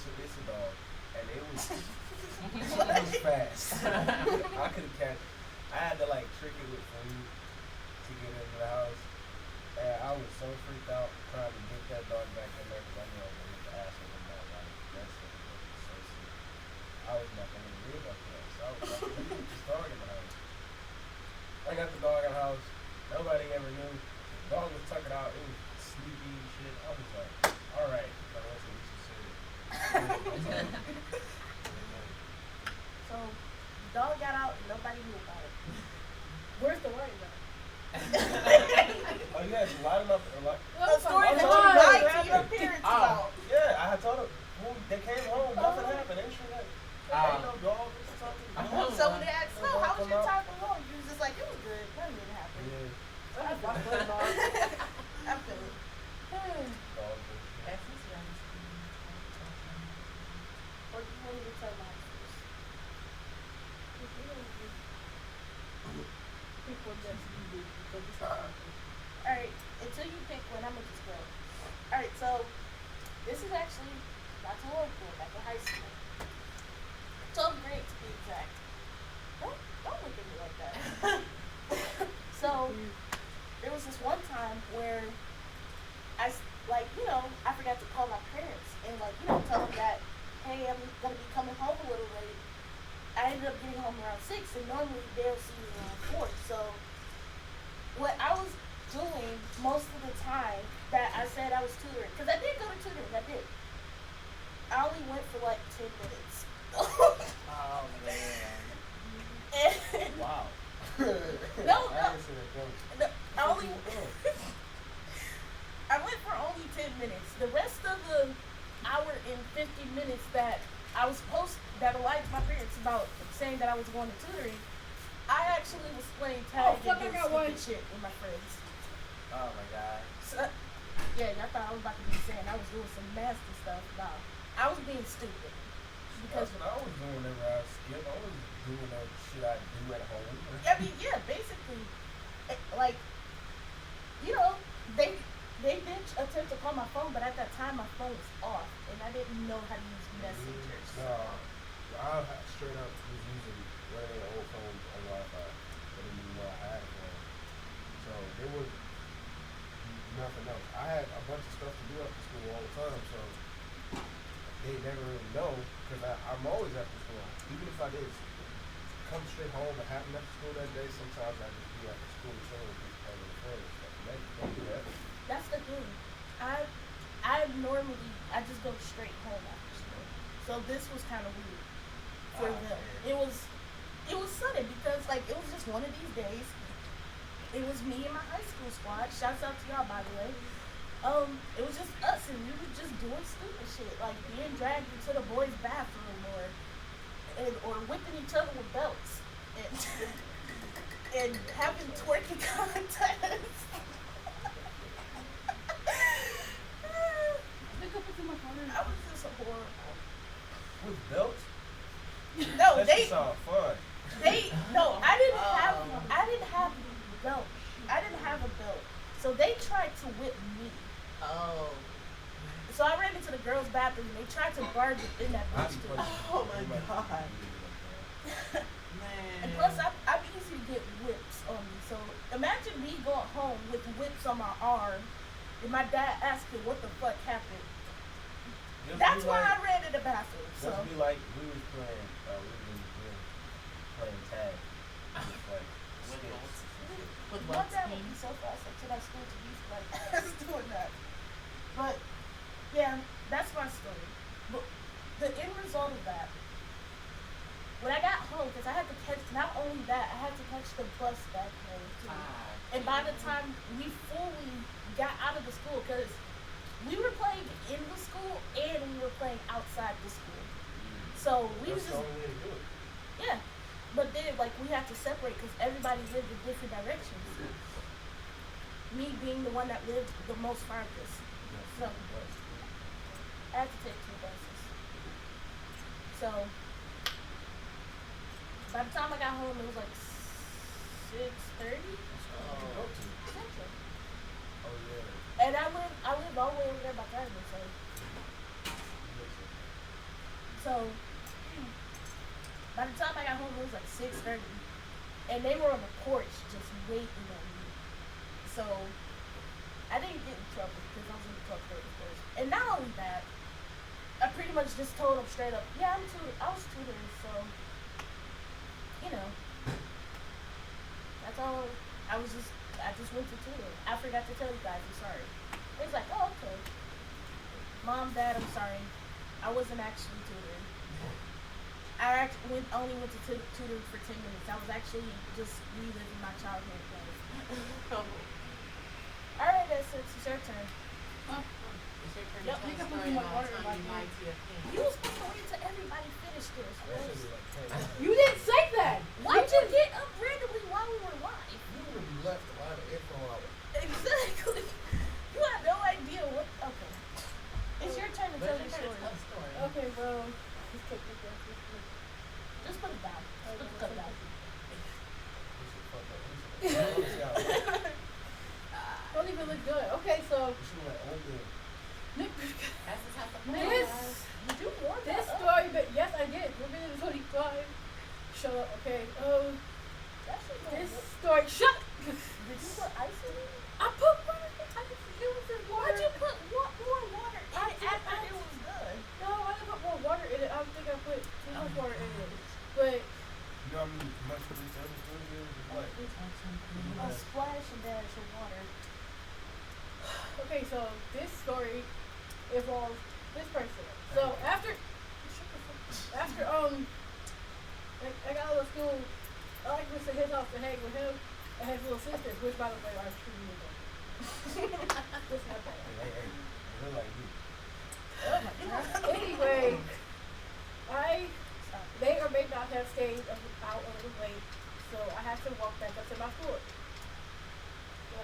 it's a dog, and it was fast. I couldn't catch it. I had to like trick it with food to get it in the house. And I was so freaked out trying to get that dog back in there because I knew I was gonna get the ass of him dog. Like that's so sick. I was not gonna live up there, so I was like, let me get this dog in the house. I got the dog in the house. Nobody ever knew. The dog was tucking out. It was sleepy and shit. I was like, all right, I want to be some serious. So, the dog got out and nobody knew about it. Where's the worry though? Oh, you had to lie them up or like? The story that you lied to your parents about. Yeah, I had told them. When they came home, nothing happened. They should have. Ain't no dog or something. So when they asked, so how was your time alone? You was just like, it was good. Nothing didn't happen. Yeah. I feel it. Or do you want me to tell mine first? People just you do. Alright, until you pick one, I'm gonna just go. Alright, so this is actually not too long ago, back in high school. 12th grade to be exact. Don't look at me like that. So there was this one time where I forgot to call my parents and tell them that, hey, I'm gonna be coming home a little late. I ended up getting home around 6, and normally they'll see me around 4. So what I was doing most of the time that I said I was tutoring, because I did go to tutoring, I did. I only went for 10 minutes. Oh man. Wow. No. I went for only 10 minutes. The rest of the hour and 50 minutes that I was that I lied to my parents about saying that I was going to tutoring, I actually was playing tag and doing stupid shit with my friends. Oh my god. So, yeah, y'all thought I was about to be saying I was doing some nasty stuff. No, I was being stupid. That's what I was doing whenever I skipped. I was doing that shit I do at home. I mean, yeah, basically, they did attempt to call my phone, but at that time my phone was off, and I didn't know how to use messengers. No, I straight up was using one of their old phones on Wi-Fi. I didn't even know I had a phone. So there was nothing else. I had a bunch of stuff to do after school all the time, so they never really know, because I'm always after school. Even if I did come straight home and happen after school that day, sometimes I just be after school chilling with these playing with the friends and stuff. And they do that. That's the thing. I just go straight home after school. So this was kind of weird for them. Man. It was sudden because it was just one of these days. It was me and my high school squad. Shouts out to y'all, by the way. It was just us, and we were just doing stupid shit, like being dragged into the boys' bathroom or whipping each other with belts and having twerking contests. I was just horrible. With belts? No, that they sound fun. I didn't have a belt. I didn't have a belt. So they tried to whip me. Oh. So I ran into the girls' bathroom and they tried to barge it in that bitch too. Oh my god. Man. And plus I'm easy to get whips on me. So imagine me going home with whips on my arm and my dad asking what the fuck happened. That's why I ran to the bathroom. So Just be like we was playing tag. With my what dad would team? be so fast up to that school to be like doing that. But yeah, that's my story. But the end result of that, when I got home, because I had to catch, not only that, I had to catch the bus back home too. And by the time we fully got out of the school, because we were playing in the school and we were playing outside the school. So we was That's just, the only way to do it. yeah. But then, we had to separate because everybody lived in different directions. Me being the one that lived the most farthest. So I had to take 2 buses. So by the time I got home, it was 6:30. Oh. Central. Oh yeah. And I lived all the way over there by Thurman, so So by the time I got home, it was like 6:30, and they were on the porch just waiting on me. So I didn't get in trouble because I was in the 12th grade, of course. And not only that, I pretty much just told them straight up, yeah, I was tutoring, so you know, that's all. I just went to tutor. I forgot to tell you guys. I'm sorry. They was like, oh, okay. Mom, Dad, I'm sorry. I wasn't actually tutoring. I only went to tutor for 10 minutes. I was actually just reliving my childhood life. All right, that's it. It's your turn. It's your turn to Yep. tell a story about a time you lied to your You parents. was supposed to wait till everybody finished this. That should be like, hey, You didn't say that. Why'd you get up randomly while we were live? you would have left a lot of info out. Exactly. You had no idea what. Okay. It's your turn to But tell it's your your turn to story. tell a story. Okay, well, just take this down. Just put it down. Just put the cup down. You should fuck up. You should Don't even look good. Okay, so went over. That's the type of this Did you warm this that up? story, but yes, I did. We're minute 25. Shut up. Okay. That shit don't This work. story. Shut. Did you put ice in it? I put water. It was in water. Why'd you put more water in I it did- after I- it was done? No, I didn't put more water in it. I think I put too much water in it. But You know how many commercial these other stores is? It's like, A splash and dash of water. okay, so this story involves this person. So after I got out of school, I like went to his house to hang with him and his little sisters, which by the way are truly amazing. This not bad. hey, they look like you. Oh my god. Anyway, I may or may not have stayed out a little late, so I had to walk back up to my floor. So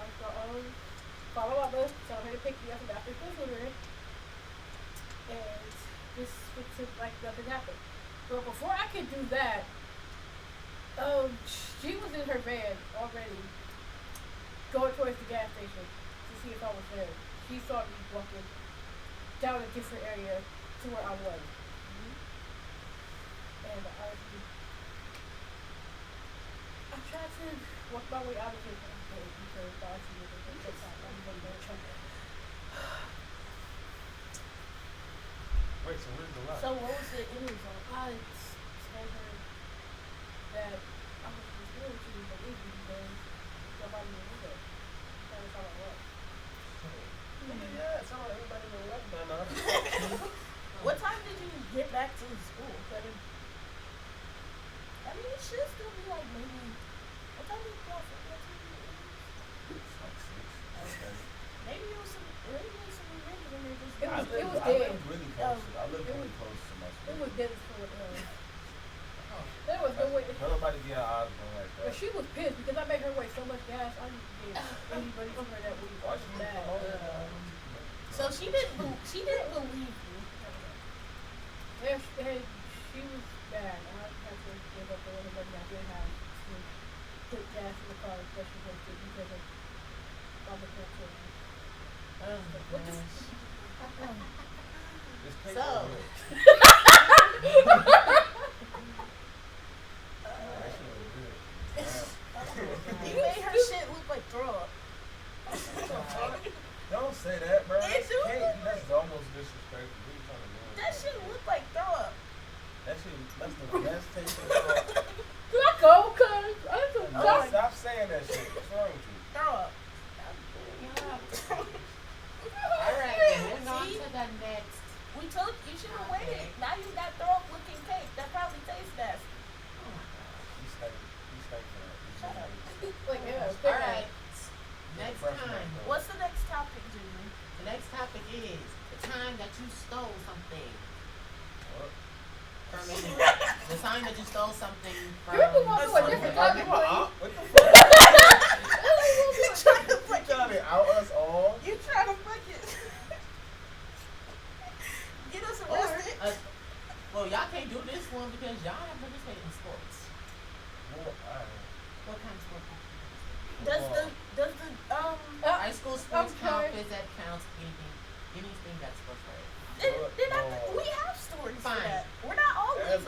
follow up, so I'm here to pick me up after school tutoring, and this was like nothing happened. But before I could do that, she was in her van already, going towards the gas station to see if I was there. She saw me walking down a different area to where I was. And I tried to walk my way out of here because I see it at the time. I'm going to try. Wait, so where's the lot? So what was the end result? I told her that I was going to believe you because nobody knew that. That was how it was. Yeah, it's all everybody in the left by now. What time did you get back to the school? I mean, it should still be like maybe. What time did you go for? It's like 6. Okay. Maybe it was some revenge and they just. It was I dead. lived really close. I lived really close to my school. It was dead as full. There was no way. Nobody get out like But that. she was pissed because I made her waste so much gas. I didn't give anybody from her that week. Why I was she mad. So she didn't believe you. Yeah, she was bad. I had to give up the little money I did have to put gas in the car, especially because of public transportation. What the? This cake So. over here. That shit was good. You made her shit look like throw up. Don't say that, bro. It That's do. cake. That's almost disrespectful. What you trying to do? That shit look like throw up. That shit, that's the best taste of all. Do I go? Cause I'm so No, sorry. stop saying that shit. What's wrong with you? Throw up. Alright, moving on See? to the next. We told you should have waited. Now you got throw up looking cake. That probably tastes best. You stink. You stink for that. You Shut up. Like yeah. Alright. Next time. What's the next topic, Julie? The next topic is the time that you stole something What? from anyone. The time that you stole something from Can we move on to a different topic, What please? the fuck? You trying to You trying to out us all? You trying to fuck it? Get us arrested. Well, y'all can't do this one because y'all have participated in sports. Well, alright. What kind of sport? Does the High school sports count, okay. phys ed counts, anything that's sports related. then we have stories for Fine. that. We're not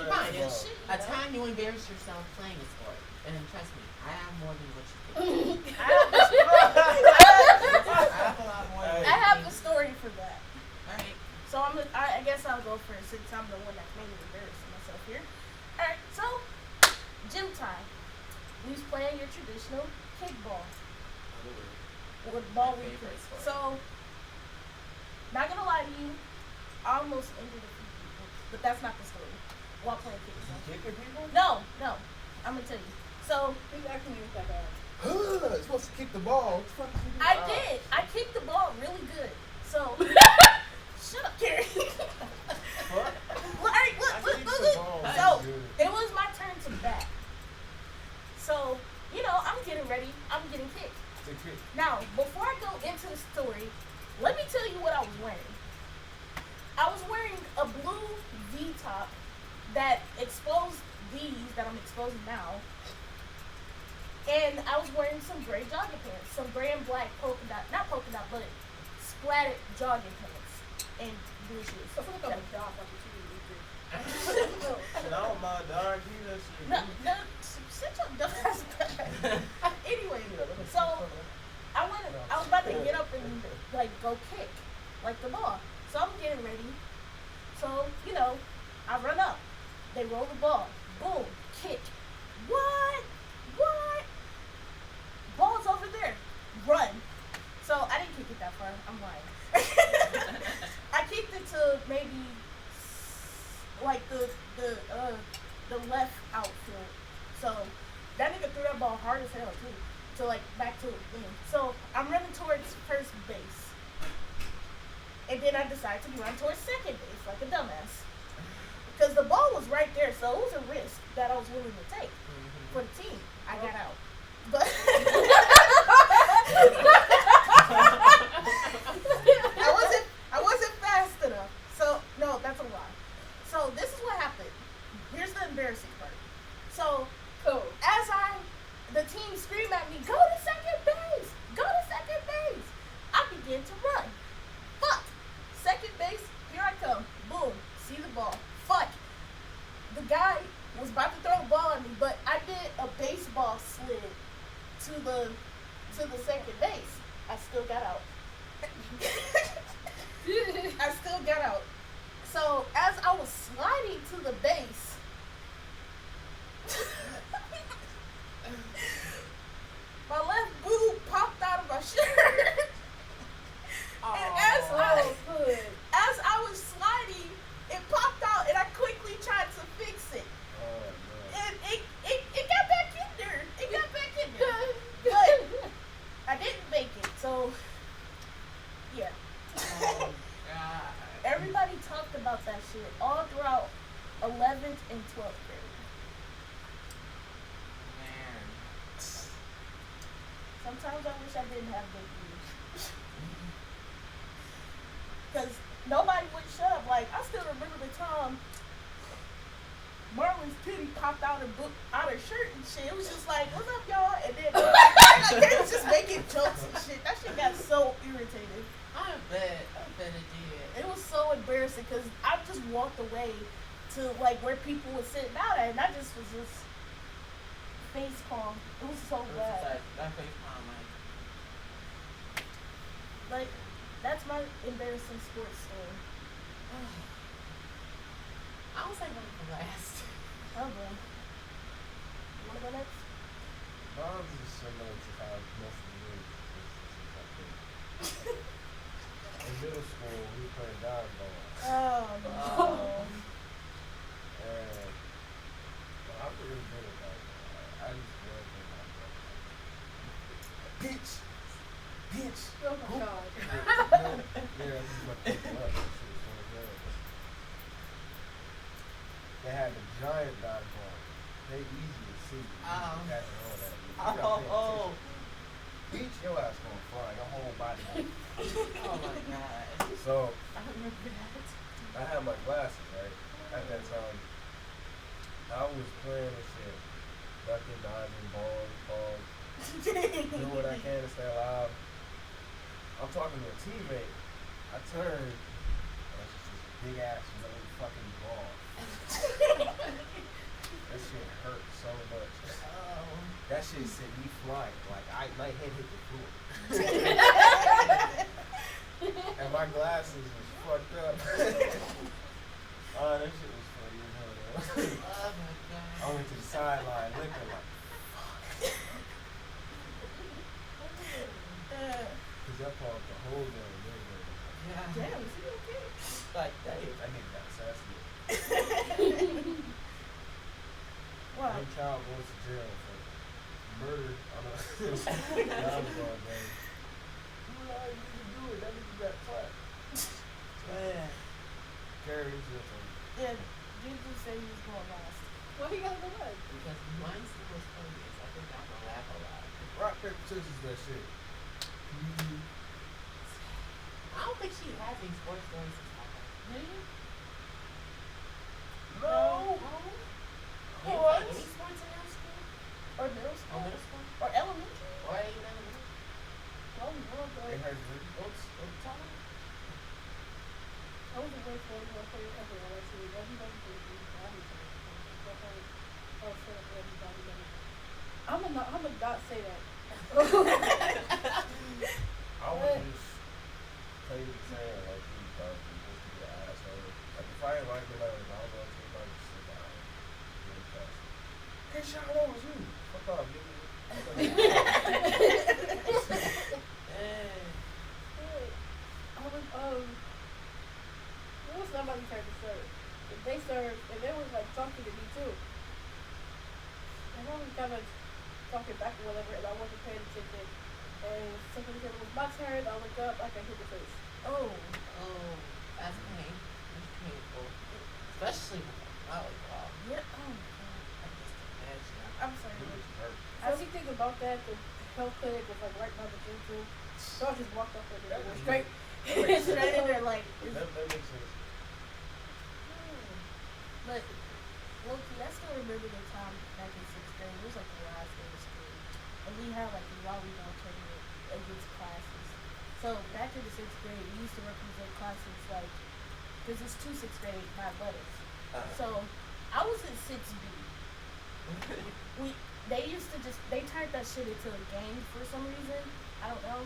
Fine. basketball. A time you embarrass yourself playing a sport. And trust me, I have more than what you think. I have a story for that. Alright. So I guess I'll go first since I'm the one that's mainly embarrassing myself here. Alright, so gym time. We was playing your traditional kickball. With ball we play. So not gonna lie to you, I almost injured a few people. But that's not the story. While playing kickball. Kicking people? No. I'm gonna tell you. So He's actually used that guy. You're supposed to kick the ball. What the fuck you do? I did. I kicked the ball really good. So shut up, Carrie. What? Alright, look. Ball. So it was my turn to bat. So, I'm getting ready. I'm getting kicked. To kick. Now, before I go into the story, let me tell you what I was wearing. I was wearing a blue V-top that exposed these that I'm exposing now. And I was wearing some gray jogging pants, some gray and black not polka dot, but splattered jogging pants and blue shoes. So look up a job like a TV. Shit, I don't mind dark either. Shit. No, sit your dumb ass back. Anyway, so I was about to get up and go kick the ball. So I'm getting ready. So, I run up. They roll the ball. Boom. Kick. What? Ball's over there. Run. So I didn't kick it that far. I'm lying. I kicked it to maybe the left outfield. So that nigga threw that ball hard as hell too. So back to it then. So I'm running towards first base. And then I decided to run towards second base like a dumbass. Because the ball was right there, so it was a risk that I was willing to take for the team. I got out. But I wasn't fast enough. So no, that's a lie. So this is what happened. Here's the embarrassing part. So as the team screamed at me, go to second base! Go to second base! I began to run. Fuck! Second base, here I come. Boom. See the ball. Fuck! The guy was about to throw a ball at me, but I did a baseball slid to the second base. I still got out. So as I was sliding to the base, my left boob popped out of my shirt. And as I was sliding, it popped out, and I quickly tried to fix it. And it got back in there. But I didn't make it. So yeah. Oh, God. Everybody talked about that shit all throughout 11th and 12th grade. Man. Sometimes I wish I didn't have big boobs. Because nobody would shut up. I still remember the time Marlon's titty popped out her shirt and shit. It was just like, what's up, y'all? And then they was just making jokes and shit. That shit got so irritated. I bet it did. It was so embarrassing because I just walked away to where people were sitting out at, and I just was face palm. It was so bad. That face palm, That's my embarrassing sports story. I was like one of the last. Oh boy. You wanna go next? Mine's is similar to how most of the news is. In middle school, we were playing dodgeball. Oh no. And I'm really good at dodgeball. I used to love playing dodgeball. Bitch! Oh my god. Yeah, this is my pick up. Shit was so good. They had the giant dodgeball. They easy to see. Oh. You catch all that. You gotta pay Oh. attention. Beach, your ass gonna fly. Your whole body. Oh my God. So, I remember that. I had my glasses, right? At that time, I was playing this shit. Ducking, dodging, balls. Doing what I can to stay alive. I'm talking to a teammate. I turned, and it's just this big ass no fucking ball. That shit sent me flying. Like my head hit the floor. And my glasses was fucked up. Oh, that shit was funny as hell though. Oh my god. I went to the sideline looking like, cause that part the whole game. Yeah. Damn, is he okay? Like That that. nigga got assassinated. Wow. One child goes to jail for murder on a volleyball game. You know how you can do it. That nigga got clapped. Man. Gary, it's your turn. Yeah, Jesus said he was going last. Why he gotta go back? Because mine's the most funniest. I think I'm gonna laugh a lot. Rock, paper, scissors, that shit. I don't think she has any sports stories since my time. Do you? No. You didn't play any sports in high school? Or middle Or school? middle school? Or elementary? Or even elementary? Oh, no, but It hurts me. Oops, oops, time. I was a great volleyball player everywhere. Actually, everybody did me. I was set up everybody. I'm gonna not say that. I would just play the same like you thought just to be an asshole. Like if I ain't like it, like I don't know if anybody just sit down and really fast. Hey, Sean, that was you. Fuck off, nigga. I was it was somebody trying to serve. If they served, and they was like talking to me too. And I was kind of talking back or whatever, and I wasn't paying attention. And somebody said it was my turn. I looked up, I got hit in the face. oh, Oh, that's pain. That's painful. Especially with a volleyball. yeah. Oh my god. I just imagine. I'm sorry. It was hurt. So if you think about that, the health clinic was like right by the gym too. So I just walked up there and went straight. Straight in there, like. That makes sense. But, low-key, I still remember the time back in 6th grade. It was like the last day of school. And we had like a volleyball tournament against classes. So, back in the 6th grade, we used to represent classes like, because it's 2 6th grade, my brothers. So, I was in 6B. They used to they turned that shit into a game for some reason. I don't know.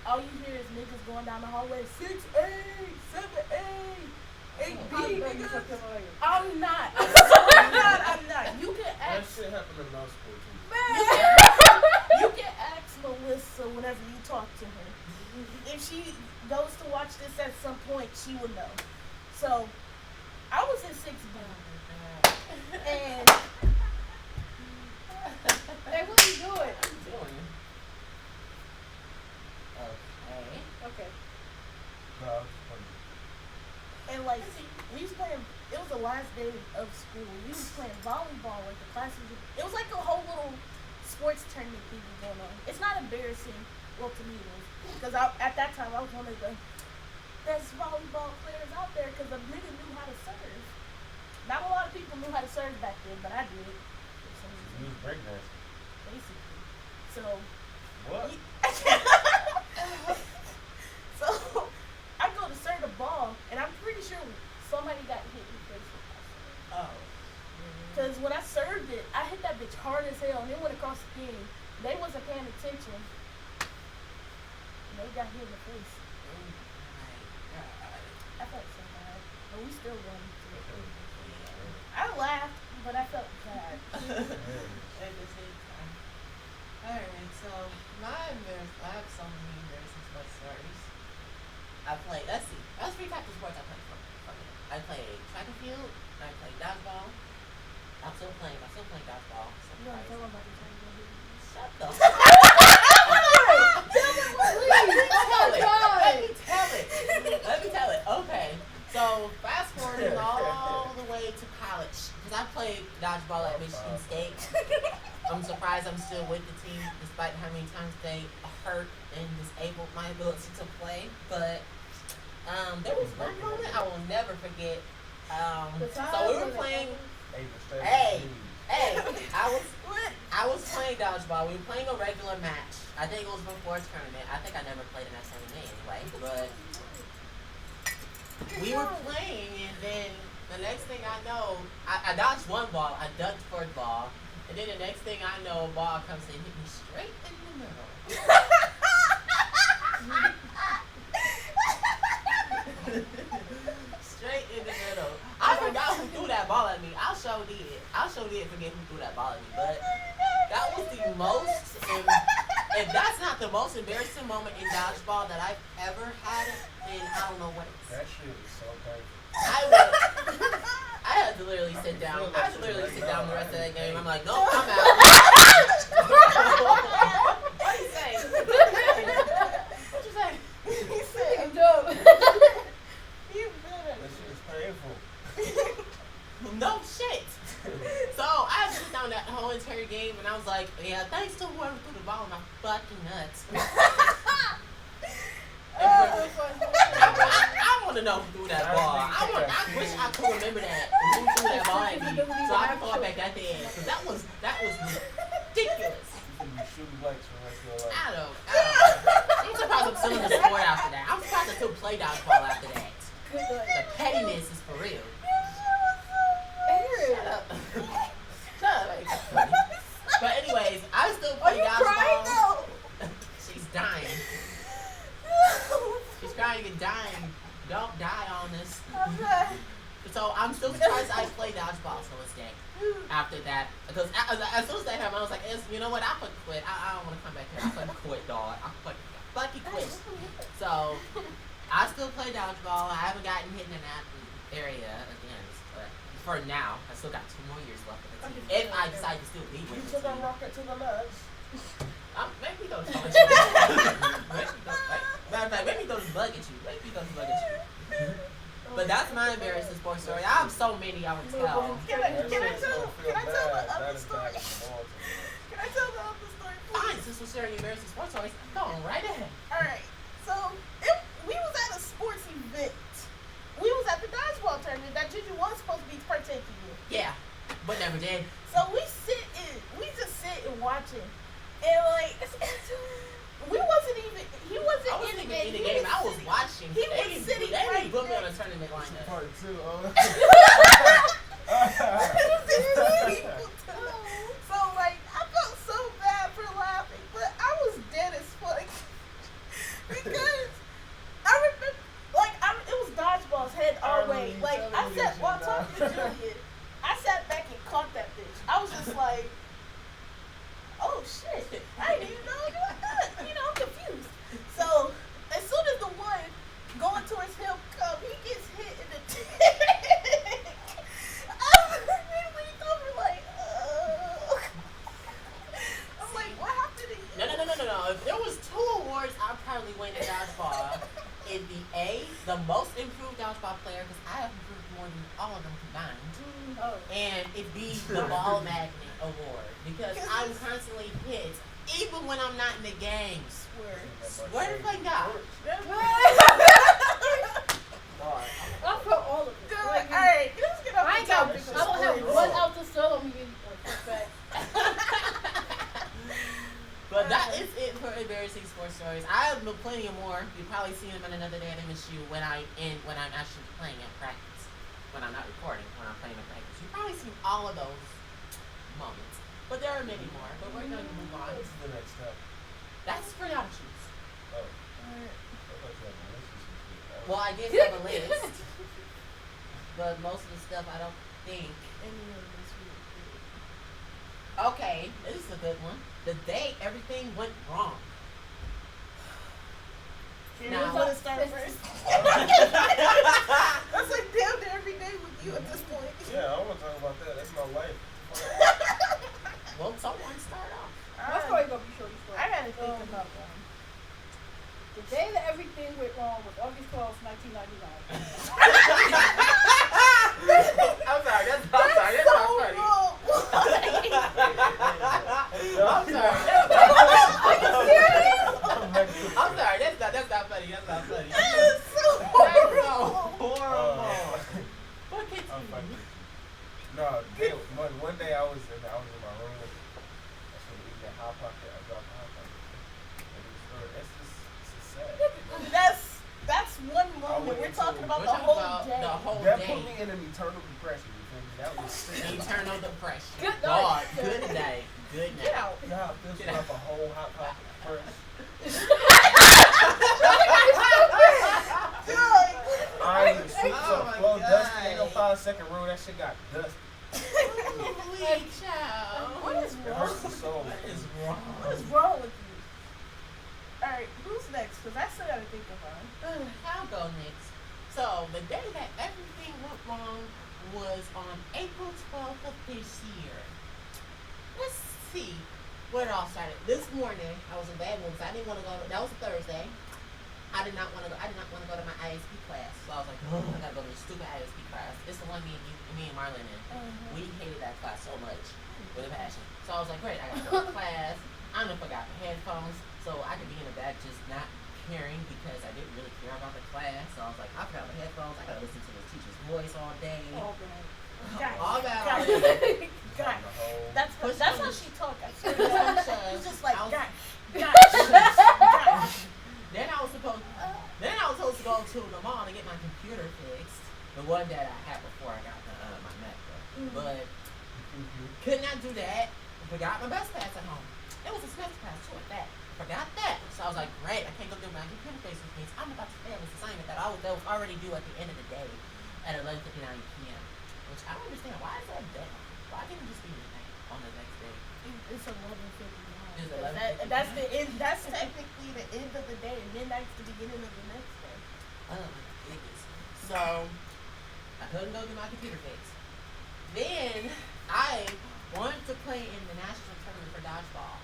All you hear is niggas going down the hallway, 6A, 7A, 8B, niggas. I'm not. I'm not. You can That ask. shit happened in my school too. You can ask Melissa whenever you talk to her. If she goes to watch this at some point, she will know. So, I was in 6B. And Hey, what are you doing? What are you doing? Okay. Okay. No, it was funny. And like we was playing, it was the last day of school. We was playing volleyball with the classes. It was like a whole little sports tournament thing going on. It's not embarrassing, well to me it was, because at that time I was one of the best volleyball players out there because the nigga knew how to serve. Not a lot of people knew how to serve back then, but I did. For some reason, You was breakdancing. basically. So. What? So I go to serve the ball, and I'm pretty sure somebody got hit in the face with my serve. Oh. Cause when I served it, I hit that bitch hard as hell, and it went across the thing. They wasn't paying attention. And they got hit in the face. Oh my god. I felt so bad, but we still won. I laughed, but I felt bad. At the same time. Alright, so I have so many embarrassing sports stories. Let's see. That's 3 types of sports I played from it. I played track and field, I played dodgeball. I'm still playing dodgeball. You want to tell them about the time you Shut the Let me tell it. Okay. So fast forwarding all the way to college, because I played dodgeball at Michigan State. I'm surprised I'm still with the team, despite how many times they hurt and disabled my ability to play. But there was one moment I will never forget. So we were playing. Hey, I was playing dodgeball. We were playing a regular match. I think it was before a tournament. I think I never played in that tournament anyway. But we were playing, and then the next thing I know, I dodged one ball. I ducked for the ball, And then the next thing I know, a ball comes and hit me straight in the middle. Straight in the middle. I forgot who threw that ball at me. I sure did. I sure did forget who threw that ball at me. But that was the most, if that's not the most embarrassing moment in dodgeball that I've ever had, then I don't know what it is. That shit is so painful. I had to literally sit down. I had to literally sit down the rest of that game. I'm like, nope, I'm out. What you say? What you say? He said, I'm dope. you better. That shit is painful. No shit. So I had to sit down that whole entire game, and I was like, yeah, thanks to whoever threw the ball in my fucking nuts. I want to know who threw that ball. I wish I could remember that. Who threw that ball at me, so I can throw it back at the end. Cause that was ridiculous. You can be shooting blanks for the rest of your life. I don't. I'm surprised I'm still in the sport after that. I'm surprised I still play dodgeball after that. The pettiness is for real. Shut up. Shut up. Ain't that funny? But anyways, I still play dodgeball. Crying though? She's dying. She's crying and dying. Don't die on this. Okay. So I'm still surprised I play dodgeball to this day. After that, because as soon as that happened, I was like, you know what? I could quit. I don't want to come back here. I could quit, dog. I could fucking quit. So I still play dodgeball. I haven't gotten hit in that area again. But for now, I still got 2 more years left of the team. If I decide to still be with You the took a team. rocket to the nuts. Maybe those bug at you. Matter of fact, maybe those bug at you. Maybe those bug at you. But that's my embarrassing sports story. I have so many I would tell. Can I tell the other story? Can I tell the other story, please? Fine, since we're sharing embarrassing sports stories, go on right ahead. Alright, so we was at a sports event. We was at the dodgeball tournament that Juju was supposed to be partaking in. Yeah, but never did. So we just sit and watch it. And like, he wasn't I wasn't in the even game. in the He game. was I was sitting- watching. He was sitting They right didn't put me on there. a tournament lineup. Part 2. So like, I felt so bad for laughing, but I was dead as fuck because I remember, like, it was dodgeballs head our way. Like, I sat while talking to Julian, I sat back and caught that bitch. I was just like, oh shit, I didn't even know you were that. You know, I'm confused. So as soon as the one going towards him come, he gets hit in the dick. I leaned over like, I'm like, what happened to you? No. If there was 2 awards, I'd probably win in dodgeball. It'd be A, the most improved dodgeball player, because I have improved more than all of them combined. Oh. And it'd be the ball magnet award, because I'm constantly hit, even when I'm not in the game. Swear to play God. I felt all of it. Good. Like, Alright, let's get off I the ain't got. topic of I don't have stories. one out the solo me in fact. But that is it for embarrassing sports stories. I have plenty of more. You'll probably see them in another day at MSU when I'm actually playing in practice. When I'm not recording, when I'm playing in practice. You've probably seen all of those moments. But there are many more. But we're going to move on. What's the next step? That's for y'all to choose. Oh. I thought you had a list or something. Well, I did have a list. But most of the stuff I don't think. Okay, this is a good one. The day everything went wrong. Now, want to start first? That's like damn near every day with you at this point. Yeah, I want to talk about that. That's my life. Well, someone start off. My story gonna be short. I gotta think about that. The day that everything went wrong was August 12th, 1999. I'm sorry, that's not funny. So I'm wrong. sorry. Are you serious? I'm sorry, that's not funny. That's not funny. That is so That's so horrible. horrible. What can I'm you fucking with you. No, one day I was in my room. I should have eaten that hot pocket. I dropped the hot pocket. And it was, it's just sad. That's one I moment. went We're into- talking about We're the talking whole about day. the whole That day. put me in an eternal depression. You feel me? That was sick. Eternal depression. Good God, night. good night. Good night. Get out. You know how it feels to have a whole hot pocket fresh? I ain't even sweep Oh so my flow God. dusty. Ain't no 5-second rule. That shit got dusty. Holy child. What is It wrong? hurts the soul. What is wrong? What is wrong with you? Alright, who's next? Because I still gotta think of mine. I'll go next. So, the day that everything went wrong was on April 12th of this year. Let's see where it all started. This morning, I was in bad mood because I didn't want to go. That was a Thursday. I did not want to go to my ISP class. So I was like, oh, I gotta go to this stupid ISP class. It's the one me and Marlon in. We hated that class so much with a passion. So I was like, great, I gotta go to class. I done forgot the headphones, so I could be in the back just not caring because I didn't really care about the class. So I was like, I forgot the headphones. I gotta listen to the teacher's voice all day. Oh, man. Guys, All about guys, it. guys. The whole- That's how she talk. I swear. Push It's just like, I was- guys, guys. Then I was supposed to go to the mall to get my computer fixed. The one that I had before I got my MacBook. But could not do that. Forgot my bus pass at home. It was a semester pass too at that. Forgot that. So I was like, great, I can't go get my computer fixed, which means I'm about to fail this assignment that I was already due at the end of the day at 11:59 p.m. Which I don't understand. Why is that deadline? Why didn't it just be midnight on the next day? It's 11:59. It's That's the end. That's technically the end of the day. Midnight's the beginning of the next day. Oh my goodness. So I couldn't go get my computer fixed. Then I wanted to play in the national tournament for dodgeball.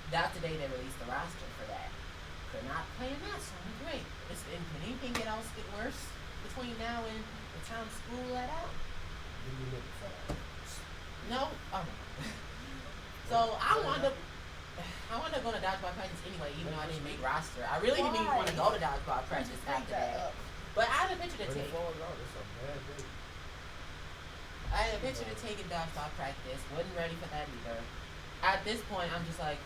That's the day they released the roster for that. Could not play in that, so I'm great. Can anything else get worse between now and the time school let out? Then you look fine. No? Oh no. So I wanted to go to dodgeball practice anyway, even though I didn't make roster. I really didn't even want to go to dodgeball practice after that. But I had a picture to When it take. falls out, it's a bad day. I had a picture to take in dodgeball practice. Wasn't ready for that either. At this point, I'm just like,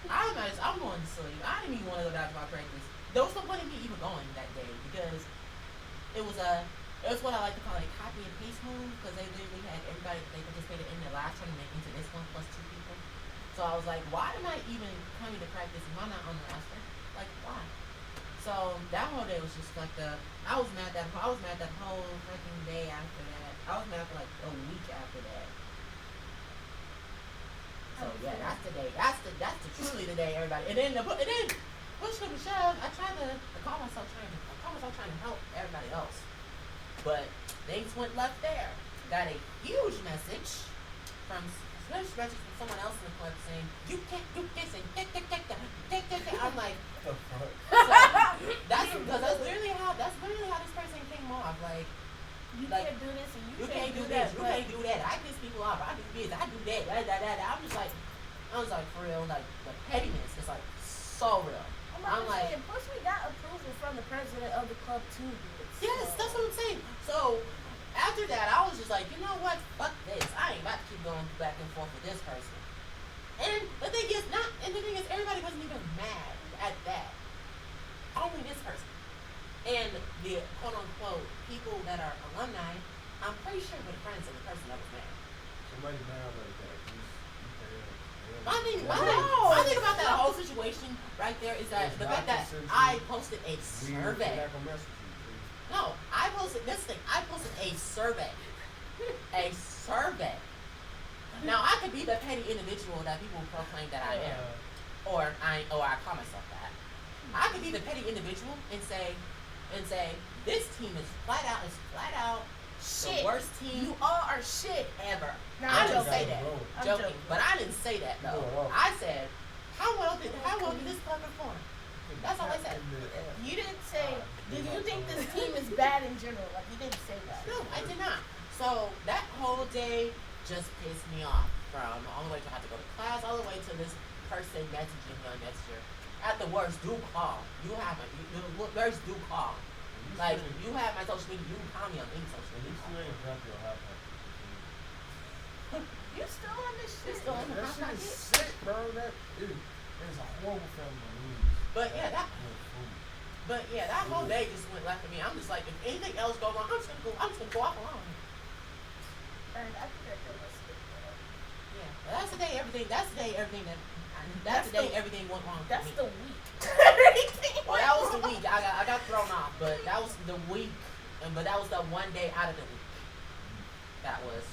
I'm going to sleep. I didn't even want to go to dodgeball practice. There was no point in me even going that day because it was what I like to call a copy and paste move because they literally had everybody that they participated in their last tournament into this one plus 2 people. So I was like, why am I even coming to practice if I'm not on the roster? Like, why? So that whole day was just fucked up. I was mad that whole freaking day after that. I was mad for like a week after that. So yeah, that's the day. That's truly the day, everybody. And then push come to shove, I call myself trying to help everybody else. But things went left there. Got a huge message from someone else in the club saying, you can't do this and I'm like, What the fuck? so that's literally how this person came off. Like, You like, can't do this and you can't do this, you can't do that. I piss people off, I do this, I do that, I was like, for real, like, the pettiness is like so real. I'm like, plus we got approval from the president of the club to do this. yes, so. that's what I'm saying. So after that, I was just like, you know what? Fuck this. I ain't about to keep going back and forth with this person. And the thing is, everybody wasn't even mad at that. Only this person. And the quote unquote people that are alumni, I'm pretty sure were friends of the person that was mad. Somebody mad like that. My thing about that whole situation right there is that the fact that I posted a survey. No, I posted a survey. A survey. Now I could be the petty individual that people proclaim that I am. Or I call myself that. I could be the petty individual and say, this team is flat out Shit. the worst team You all are shit. ever. No, I I'm didn't joking. say that. I'm Joking. joking. But I didn't say that though. I said, how well did this club perform? That's all I said. You didn't say, do you think this team is bad in general? Like, you didn't say that. No, I did not. So that whole day just pissed me off. From all the way to have to go to class, all the way to this person messaging me on Messenger. At the worst, do call. You have a worst, do call. Like, you have my social media, you can call me on any social media. You still on this shit? Still on the That hot shit pocket. is sick, bro. That is a horrible feeling to lose. But yeah, that But yeah, that whole day just went left for me. I'm just like, if anything else goes on, I'm just gonna go off alone. And I think I did my sleep. Yeah, but that's the day everything. That's the day everything that. That's the day everything went wrong for That's me. the week. Well, that was the week. I got thrown off, but that was the week. But that was the one day out of the week. That was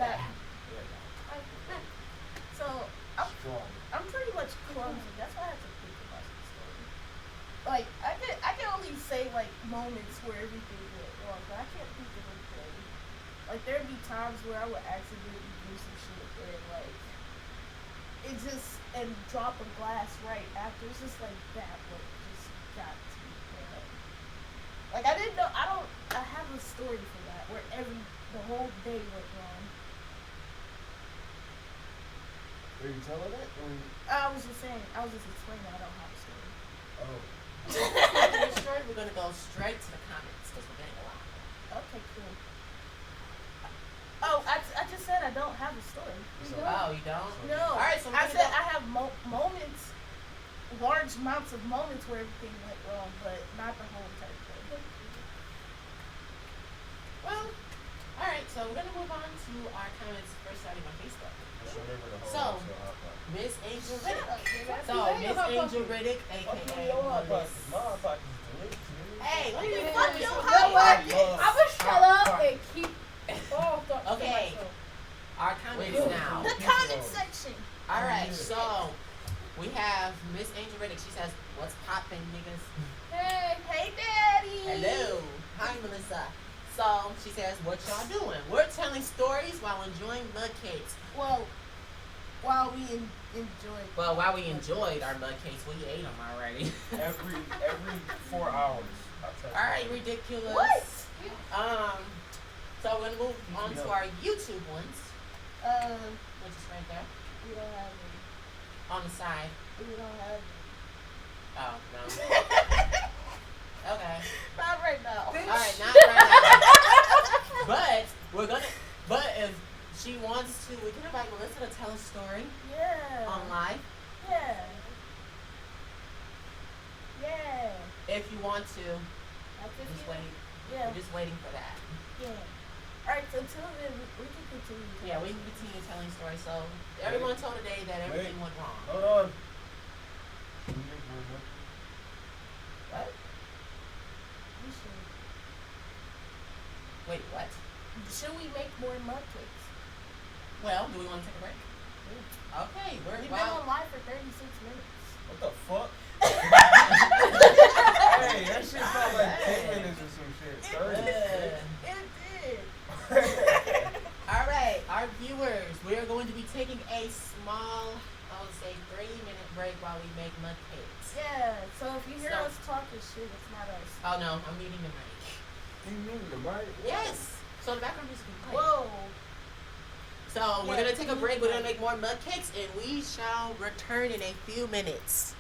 Bad. Yeah. So I'm, Strong. I'm pretty much clumsy. That's why I have to think about the story. Like I can only say like moments where everything went wrong, but I can't think of anything. Like there'd be times where I would accidentally do some shit and like it just and drop a glass right after. It's just like that what just got to me. Bad. Like I didn't know I have a story for that where the whole day went wrong. Are you telling it? I was just explaining I don't have a story. Oh. After the story, we're gonna go straight to the comments because we're getting a lot. Okay, cool. Oh, I just said I don't have a story. Oh, you don't? No. All right, so I said I have moments, large amounts of moments where everything went wrong, but not the whole entire thing. Well, all right. So we're gonna move on to our comments first starting on Facebook. So, Miss Angel Riddick. So, Miss Angel Riddick, aka Melissa. Hey, let me fuck your hot I'm gonna shut up and keep. Okay. Our comments now. The comment section. All right, so we have Miss Angel Riddick. She says, "What's poppin', niggas?" Hey, Daddy. Hello. Hi, Melissa. So she says, "What y'all doing?" We're telling stories while enjoying mud cakes. Well, while we enjoyed. Well, while we enjoyed our mud cakes, we ate them already. every 4 hours. All right, ridiculous. What? So we're gonna move on to our YouTube ones, which is right there We don't have any. on the side. We don't have any. Oh no. Okay. Not right now. All right, not right now. But we're gonna. But if she wants to, we can invite Melissa to tell a story Yeah. on live. Yeah. Yeah. If you want to, After just you- wait. Yeah. We're just waiting for that. Yeah. Alright, so until then, we can continue. Yeah, we can continue telling stories. So everyone told today that everything went wrong. Hold on. What? We should. Wait, what? Should we make more mud cakes? Well, do we want to take a break? Okay, We've been on live for 36 minutes. What the fuck? Hey, that shit felt like 10 minutes or some shit. 30. It did. All right, our viewers, we are going to be taking a small, I would say, 3-minute break while we make mud cakes. Yeah, so if you hear So- us talking shit, it's not us. Oh no, I'm muting the mic. You mean the mic? Yes. So the background music can play. Whoa. So we're Yeah, gonna take a break. We're gonna make more mud cakes, and we shall return in a few minutes.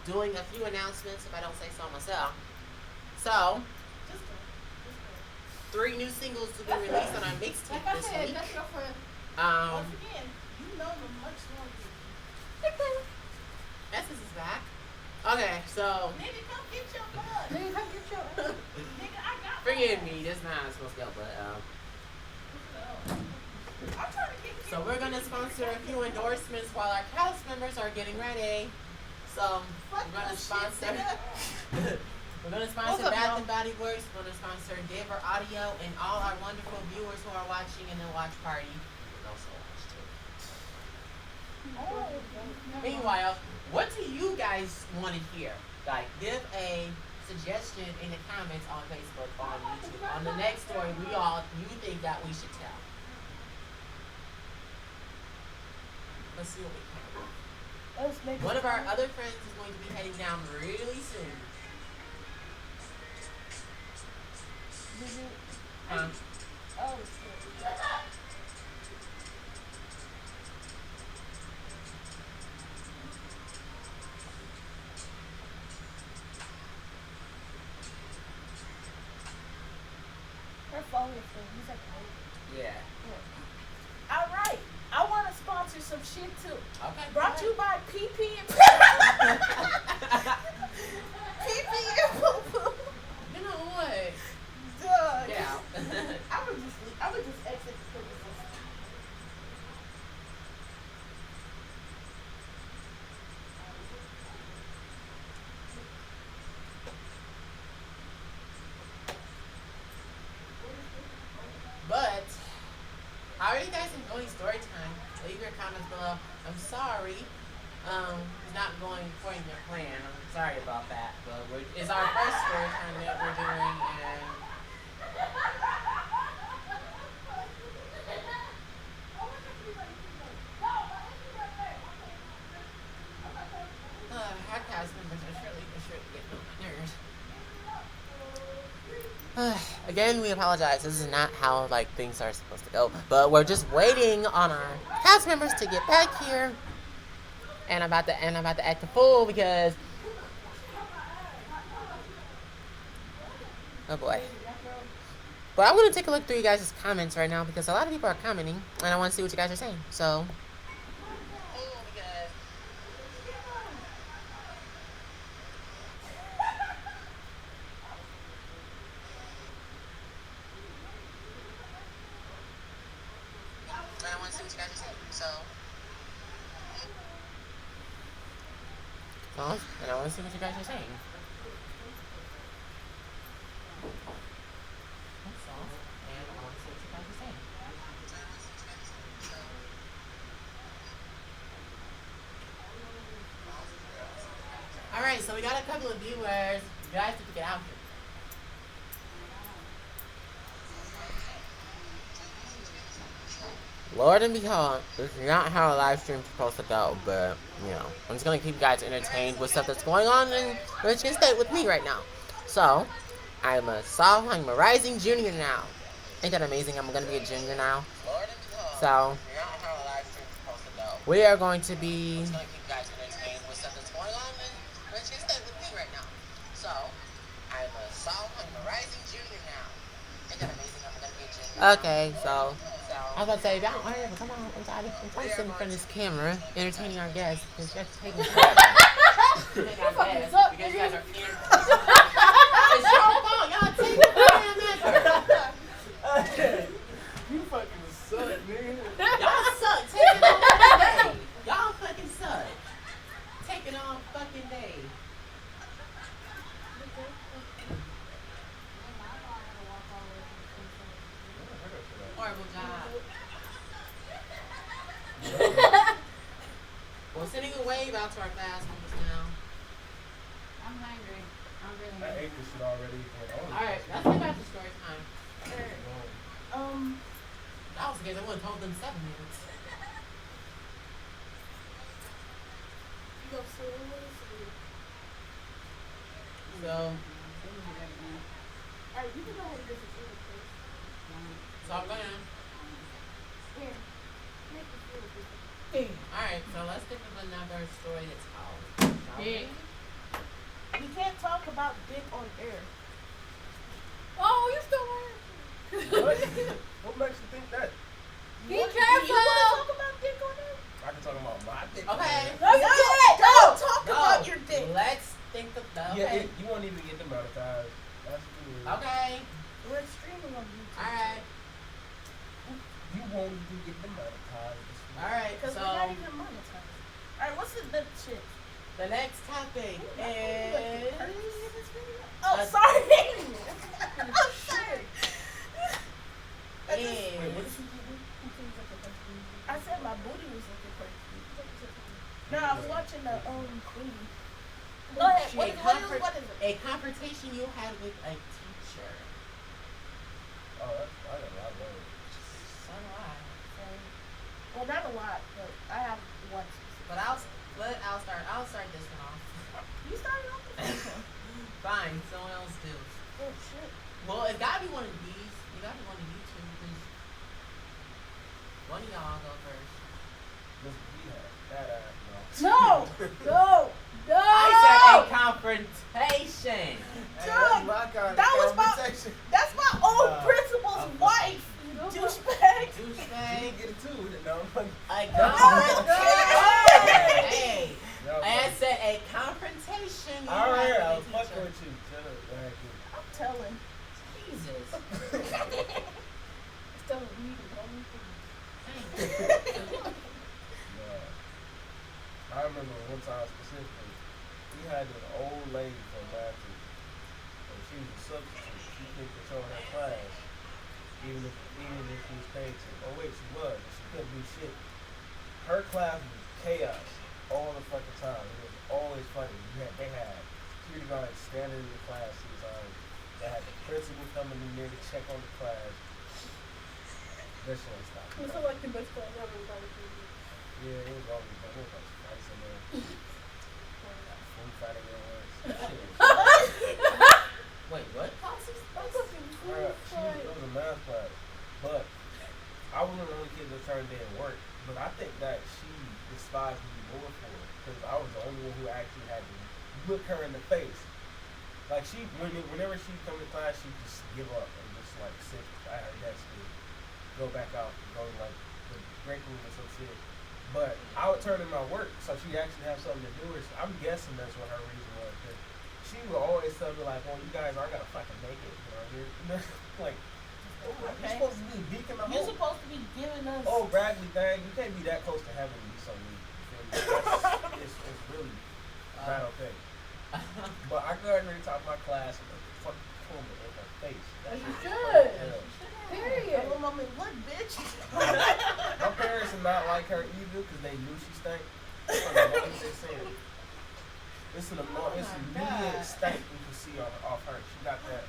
doing a few announcements if I don't say so myself. So, 3 new singles to be released on our mixtape Like I this said, week. that's your friend. Once again, you know them much longer. Essence is back. Okay, so Nigga, come get your bud. Nigga, come get your Nigga, I got forgive me, that's not how it's supposed to go, but I'm trying to get you. so we're gonna sponsor a few endorsements while our cast members are getting ready. So we're gonna sponsor we're gonna sponsor What's up, Bath y'all? and Body Works, we're gonna sponsor Endeavor Audio and all our wonderful viewers who are watching in the watch party. We'll also watch too. Meanwhile, what do you guys want to hear? Like, give a suggestion in the comments on Facebook, on YouTube. On the next story, you think that we should tell. Let's see what we can. One of our other friends is going to be heading down really soon. Oh, her phone is still. He's like, Yeah. all right. I want to sponsor some shit too. Okay. Brought to you by PP and PP and Poo Poo. You know what? Duh. Yeah. I would just exit the premises. But how are you guys enjoying story time? Leave your comments below. I'm sorry. It's not going according to plan. I'm sorry about that. But it's our first story time that we're doing, and our cast members are surely getting on my nerves. Again, we apologize. This is not how things are supposed to go. But we're just waiting on our cast members to get back here. And I'm about to act a fool because, oh boy. But I'm gonna take a look through you guys' comments right now because a lot of people are commenting and I want to see what you guys are saying. So. And I want to see what you guys are saying. That's all. And I want to see what you guys are saying. Alright, so we got a couple of viewers. You guys have to get out here. Lord and behold, this is not how a live stream's supposed to go, but, I'm just going to keep you guys entertained with stuff that's going on in Michigan State with me right now. So, I'm a rising junior now. Ain't that amazing? I'm going to be a junior now. So, we are going to be... I'm just going to keep you guys entertained with stuff that's going on in Michigan State with me right now. So, I'm a rising junior now. Ain't that amazing? I'm going to be a junior. Okay, so... I was about to say, y'all are here, but come on, I'm trying to sit in front of this camera, entertaining our guests, because you're taking forever. You fucking suck, Because you nigga. guys are it's your fault, y'all take the damn effort. You fucking suck, nigga. Y'all suck, take it all fucking day. Y'all fucking suck. Take it all fucking day. Horrible job. We're sending a wave out to our class members now. I'm hungry. I'm really I hungry. ate this shit already. Alright, let's get back to story time. That was good. I would have told them 7 minutes. You go sleep. So, Alright, you can go ahead and get some food, please. so I'm gonna. Here. Make the food, please. Alright, so let's think of another story that's called. Dick. We can't talk about dick on air. Oh, you still there? What? What makes you think that? Be You careful. want to talk about dick on air? I can talk about my dick. Okay. Let's No, get it. don't talk No, about your dick. Let's think of the. Yeah, Okay. you won't even get demonetized. That's good. Okay. We're streaming on YouTube. Alright. You won't even get demonetized. Alright, Because so we're not even monetized. Alright, what's the shit? the next topic is. Oh, sorry. I'm sorry. Is. I said my booty was looking crazy. No, I was watching the movie. Go ahead. She- What is it? A confrontation you had with a teacher. Oh, that's, I got a lot of those. So do I. Well, not a lot, but I have one specific. But I'll start this one off. You started off with this one. Fine, someone else do. Oh shit. Well, it gotta be one of these. It gotta be one of you two, because one of y'all go first. Listen, we had that no. No! No! No! I said a confrontation. Hey, Dude, that's my kind that of was my- conversation. That's my old Nah, principal's I'm wife. You know what? Douchebag. She Douchebag. didn't get it too. No, A No, confrontation. Hey. no, I said a confrontation. You all right, had I was with a fucking teacher. with you. Shut up. Go ahead, I'm telling. Jesus. Still a weed and all these things. No. I remember one time specifically, we had this old lady from math teacher, and she was a substitute. She couldn't control her class, even if she was paid to. Oh wait, she was, but she couldn't do shit. Her class was chaos all the fucking time. It was always funny. They had security guards standing in the class sometimes. They had the principal coming in there to check on the class. This one stopped. This is like the best class ever. Yeah, it was always fun. It was like fights in there. Food fighting in there. Wait, what? Classes? It was a math class. But I wasn't the only kid that turned in work. But I think that she despised me more for it. Because I was the only one who actually had to look her in the face. Like whenever she'd come to class, she'd just give up and just like sit at her desk and go back out and go to like the break room or some shit. But I would turn in my work, so she'd actually have something to do. I'm guessing that's what her reason was. Cause she would always tell me like, "Well, you guys aren't gonna fucking make it, you know?" Like, you're Okay. supposed to be beacon the You're whole. supposed to be giving us. Oh, Bradley, dang, you can't be that close to heaven and be so weak. You feel me? It's really not okay. But I go ahead and talk to my class and fucking pull me in her face. That You shit should. hurt as hell. Period. Little mama, what bitch? My parents did not like her either because they knew she stank. It's an immediate stank you can see off her. She got that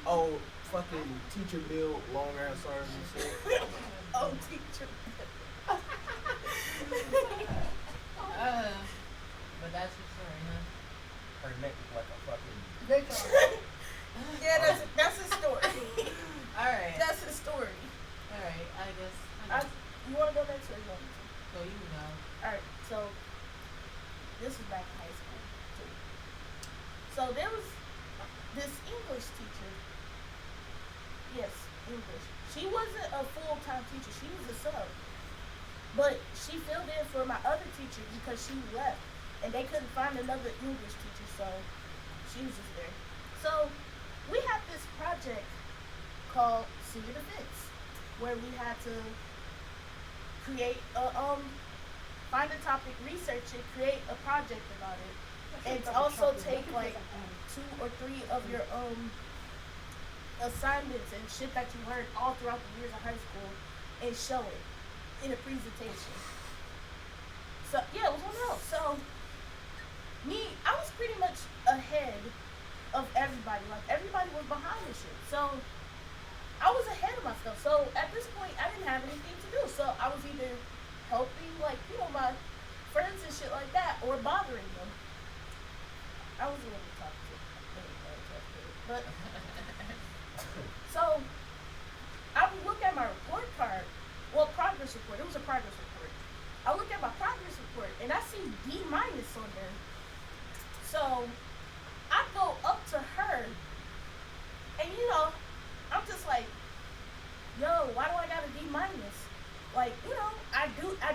old fucking teacher bill, long ass arms and shit. Oh, teacher. But that's your story, huh? Her neck is like a fucking. Big time. Yeah, that's his story. Alright. That's his story. Alright, I guess. You want to go next or you want me to? So you know. Alright, so this was back in high school too. So there was this English teacher. Yes, English. She wasn't a full-time teacher. She was a sub. But she filled in for my other teacher because she left. And they couldn't find another English teacher, so she was just there. So we had this project called Senior Defense, where we had to create find a topic, research it, create a project about it, and also take like 2 or 3 of your assignments and shit that you learned all throughout the years of high school and show it in a presentation. So yeah, it was one of those. So I was pretty much ahead of everybody. Like everybody was behind this shit. So I was ahead of myself. So at this point, I didn't have anything to do. So I was either helping, like, my friends and shit like that, or bothering them. I was a little toxic. But so I would look at my report card. Well, progress report. It was a progress report. I look at my progress report and I see D- on there. So I go up to her and I'm just like, yo, why do I got a D-? Like, I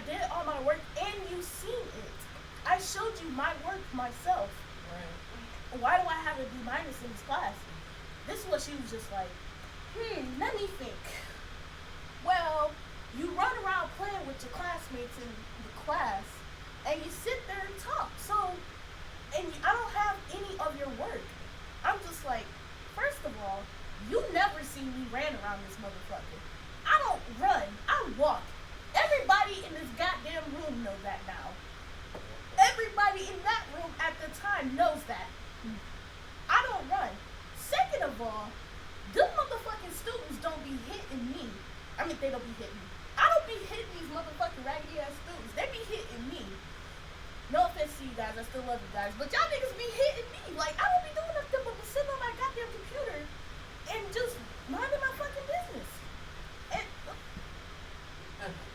did all my work and you seen it. I showed you my work myself. Right. Why do I have a D- in this class? This is what she was just like, let me think. Well, you run around playing with your classmates in the class, and you sit there and talk. So, I don't have any of your work. I'm just like, first of all, you never see me ran around this motherfucker. I don't run, I walk. Everybody in this goddamn room knows that now. Everybody in that everybody knows that. I don't run. Second of all, them motherfucking students don't be hitting me. I mean, they don't be hitting me. I don't be hitting these motherfucking raggedy ass students. They be hitting me. No offense to you guys, I still love you guys, but y'all niggas be hitting me. Like, I don't be doing nothing but be sitting on my goddamn computer and just minding my fucking business. And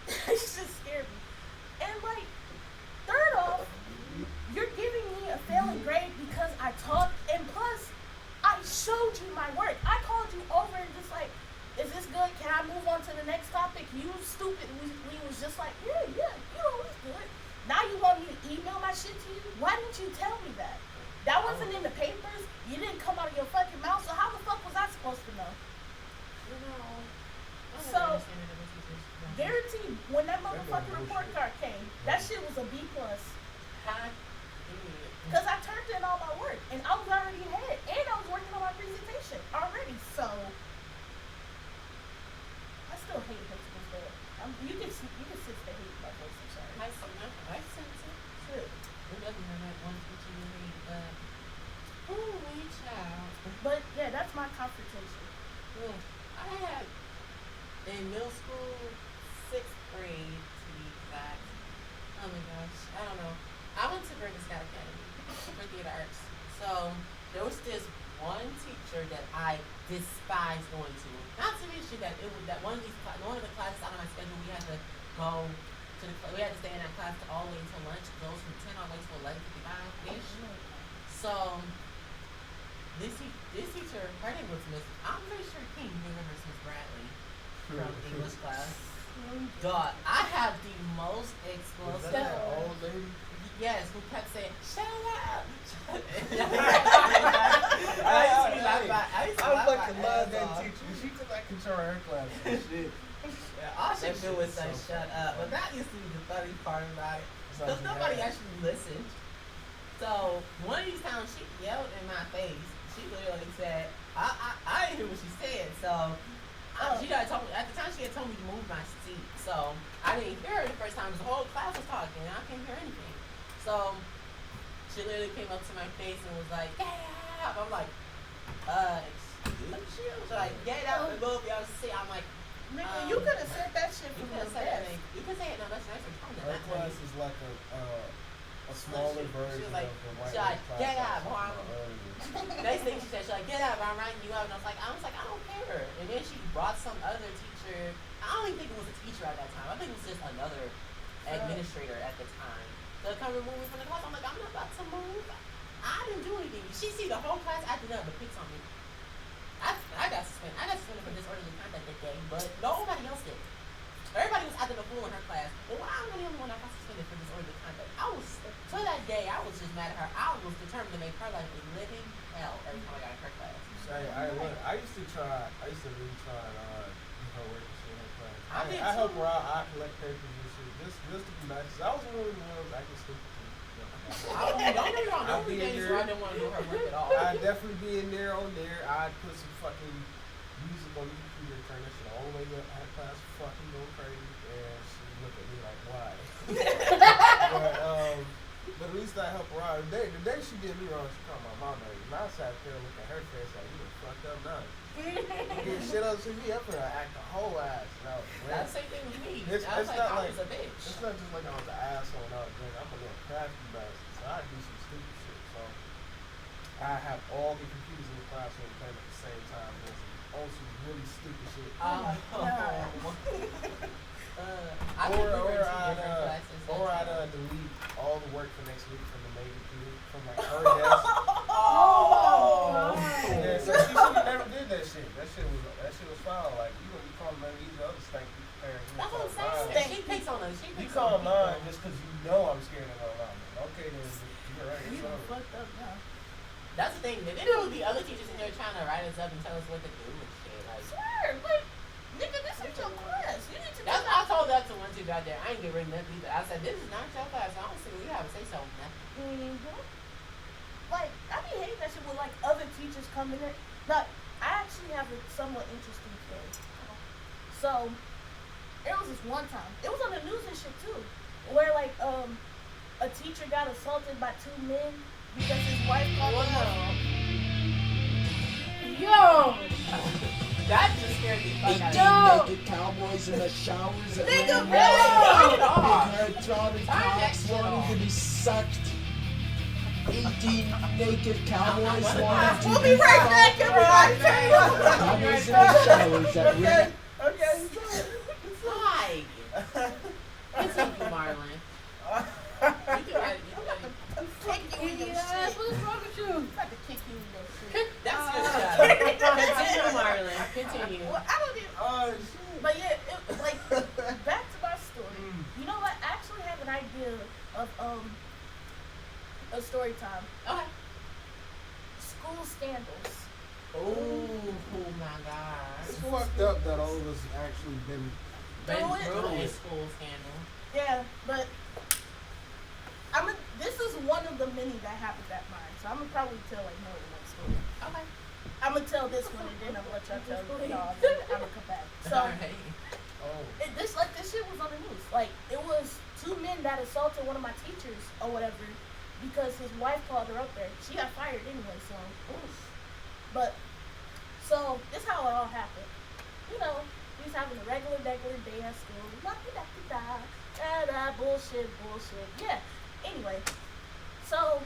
it just scared me. And like, third off, you're giving me a failing grade because I talked, and plus, I showed you my work. I called you over and just like, is this good? Can I move on to the next topic? You stupid. We was just like, yeah, you know, it's good. Now you want me to email my shit to you? Why didn't you tell me that? That wasn't in the papers. You didn't come out of your fucking mouth, so how the fuck was I supposed to know? You know. So, guaranteed, when that motherfucking report card came, that shit was a B+. Because I turned in all my work, and I was already ahead, and I was working on my presentation already, so. I still hate principals, though. You can sit to hate my voice, I'm sorry. I sense it. Shit. It doesn't have that one teacher you hate, but. Ooh, wee child. But, yeah, that's my confrontation. Well, I had, in middle school, 6th grade, to be exact. Oh my gosh, I don't know. I went to Bergen Scout Academy for theater arts. So there was this one teacher that I despised going to. Not to mention that it was that one of the classes out of my schedule we had to go to we had to stay in that class all the way until lunch. It goes from 10 all the way to 11:55 ish. So this teacher, her name was Miss. I'm pretty sure King remembers Miss Bradley from English class. God, I have the most explosive. Was that old lady? Yes, who kept saying, "Shut up!" I fucking love that teacher. She took like control of her class and shit. Yeah, all she did was say, "Shut up." But that used to be the funny part about it, because nobody actually listened. So one of these times, she yelled in my face. She literally said, "I didn't hear what she said." So she had told me at the time. She had told me to move my seat. So I didn't hear her the first time. The whole class was talking, and I couldn't hear anything. So she literally came up to my face and was like, "Get out!" I'm like, excuse you? She's like, "Get out and move y'all seat." I'm like, Nigga, you could have said that shit you from could your say that. desk. You could say it. No, that's nicer. Her class is like a smaller version was like, of the white she's like, class. "Get out, I boy." was talking about earlier. Next thing she said, she's like, "Get out, I'm writing you out." And I was like, I don't care. And then she brought some other teacher. I don't even think it was a teacher at that time. I think it was just another administrator at the time. So come remove me from the class. I'm like, I'm not about to move. I didn't do anything. She see the whole class acting up, but picks on me. I got suspended. I got suspended for disorderly conduct that day, but nobody else did. Everybody was acting a fool in her class. But why am I the only one that got suspended for disorderly conduct? To that day, I was just mad at her. I was determined to make her life a living hell every time I got in her class. I used to really try and do her work and shit in her class. I did I help too. her out, I collect papers and shit, just to be nice. 'Cause I was one of the ones acting stupid too. Don't get me wrong, there were days where I didn't want to do her work at all. I'd definitely be in there on there. I'd put some fucking music on the computer, turn that shit all the way up. Her class fucking go crazy, and she looked at me like, why? But at least I help her out. The day she did me wrong, she called my mom name. And I sat there and looked at her face like, you done fucked up now. You did shit else to me up and I act a whole ass. And I was That's the same thing with me. It's I was like, not I like was a bitch. It's not just like I was an asshole and I was drunk. I'm a little crafty bastard, so I do some stupid shit. So I have all the computers in the classroom playing at the same time. And on some really stupid shit. I I'd delete all the work for next week from the main computer from like her desk. Yeah, so she should have never did that shit. That shit was foul. Like you call them these other stanky parents. That's what I'm saying. She picks on us. You call mine just because you know I'm scared of her around. Okay, then you're right. You done fucked up now. That's the thing. Then there would be other teachers in there trying to write us up and tell us what to do and shit. Like, Swear, like, nigga, this is your class. You need to that's I told that to one teacher out there. I ain't get rid of nothing either. I said, this is not your class. I don't see what you have to say so. Like, I be hating that shit with like other teachers coming in. But I actually have a somewhat interesting story. So there was this one time. It was on the news and shit too, where like a teacher got assaulted by two men because his wife called him. Well, Yo! that just scared the fuck out of me. 18 naked cowboys in the showers at Nigga, Rantify. Turn it off. Big retarded that cocks shit wanting off. to be sucked. 18 naked cowboys wanting to We'll be be right fucked. back, everybody. Cowboys in the showers at Okay, Rantify. okay. Hi. Continue, Marlon. You do that. Kick you in your Yes, shit. what is wrong with you? I'm about to kick you in your shit. That's good stuff. Continue, Marlon. Continue. Well, I don't even. Oh shit. But yeah, like back to my story. You know what? I actually have an idea of a story time. Okay. School scandals. Oh my God. It's fucked up that all of us actually been. Been Do it. through a school scandal. Yeah, but this is one of the many that happened at mine. So I'm gonna probably tell like more than one story. Okay. I'm gonna tell this one and then I'm gonna let y'all tell y'all. And then I'm gonna come back. So Alright. Oh. this shit was on the news. Like it was two men that assaulted one of my teachers or whatever because his wife called her up there. She got fired anyway. So, but so this is how it all happened. You know, he was having a regular day at school. Bullshit. Yeah. Anyway, so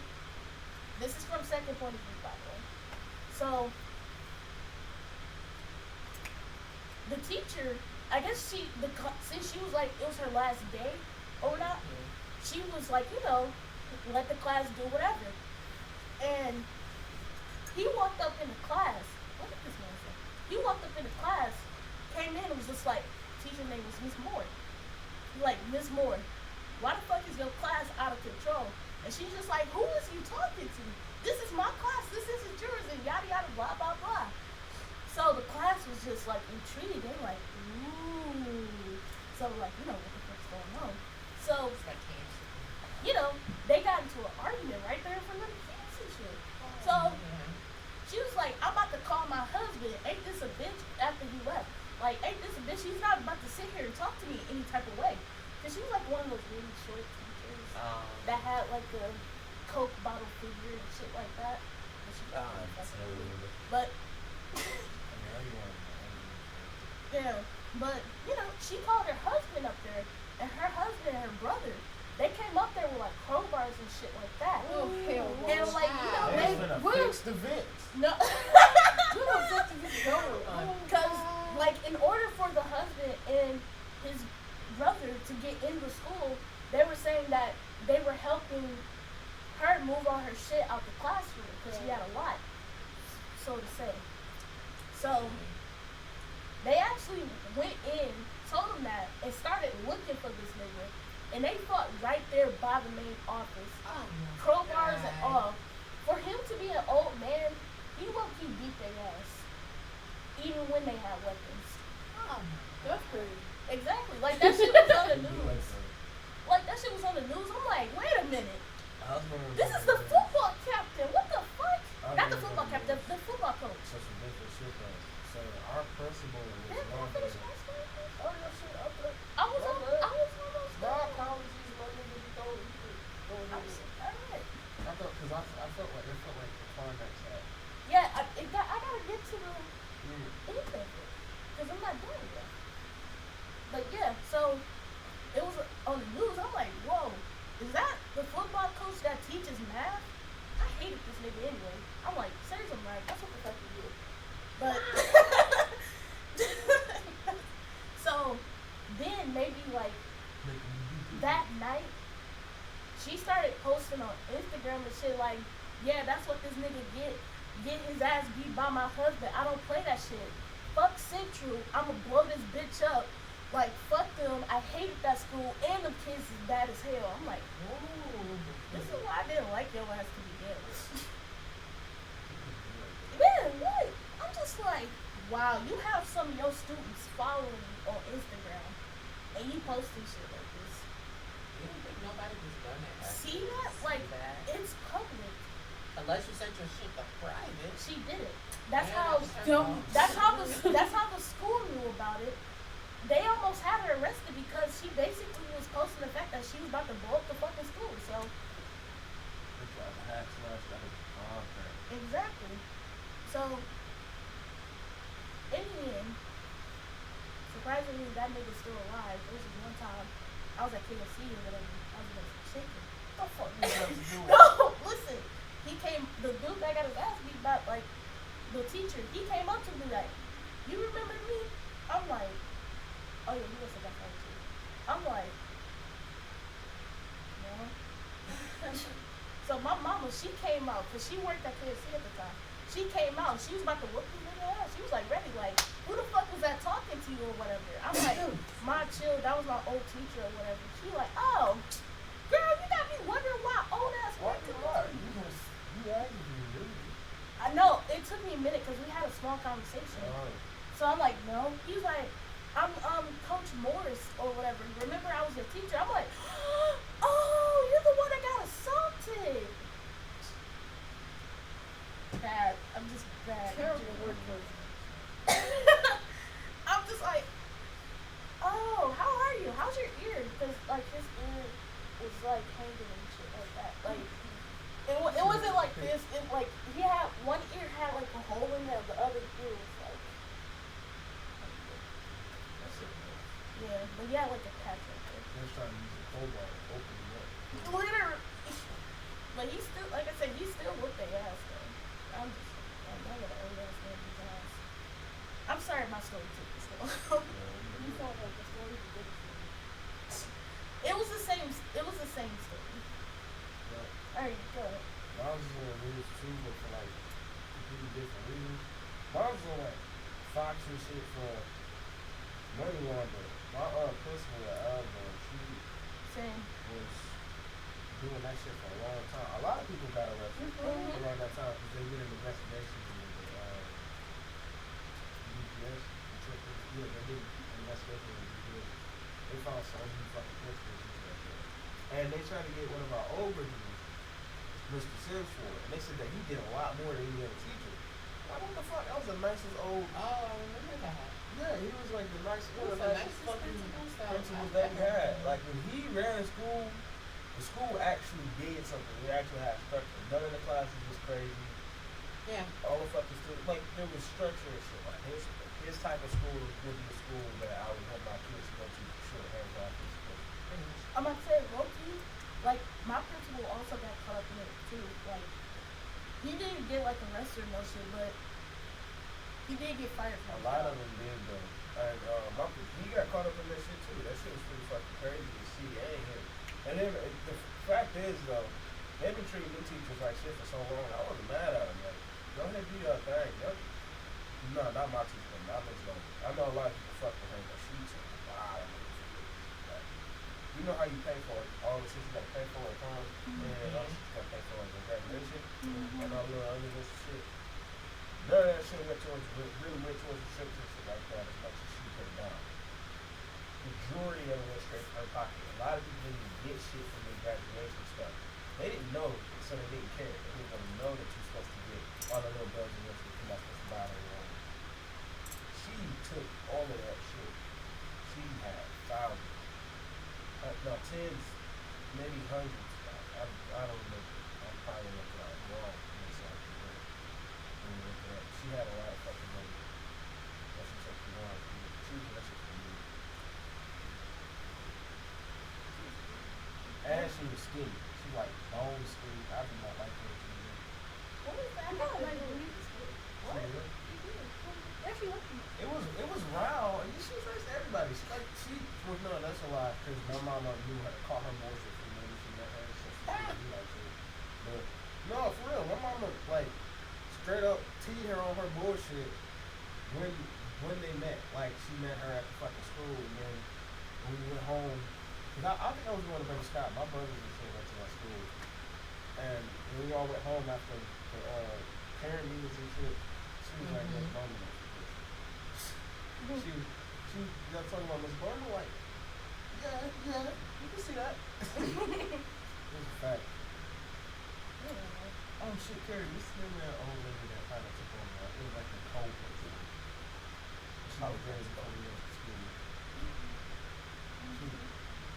this is from second point of view, by the way. So the teacher, I guess since she was like, it was her last day or not, she was like, you know, let the class do whatever. And he walked up in the class. What did this man say? He walked up in the class, came in and was just like, teacher name was Miss Moore. He's like, Miss Moore, why the fuck is your class out of control? And she's just like, who is you talking to? This is my class, this isn't yours, and yada yada, blah, blah, blah. So the class was just like intrigued. They were like, ooh. So like, you know, what the fuck's going on? So, you know, they got into an argument right there in front of the kids and shit. So she was like, I'm about to call my husband. Ain't this a bitch after he left? Like, ain't this a bitch? She's not about to sit here and talk to me any type of way. Because she was like one of those really short teachers that had like a Coke bottle figure and shit like that. But yeah, but you know, she called her husband up there, and her husband and her brother, they came up there with like crowbars and shit like that. Oh, hell no. And like, you know, They they finna What? fix the vents. no, You don't have to just go. because like in order for the husband and his brother to get into school, they were saying that they were helping her move all her shit out the classroom because she had a lot, so to say. So they actually went in, told him that, and started looking for this nigga. And they fought right there by the main office. Crowbars and all. For him to be an old man, he low-key beat their ass. Even when they had weapons. That's crazy. Exactly. Like, that shit was on the news. Like, that shit was on the news. I'm like, wait a minute. This is the football captain. What the fuck? Not the football captain, the football coach. Such a different shit though. So our principal was Damn, can I one finish day. my story? Oh yeah, shit. Okay. I was almost My done. apologies, my nigga. You told me. Alright. I thought, cause I felt like it felt like the climax had. Yeah, I gotta get to the anything. Because I'm not done yet. But yeah, so it was on the news. I'm like, whoa, is that the football coach that teaches math? I hated this nigga anyway. I'm like, seriously, I'm like, that's what the fuck you do. But so then maybe like that night, she started posting on Instagram and shit like, yeah, that's what this nigga get his ass beat by my husband. I don't play that shit. Fuck Central. I'ma blow this bitch up. Like, fuck them. I hated that school, and the kids is bad as hell. I'm like, ooh, this is why I didn't like your ass to begin with. Man, what? I'm just like, wow, you have some of your students following you on Instagram, and you posting shit like this. You don't think nobody was done that? See that? Like, it's public. Unless you sent your shit to private. She did it. That's Yeah, how. That's how the school knew about it. They almost had her arrested because she basically was posting the fact that she was about to blow up the fucking school. So backslash that. Okay. Exactly. So, in the end, surprisingly, that nigga's still alive. There was this one time I was at KFC or whatever. I was getting some chicken. What the fuck you got to do with No, listen. He came. The dude that got his ass beat by like the teacher. He came up to me like, "You remember me?" I'm like, "Oh yeah, you was a that phone too." I'm like, "No." So my mama, she came out because she worked at KFC at the time. She came out. She was about to whoop his nigga ass. She was like ready, like, "Who the fuck was that talking to you or whatever?" I'm like, "Ma, chill. That was my old teacher or whatever." She like, "Oh, girl, you got me wondering why old ass What worked you at are? KFC." You angry, really? I know it took me a minute because we had a small conversation. Oh. So I'm like, "No." He's like, "I'm Coach Morris or whatever. Remember I was your teacher?" I'm like, "Oh, you're the one that got assaulted." Bad. I'm just bad. Terrible word choice. I'm just like, "Oh, how are you? How's your ear?" Because like his ear was like hanging and shit like that. Like it wasn't like this. It like he had one ear had like a hole in there. The other ear was like. That's it, man. Yeah, but he had like a patch right there. They're just trying to use a crowbar to open it up. Literally. But he still, like I said, he still whooped their ass though. I'm just, I know that old ass man his ass. I'm sorry my story took this long. You sound like the story you did for me. It was the same story. But Alright, go ahead. mine was on news too, but for like completely different reasons. Mine was on like Fox and shit for money laundering. My principal at Alabama, she Same. was doing that shit for a long time. A lot of people got arrested around that time because they did an investigation into the UPS. Yeah, they did an investigation into UPS. They found so many fucking principals and shit like that. And they tried to get one of our old originals, Mr. Sims, for it. And they said that he did a lot more than any other teacher. Like, what the fuck? That was the nicest old. Oh, I remember that. Yeah, he was like the nicest, He one was of the the nicest nicest fucking principal. principals that we had. Like when he ran the school actually did something. We actually had structure. None of the classes was crazy. Yeah. All the fucking students, like there was structure and shit. Like his type of school would be a school that I would want my kids to go to for sure. Hands off this school. I'm about to say, low-key, like, my principal also got caught up in it too. Like, he didn't get like arrested or no shit, but he did get fired A from his lot job. of them did though. And he got caught up in that shit too. That shit was pretty fucking crazy to see. And then the fact is though, they've been treating new teachers like shit for so long. I wasn't mad at them. Like, go ahead and do your thing. No, not my teacher. Not Miss Logan. I know a lot of people fuck with her, but she took a lot of money for this. Like, you know how you pay for it, all the shit you gotta pay for at home, and all the shit you gotta pay for like graduation, and all the other this shit. None of that shit really went towards the trips and shit like that as much as she put down. Majority of it went straight to her pocket. A lot of people didn't even get shit from their graduation stuff. They didn't know, so they didn't care. They didn't want to know that you're supposed to get all the little bells and whistles you're not supposed to buy on your own. She took all of that shit. She had thousands, no, tens, maybe hundreds. I don't remember. I'm probably looking out wrong. She had a lot of fucking money. That she took from one. She was that shit from me. And she was skinny. She like bone skinny. I did not like her. What is that? I know, like, when you just What? actually lucky. It was round. And she was nice to everybody. She was no, that's a lie. Cause my mama knew her, caught her bullshit from when she met her. So she didn't be like that. But no, for real, my mama like straight up teed her on her bullshit when they met. Like she met her at the fucking school, and then when we went home, cause I think I was going to Baby Scott. My brothers and shit went to my school, and when we all went home after the parent meetings and shit, she was like, "Miss Bowman." She got talking about Miss Bowman, like, yeah, you can see that. It was a fact. Oh shit, Carrie, you see that old lady that kind of took over? It was like a cold person. She was very cold in school.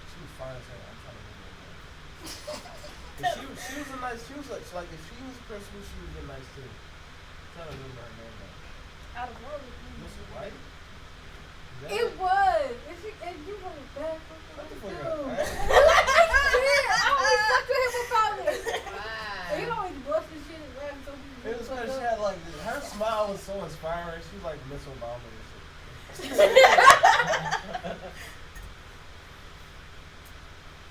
She was fine as hell. I'm trying to remember her name. She was a nice. She was like if she was a principal, she would be nice too. I'm trying to remember her name now. Out of all of Miss you. White. It was. And you were bad What the fucking fuck? dude. I always talk to him about it. And he Wow. always bust his shit and laugh so he It was because she had like her smile was so inspiring. She was like Miss Obama and shit.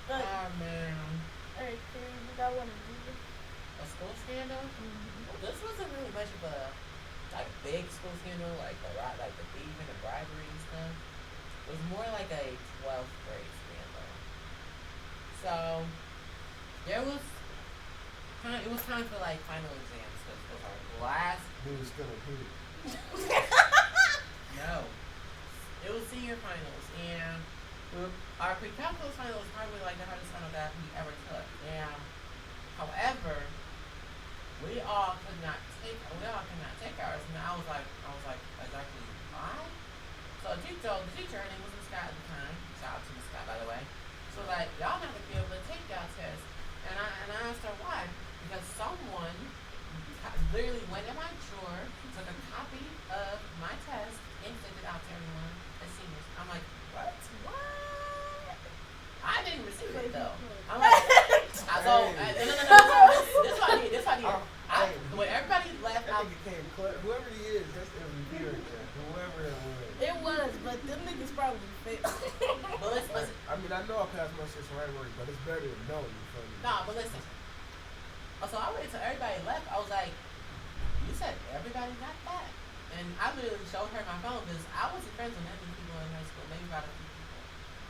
But, Oh man. alright, Karen, you got one to do this? A school scandal? Well, this wasn't really much of a like big school scandal, like the thief and the bribery and stuff. It was more like a 12th grade scandal. So there was it was time for like final exams because it was our last. Dude was still a kid. No, it was senior finals and our pre-calculus final was probably like the hardest final that we ever took. And however, we all could not take ours, and I was like exactly why? So the teacher, her name was Miss Scott at the time. Shout out to Miss Scott, by the way. So like y'all have to be able to take y'all test, and I asked her why, because someone literally went in my drawer, took a copy of my test, and sent it out to everyone as seniors. I'm like, what? I didn't receive it though. I'm like, no. This what I did. When everybody left, That nigga came whoever he is, that's the reviewer there. Whoever it was. It was, but them niggas probably fake. But listen. I mean, I know I passed my shit right word, but it's better than no. You feel me? Nah, but listen. So I waited till everybody left. I was like, you said everybody got that? And I literally showed her my phone because I wasn't friends with that many people in high school, maybe about a few people.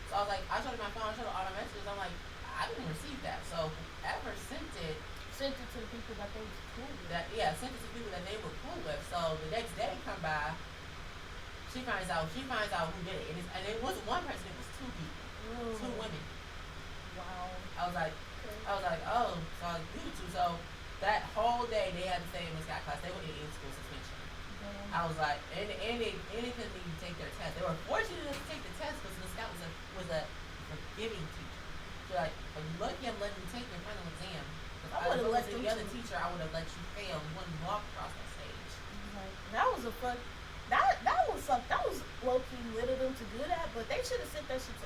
So I was like, I showed her my phone, I showed her all my messages. I'm like, I didn't receive that. So whoever sent it Sent it to the people that they was cool with. sent it to people that they were cool with. So the next day come by, she finds out who did it. And it wasn't one person, it was two people. Two women. Wow. I was like, oh, so I was like, you two. So that whole day they had to stay in Miss Scott class. They were in school suspension. I was like, and they couldn't even take their test. They were fortunate enough to take the test because Miss Scott was a forgiving teacher. She's like, are you lucky I'm letting you take your final exam? If I would have let the other teacher, I would have let you fail. You wouldn't walk across that stage. That was a fuck. That was something. That was low key little them to do that, but they should have sent that shit to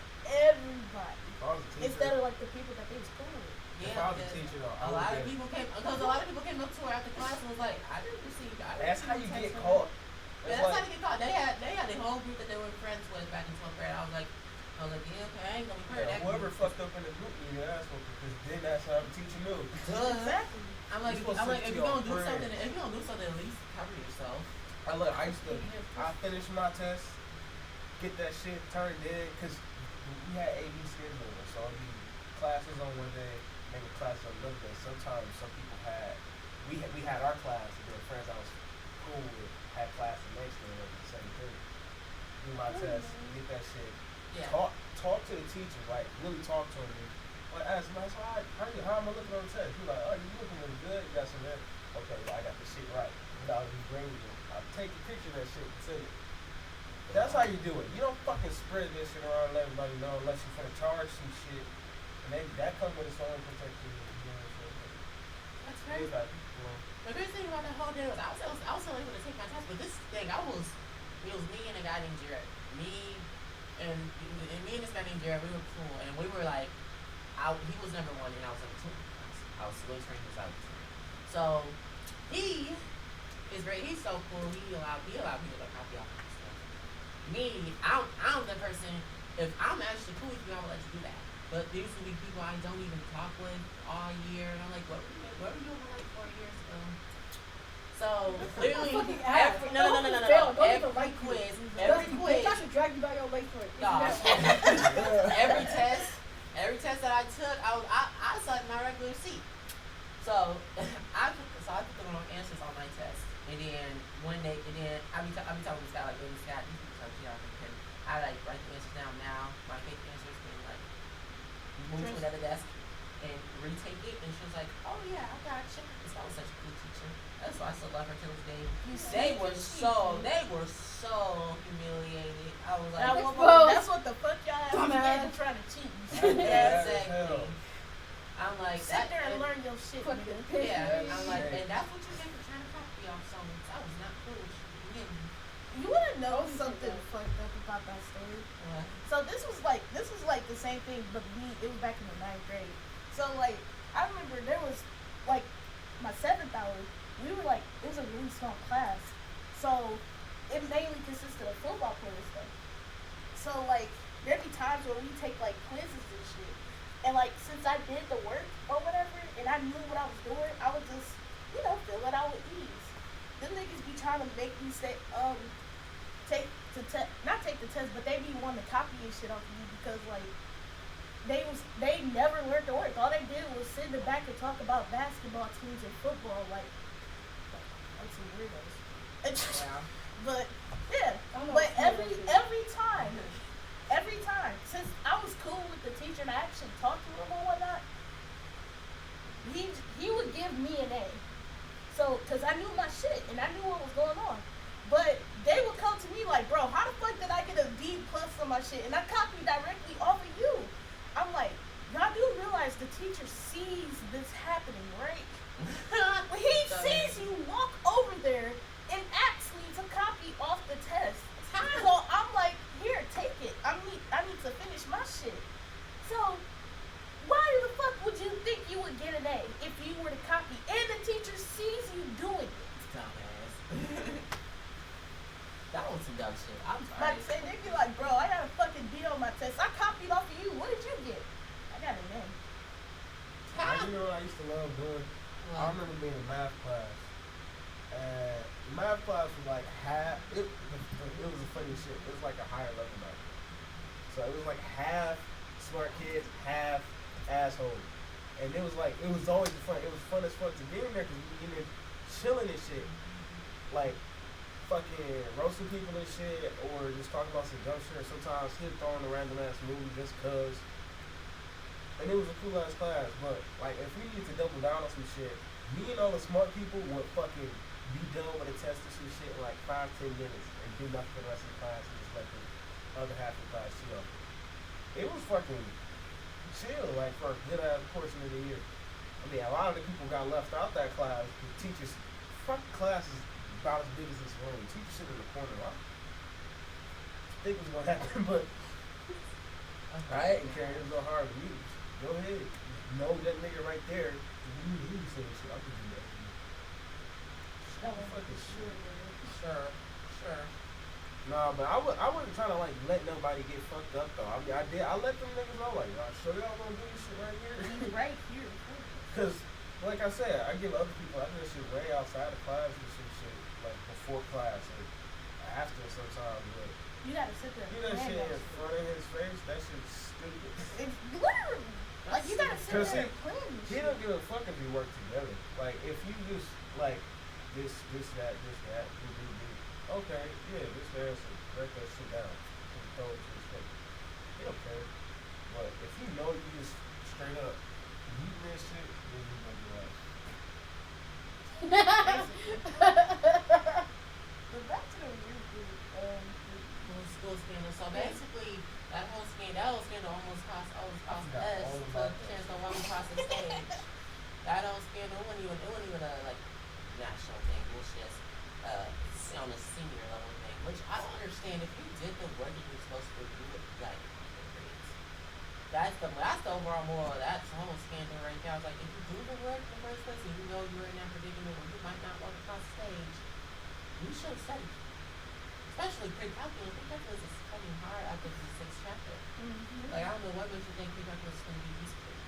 everybody If I was a teacher, instead of like the people that they was cool with. if I was a teacher, though, a lot of people came up to her after class and was like, I didn't receive. That's how you get caught. Yeah, that's how they get caught. They had a whole group that they were friends with back in 12th grade. I was like, yeah, okay, I ain't gonna be part of that Whoever group. fucked up in the group, you asshole, because then that's how the teacher knew. Exactly. I'm like, You're supposed to if your you're gonna do friend. something, at least cover yourself. I finished my test, get that shit turned in, because we had AB scheduling, so it'd be classes on one day, maybe classes on another day. Sometimes some people we had our class, and then friends I was cool with had class the next day, like the same thing. Do my test, get that shit. Yeah. Talk to the teacher, like really talk to him. Like ask him, how am I looking on the test? He's like, oh, you looking really good. You got some there. Okay, well, I got the shit right. I'll be bringing you. I'll take a picture of that shit and send it. That's how you do it. You don't fucking spread this shit around and let everybody know unless you're finna charge some shit. And that comes with its own protection. You know what I'm saying? That's It right. is like, you know, The greatest thing about that whole day was I was still able to take my test, but this thing it was me and a guy named Jared. Me and this guy named Jared, we were cool, and we were like, he was number one and I was number two. I was slow trained, he was out of trained. So he is great. He's so cool. He allowed people to copy off my stuff. Me, I'm the person. If I'm actually cool with you, I will let you do that. But these will be people I don't even talk with all year, and I'm like, what were you doing like 4 years ago? So literally, every quiz, I should drag you by your leg for it. every test that I took, I sat in my regular seat. So I put the wrong answers on my test, and then one day, I be talking to this guy like, this guy, these people talk shit out of him. I like write the answers down now, my fake answers, and like move to another desk and retake it, and she was like, oh yeah, I got you. This guy was such a good teacher. That's why I still love her till this day. They were so humiliated. I was like, That's what the fuck y'all have to trying to cheat. exactly. I'm I'm like, Sit there and learn your shit, Fuck nigga. it. Yeah, I'm like, Yeah. and that's what you get for trying to copy off someone. That was not cool. You didn't. You wanna know Oh, something yeah. fucked up about that story? What? So this was like the same thing, but it was back in the 9th grade. So like I remember there was like my 7th hour. We were like it was a really small class, so it mainly consisted of football players stuff. So like there'd be times where we take like quizzes and shit, and like since I did the work or whatever, and I knew what I was doing, I would just fill it out with ease. Them niggas be trying to make me say not take the test, but they be wanting to copy and shit off of you because like they never learned the work. All they did was sit in the back and talk about basketball teams and football like some weirdos. Yeah. But yeah, I don't know but what's going on every time since I was cool with the teacher and I actually talked to him or whatnot, he would give me an A. So, cause I knew my shit and I knew what was going on. But they would come to me like, bro, how the fuck did I get a D plus on my shit? And I copied directly off of you. I'm like, y'all do realize the teacher sees this happening, right? When he sees you walk over there and asks me to copy off the test. So I'm like, here, take it. I need to finish my shit. So why the fuck would you think you would get an A if you were to copy and the teacher sees you doing it? Dumbass. That was some dumb shit. I'm Like sorry. say they be like, bro, I got a fucking D on my test. I copied off of you. What did you get? I got an A. You know what I used to love doing? I remember being in math class. And math class was like half, it was a funny shit. It was like a higher level math. So it was like half smart kids, half assholes. And it was always fun. It was fun as fuck to be in there because we in there chilling and shit. Like, fucking roasting people and shit, or just talking about some dumb shit, or sometimes he'd throw in a random ass movie just cause. And it was a cool ass class, but like if we needed to double down on some shit, me and all the smart people would fucking be done with a test or some shit in like 5-10 minutes and do nothing for the rest of the class and just let the other half of the class chill. It was fucking chill, like for a good ass portion of the year. I mean, a lot of the people got left out that class. The teachers, fuck classes about as big as this room. Teacher sit in the corner. I think it was gonna happen, but I ain't caring. It was no hard to use. Go ahead. Know that nigga right there. You say shit. I could do that. That was Fucking shit. Sure. Nah, but I wasn't trying to like let nobody get fucked up though. I mean, I let them niggas know like, sure y'all gonna do this shit right here. He's right here. Cause, like I said, I give other people, I do that shit way outside of class and some shit, like before class and after sometimes, but You gotta sit there. you know and shit plan in front of his face, that shit's stupid. It's literally like you gotta sit Cause there and plan this He shit. don't give a fuck if you work together. Like, if you just, like, this, that, okay, yeah, this, there, so break that shit down. And throw it to his face. He don't care. But if you know you just straight up eating this shit, then you gonna be like, But back to the weird dude. School scandal. So basically, that whole scandal almost cost us all a about chance to walk across the stage. That whole scandal, it wasn't even a like national thing. It was just on a senior level thing, which I don't understand. If you did the work that you're supposed to do, you would like grades. That's the overall moral of that whole scandal right there. I was like, if you do the work in the first place and you know you're in that predicament where you might not walk across the stage, you should study. Especially pre-calculus. Pre-calculus is fucking hard after the 6th chapter. Mm-hmm. Like, I don't know what makes you think pre-calculus is going to be easy for you.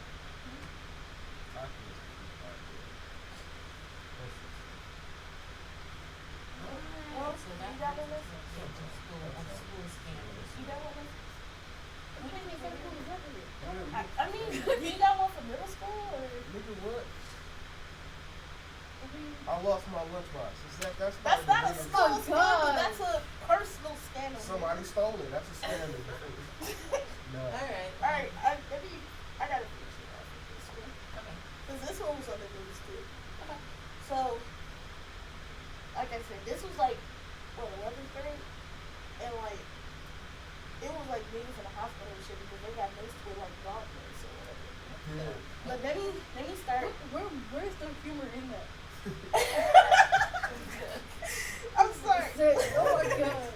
Well, So you that got was one, school scandals. You got one? We didn't even say who was up here. I mean, you got one for middle school or? nigga, what? I lost my lunchbox. That's That's not a big- school Oh, scandal. God. That's a personal scandal. Somebody stole it. That's a scandal. No. Alright. All right, I gotta finish it off with this one Okay. because this one was on the news too. So, like I said, this was like what 11th grade, and like it was like niggas in the hospital and shit because they got mixed with like darkness or whatever. Good. But let me start. Where's the humor in that? I'm sorry. Oh my god.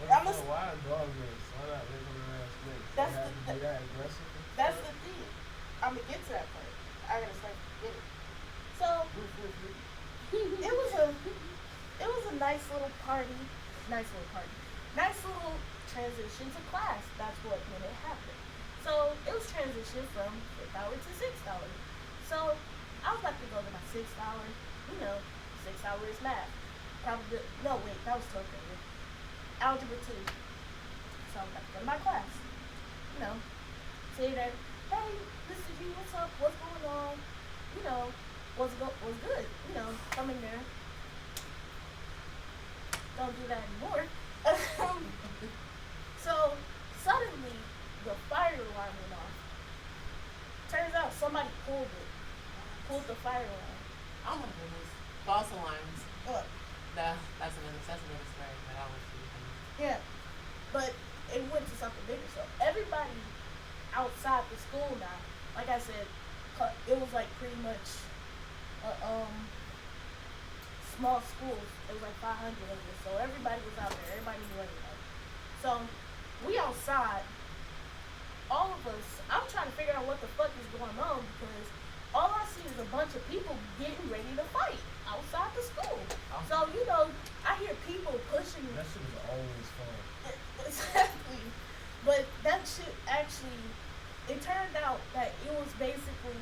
I'm a- Why dog race? Why not live in around space? That's They have the- to be that aggressive. That's the thing. I'm gonna get to that part. I gotta start to get it. So it was a nice little party. Nice little party. Nice little transition to class. That's what when it happened. So it was transition from $5 to $6. So I was about to go to my $6. You know, $6 is math. Probably no wait, that was 12th grade. Algebra 2. So I'm about to go to my class. You know, say that, hey, Mr. G, what's up? What's going on? You know, what's good? You know, come in there. Don't do that anymore. So suddenly the fire alarm went off. Turns out somebody pulled the fire alarm. Oh my goodness. False alarms. Look, That's another story that I was using. yeah, but it went to something bigger. So everybody outside the school now, like I said, it was like pretty much small schools. It was like 500 of us. So everybody was out there. Everybody knew everybody. So we outside. All of us. I'm trying to figure out what the fuck is going on because all I see is a bunch of people getting ready to fight outside the school. So you know, I hear people pushing. That shit was always fun. Exactly. But that shit actually, it turned out that it was basically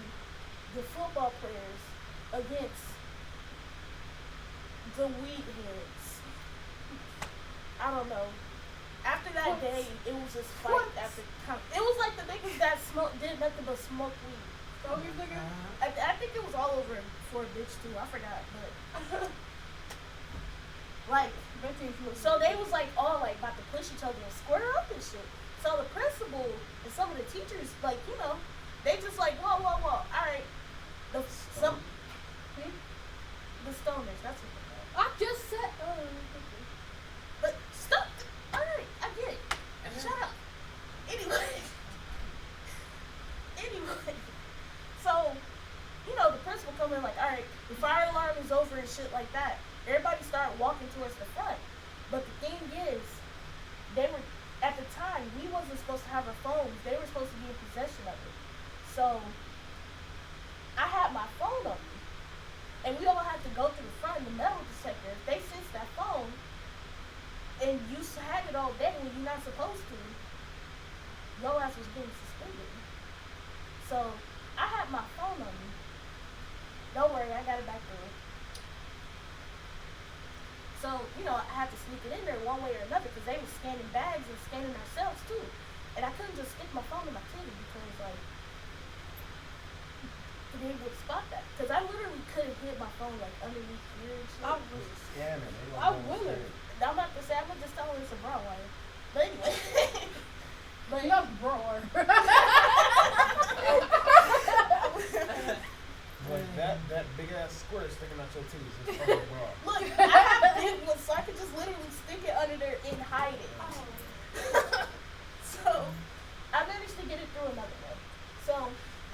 the football players against the weed heads. I don't know. After that day, it was just fight after count. It was like the niggas that did nothing but smoke weed. So these niggas. I think it was all over for a bitch too. I forgot, but like. So they was like all like about to push each other and square up and shit. So the principal and some of the teachers, like, you know, they just like, whoa. Alright. The stoners, that's what they call. I just said. But stop. Alright, I get it. Shut up. Anyway. So, you know, the principal come in like, alright, the fire alarm is over and shit like that. Everybody started walking towards the front. But the thing is, they were, at the time, we wasn't supposed to have our phones. They were supposed to be in possession of it. So, I had my phone on me. And we all had to go through the front of the metal detector. If they seized that phone, and you had it all day when you're not supposed to, your ass was getting suspended. So, I had my phone on me. Don't worry, I got it back there. So, you know, I had to sneak it in there one way or another because they were scanning bags and scanning ourselves too. And I couldn't just stick my phone in my titty because, like, they would spot that. Because I literally couldn't hit my phone, like, underneath here and shit. I'm Scamming. They gonna I go will it. straight. I'm about to say, I'm going to just tell her it's a brown wire. But anyway. But not broad. Like that big ass squirt sticking out your titties is fucking raw. look, I have big ones, so I could just literally stick it under there and hide it. So, I managed to get it through another way. So,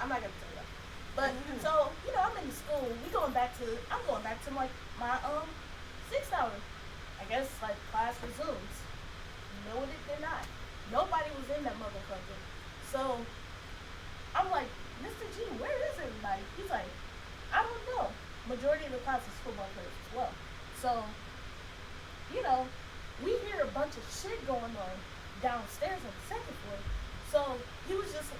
I'm not going to tell you that. But, so, you know, I'm in the school. I'm going back to like my 6th hour. I guess, like, class resumes. No, it did not. Nobody was in that motherfucker. So, I'm like, Mr. G, where is everybody? He's like, I don't know. Majority of the class is football players as well. So, you know, we hear a bunch of shit going on downstairs on the 2nd floor. So, he was just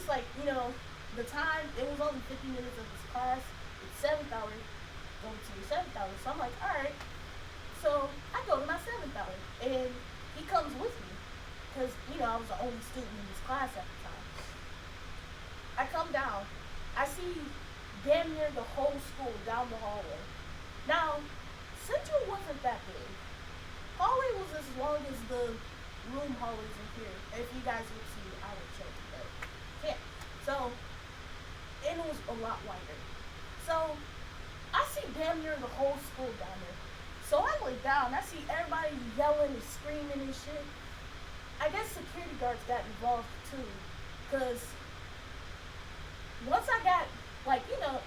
like, you know, the time, it was only 50 minutes of this class. It's 7th hour, going to the 7th hour. So, I'm like, alright. So, I go to my 7th hour. And he comes with me. Because, you know, I was the only student in this class at the time. I come down. I see damn near the whole school down the hallway. Now, Central wasn't that big. Hallway was as long as the room hallways in here. If you guys would see, I would show you, but yeah. So, and it was a lot wider. So, I see damn near the whole school down there. So I look down, I see everybody yelling and screaming and shit. I guess security guards got involved too, because once I got, like,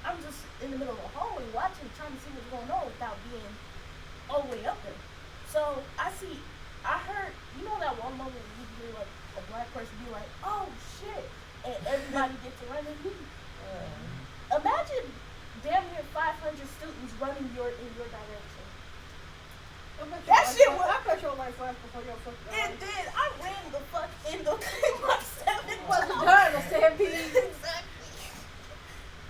I'm just in the middle of the hallway watching, trying to see what's going on without being all the way up there. So I heard, that one moment when you hear like a black person be like, oh shit, and everybody gets to running. Imagine damn near 500 students running in your direction. That shit was. I bet your life flashed before your fucking eyes. It did. I ran the fuck in the my stomach was Done a stampede. Exactly.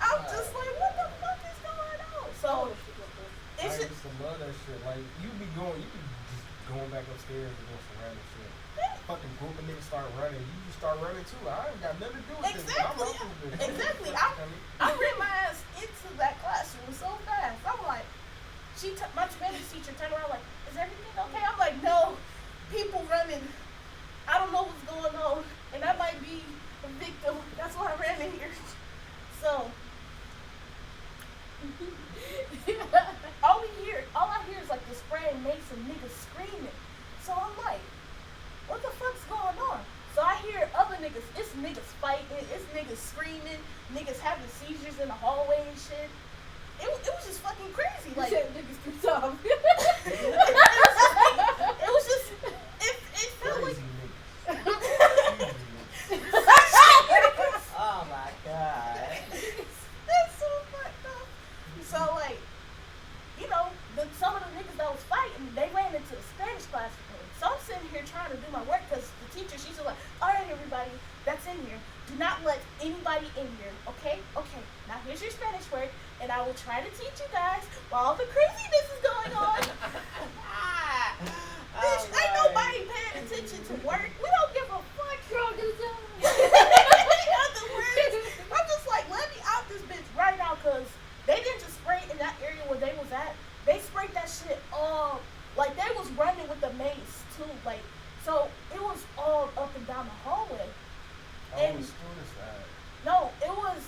I'm just like, what the fuck is going on? So I it's used to love that shit. Like, you be just going back upstairs and doing some random shit. Fucking group of niggas start running. You just start running too. I ain't got nothing to do with this. I'm out this bitch. Exactly. I ran my ass into that classroom so fast. I'm like, my Spanish teacher turned around like, is everything okay? I'm like, no, people running. I don't know what's going on, and I might be a victim. That's why I ran in here. So all I hear is like the spray and makes some niggas screaming. So I'm like, what the fuck's going on? So I hear other niggas, it's niggas fighting, it's niggas screaming, niggas having seizures in the hallway and shit. It was just fucking crazy. You Like, said niggas too tough. it was just, it felt like. Oh my god. That's so fucked up. So like, some of the niggas that was fighting, they ran into the Spanish class with me. So I'm sitting here trying to do my work because the teacher, she's like, all right, everybody, that's in here. Do not let anybody in here, okay? Okay, now here's your Spanish word, and I will try to teach you guys while all the craziness is going on. Bitch, ain't nobody paying attention to work. We don't give a fuck. I'm just like, let me out this bitch right now, because they didn't just spray in that area where they was at. They sprayed that shit all, like, they was running with the mace, too. Like, so it was all up and down the hallway. How was students that? No, it was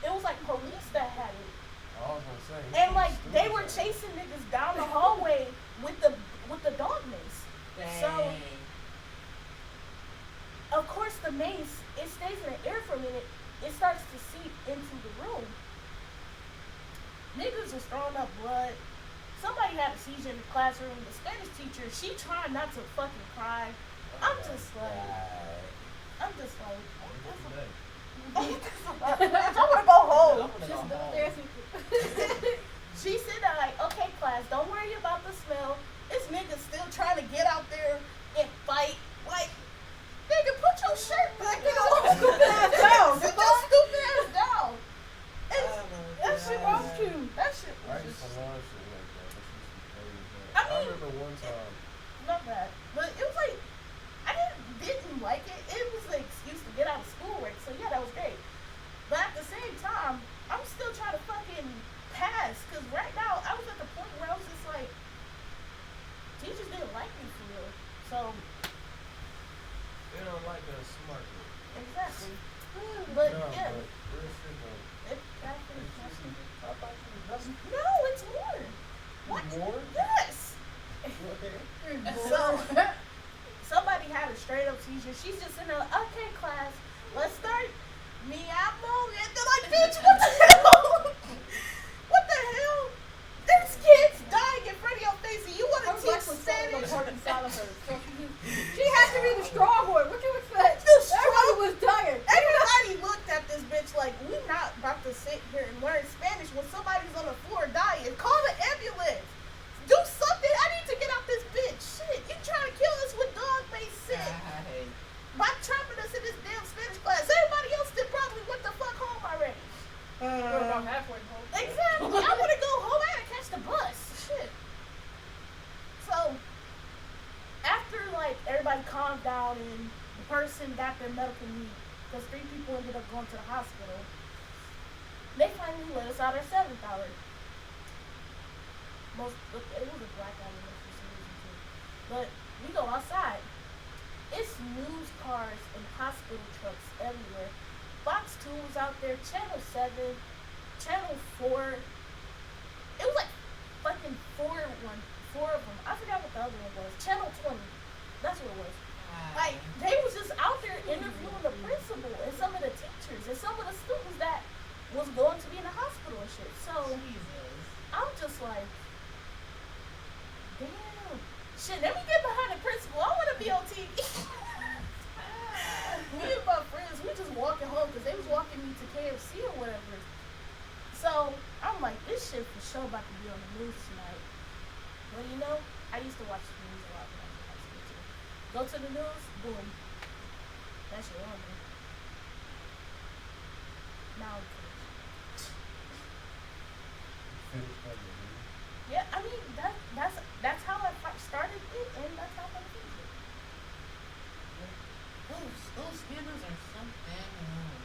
it was like police that had it. I was gonna say. And like they were chasing niggas down the hallway with the dog mace. Dang. So of course the mace, it stays in the air for a minute, it starts to seep into the room. Niggas was throwing up blood. Somebody had a seizure in the classroom. The Spanish teacher, she tried not to fucking cry. I'm just like, I wanna go home. Just go home. She said that like, okay class, don't worry about the smell. This nigga still trying to get out there and fight. Like, nigga, put your shirt back on. Stupid ass down. Sit your stupid ass down. That shit God. was cute. That shit I was used to just, love shit like that. That used to be crazy. I I mean- remember one time. not bad. But it was like, I didn't like it. It was an excuse to get out of schoolwork. So yeah, that was great. But at the same time, I'm still trying to fucking pass. Because right now, I was at the point where I was just like, teachers didn't like me for real. So, They don't like a smart girl. exactly. But No, yeah. but real shit though. No, it's more. What? More? Yes. Okay. So, somebody had a straight up seizure. She's just in there like, okay, class, let's start. Me amo. And they're like, bitch, what the hell? What the hell? There's kids dying in front of your face and you want to teach Spanish? She has to be the strong one. What you expect? Everybody was dying. Everybody looked at this bitch like, we not about to sit here and learn Spanish when somebody's on the floor dying. Call the ambulance. Do something. I need to get out this bitch. Shit, you trying to kill us with dog-based shit by trapping us in this damn Spanish class. Everybody else did probably what the fuck home already. We're about halfway home. Exactly. I want to go home. I gotta catch the bus. Shit. So, after like everybody calmed down and the person got their medical need, because 3 people ended up going to the hospital, they finally let us out our 7th hour. It was a blackout in there for some reason too. But we go outside. It's news cars and hospital trucks everywhere. Fox 2 was out there, Channel 7, Channel 4. It was like fucking 4 of them. I forgot what the other one was. Channel 20. That's what it was. Like, they was just out there interviewing the principal and some of the teachers and some of the students was going to be in the hospital and shit. So Jesus. I'm just like, damn. Shit, let me get behind the principal. I want to be on TV. Me and my friends, we just walking home because they was walking me to KFC or whatever. So I'm like, this shit for sure about to be on the news tonight. Well, you know, I used to watch the news a lot when I was in high school too. Go to the news, boom. That shit on there. Now I'm finished. Finished up with me. Yeah, I mean that's how I started it, and that's how I finished it. Those scandals are something else.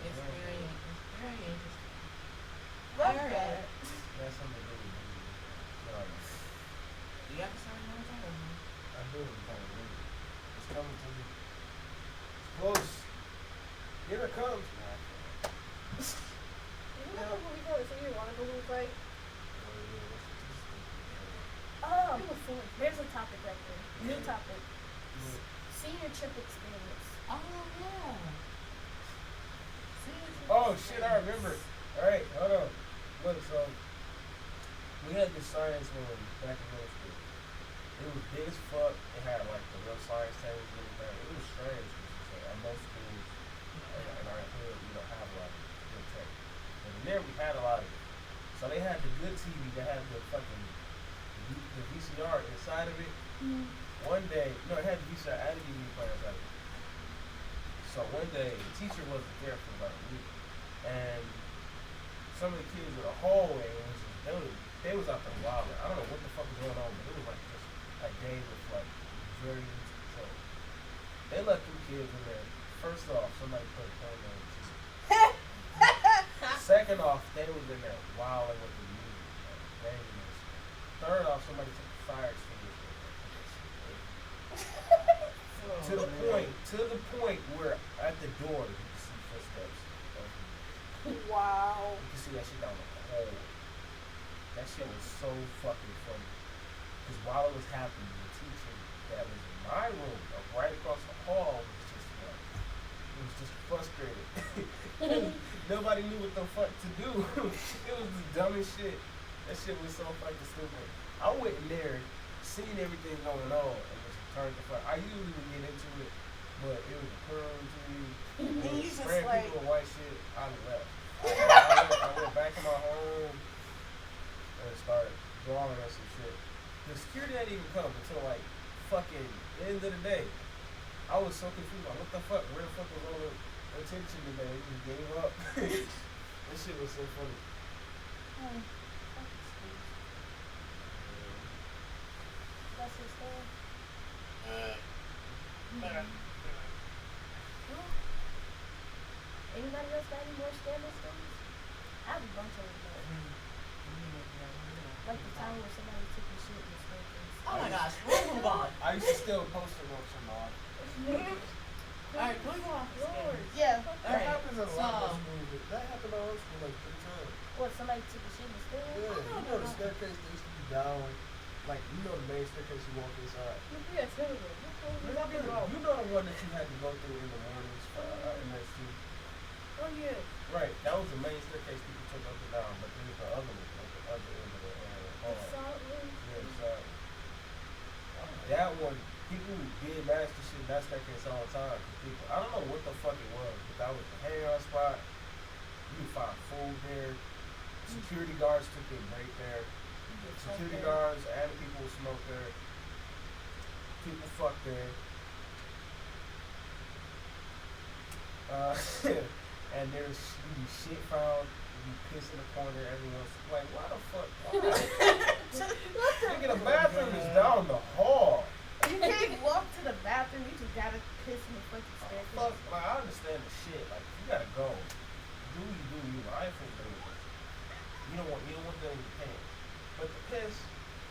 It's very interesting. Love Very that. That's something to do with me. Do you have to start another time? I do it kind of weird. It's coming to me. It's close. Here it comes. You know when we go to see you want to go lose weight? Oh, there's a topic right there. New topic. Senior trip experience. Oh yeah. Oh shit, I remember. Alright, hold on. Look, so we had this science room back in middle school. It was big as fuck. It had like the real science tables and everything. It was strange because at most schools in our hood we don't have a lot of good tech. But in there we had a lot of it. So they had the good TV that had the fucking the VCR inside of it. One day, no, it had the VCR and the DVD player inside of it. So one day the teacher wasn't there for about a week, and some of the kids in the hallway they was out there wilding. I don't know what the fuck was going on, but it was like just a day with like very loose control. They let them kids in there. First off, somebody put a phone on the TV. Second off, they was in there wilding with the music, like banging this. Third off, somebody took a fire extinguisher. To the point where at the door you can see footsteps. Wow. You can see that shit down the hall. That shit was so fucking funny. Because while it was happening, the teacher that was in my room, right across the hall, was just like, he was just frustrated. Nobody knew what the fuck to do. It was the dumbest shit. That shit was so fucking stupid. I went in there, seen everything going on, and just turned the fuck. I usually would get into it, but it was a curl to me. You just Spraying like- people with white shit. I left. I went back in my home and started drawing on some shit. The security didn't even come until like fucking end of the day. I was so confused. Like, what the fuck? Where the fuck was all the attention today? They just gave up. This shit was so funny. That's his story. Anybody else got any more scandal stories? I have a bunch of them. Like the time where somebody took a shit in the staircase. Oh my gosh, we'll move on. I used to steal poster notes from mom. Alright, can we go off the scandals? Yeah. That Alright, happens in a lot so- of schools. That happened in our school like 3 times. What, somebody took a shit in the staircase? Yeah, you know the staircase they used to be down. Like, you know the main staircase you walk inside. Yeah, terrible. You know the one that you had to go through in the mornings for MS2. Oh yeah. Right, that was the main staircase people took up and down, but there's the other one, like the other end of the hall. Yeah, the side. That one, people did nasty shit in that staircase all the time. 'Cause people, I don't know what the fuck it was, but that was the hangout spot. You could find food there. Security guards took their break there. Security guards and people would smoke there. People fuck there. And there's you be shit found, you be piss in the corner, everyone's like, why the fuck? Nigga, the bathroom is down the hall. You can't walk to the bathroom, you just gotta piss in the fucking staircase. Fuck, like, I understand the shit. Like, you gotta go. Do you. I ain't finna do it. You don't want them in your pants. But the piss,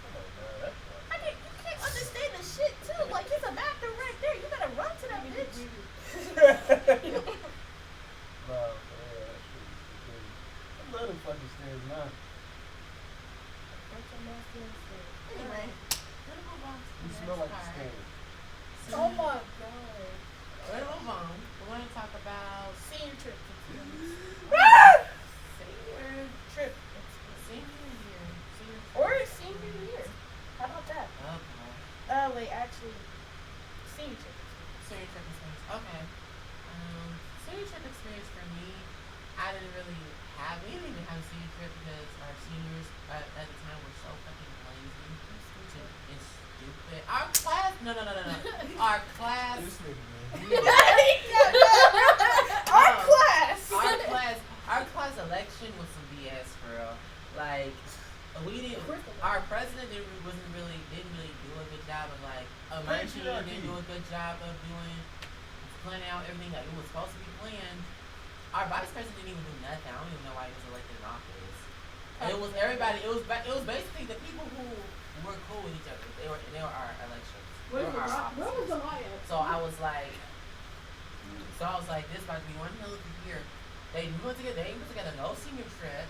come on, man, that's fine. You can't understand the shit too. Like, it's a bathroom right there. You better run to that bitch. Nah, man, that shit is stupid. I love them fucking stairs now. Anyway, we're gonna move on to You the smell like next the part. stairs. Oh my god. We're gonna move on. We're gonna talk about Senior trip. they actually see each other. Senior trip experience. Okay. Senior trip experience for me, I didn't really have. We didn't even have a senior trip because our seniors at the time were so fucking lazy and stupid. Our class, no. Our class. This nigga, man. Our class election was some BS for real. Like, we didn't. Our president didn't really do a good job of like. My team didn't do a good job of planning out everything that it was supposed to be planned. Our vice president didn't even do nothing. I don't even know why he was elected in office. It was everybody. It was basically the people who were cool with each other. They were our elections. They were our officers. So I was like, this about to be one hell of a year. They put together no senior trip.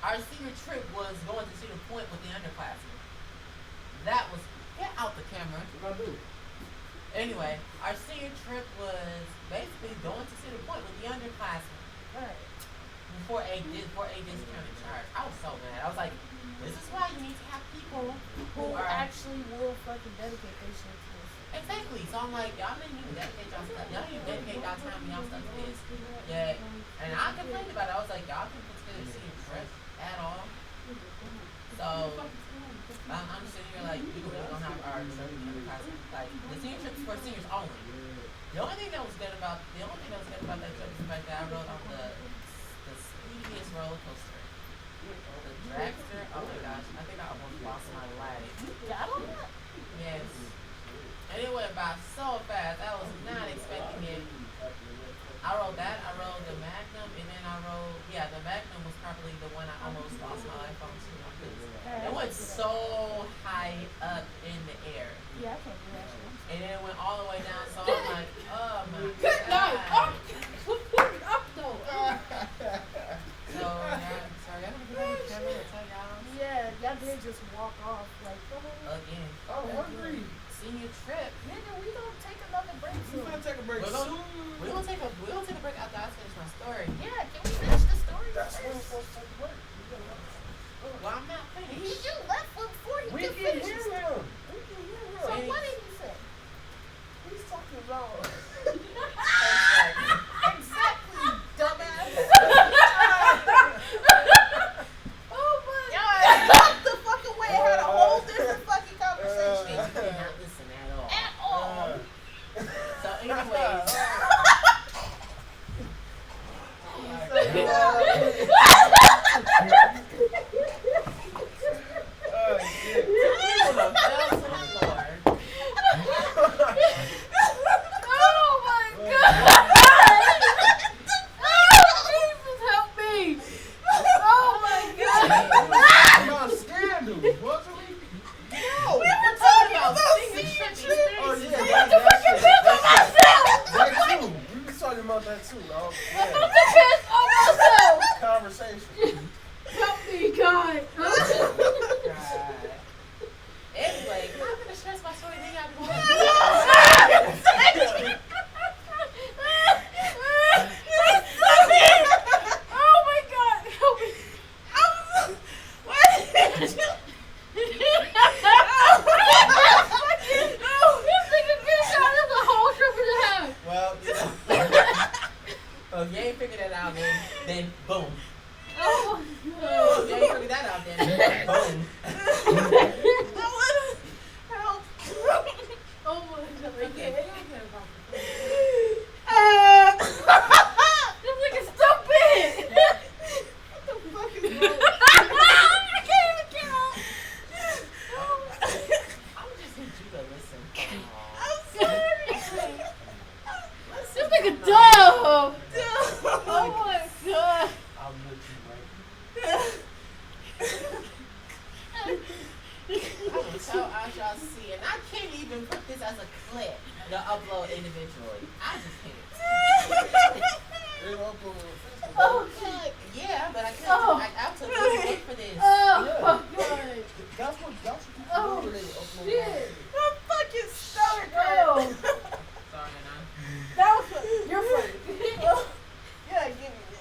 Our senior trip was going to Cedar Point with the underclassmen. That was get out the camera. What I do? Anyway, our senior trip was basically going to Cedar Point with the underclassmen. Right. Before a discounted charge. I was so mad. I was like, this is why you need to have people Who actually will fucking dedicate their shit to this. Exactly. So I'm like, y'all didn't even dedicate y'all stuff. Y'all didn't even dedicate y'all time and y'all stuff to this. Yeah. And I complained about it. I was like, y'all can put together a senior trip at all. So I'm sitting here like, we really don't have our trip in the class. Like, the senior trip is for seniors only. The only thing that was good about that trip is the fact that I rode on the speediest roller coaster. The dragster. Oh my gosh, I think I almost lost my life. Got on that? Yes. And it went by so fast. I was not expecting it. I rode that. I rode the Magnum, and then the Magnum was probably the one I almost lost my life on too. It went so high up in the air. Yeah, I can't do that shit. And then it went all the way down, so I'm like, oh my Good night. god. Up though. So, yeah, sorry, I don't know if I can tell y'all. Yeah, y'all did just walk off like, Again, I'm hungry. senior trip. nigga, we gonna take another break We soon. gonna take a break We're soon. gonna take a break after I finish my story. Yeah, can we finish the story? That's when first? we're supposed to take a break. Well, I'm not finished. You left before he We could can finish hear his him. story. We can hear him. So what did he say? He's talking about. Exactly, dumbass. Oh my Y'all walked the fuck away and had a whole different fucking conversation. And you did not listen at all. At all. So, anyways. People fell to the floor. Oh my god! Jesus help me! Oh my god! About scandals, wasn't we? No, we were talking about senior trip Oh experiences. yeah, that too. We was talking about that too. Oh, yeah. Conversation. Help me, God! Anyway, I'm gonna stress my story. Then y'all go. Oh my god! Help me! Well, if you ain't figured that out, then boom. Oh If you ain't figured that out, then boom. Oh my god! Okay. This nigga's stupid! What the fuck is wrong? I can't even get out! I'm just need you to listen. I'm sorry! This nigga dumb! Oh my god! I'm with you, right? I shall see, and I can't even put this as a clip to upload individually. I just can't. They don't upload on Facebook. Oh god! Yeah, but I couldn't. Oh. I have to wait for this. Oh god! That's what people Oh, do when they upload. shit. I'm fucking stomach Oh! Sorry, Nana. That was funny. You're funny. Yeah, give me that.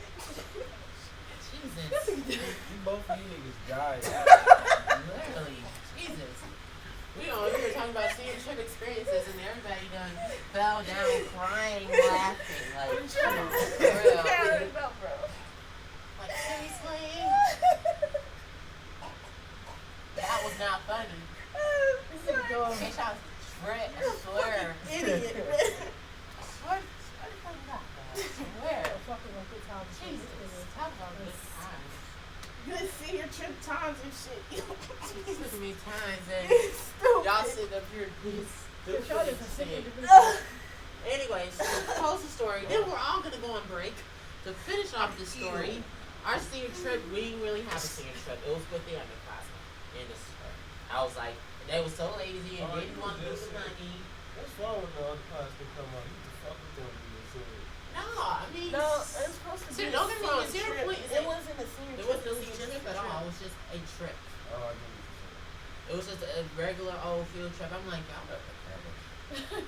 Jesus. You both of you niggas died. Literally. Jesus. We on here talking about senior trip everybody done fell down crying, laughing. Like, for real. Like, seriously? That was not funny. Bitch, I was tripped. I swear. Idiot. What the fuck got that? I swear. Fucking a good time. Jesus, talk about good times. Good senior trip times and shit. Took me times and Stupid. y'all sitting up here this Y'all stupid just a shit. Anyways, so close the story. Then we're all gonna go on break. To finish off this story, our senior trip, we didn't really have a senior trip. It was with the underclassmen in this trip. I was like, they were so lazy and didn't want to do the money. What's wrong with the other class to come out? You can fuck with them when you're senior. No, I mean, No, it was supposed to be See, a don't get me wrong, senior zero trip. point is It like- wasn't a senior it trip. wasn't a was senior just trip a at all. It was just a trip. Oh, I get what you're saying. It was just a regular old field trip. I'm like, y'all better prepare this.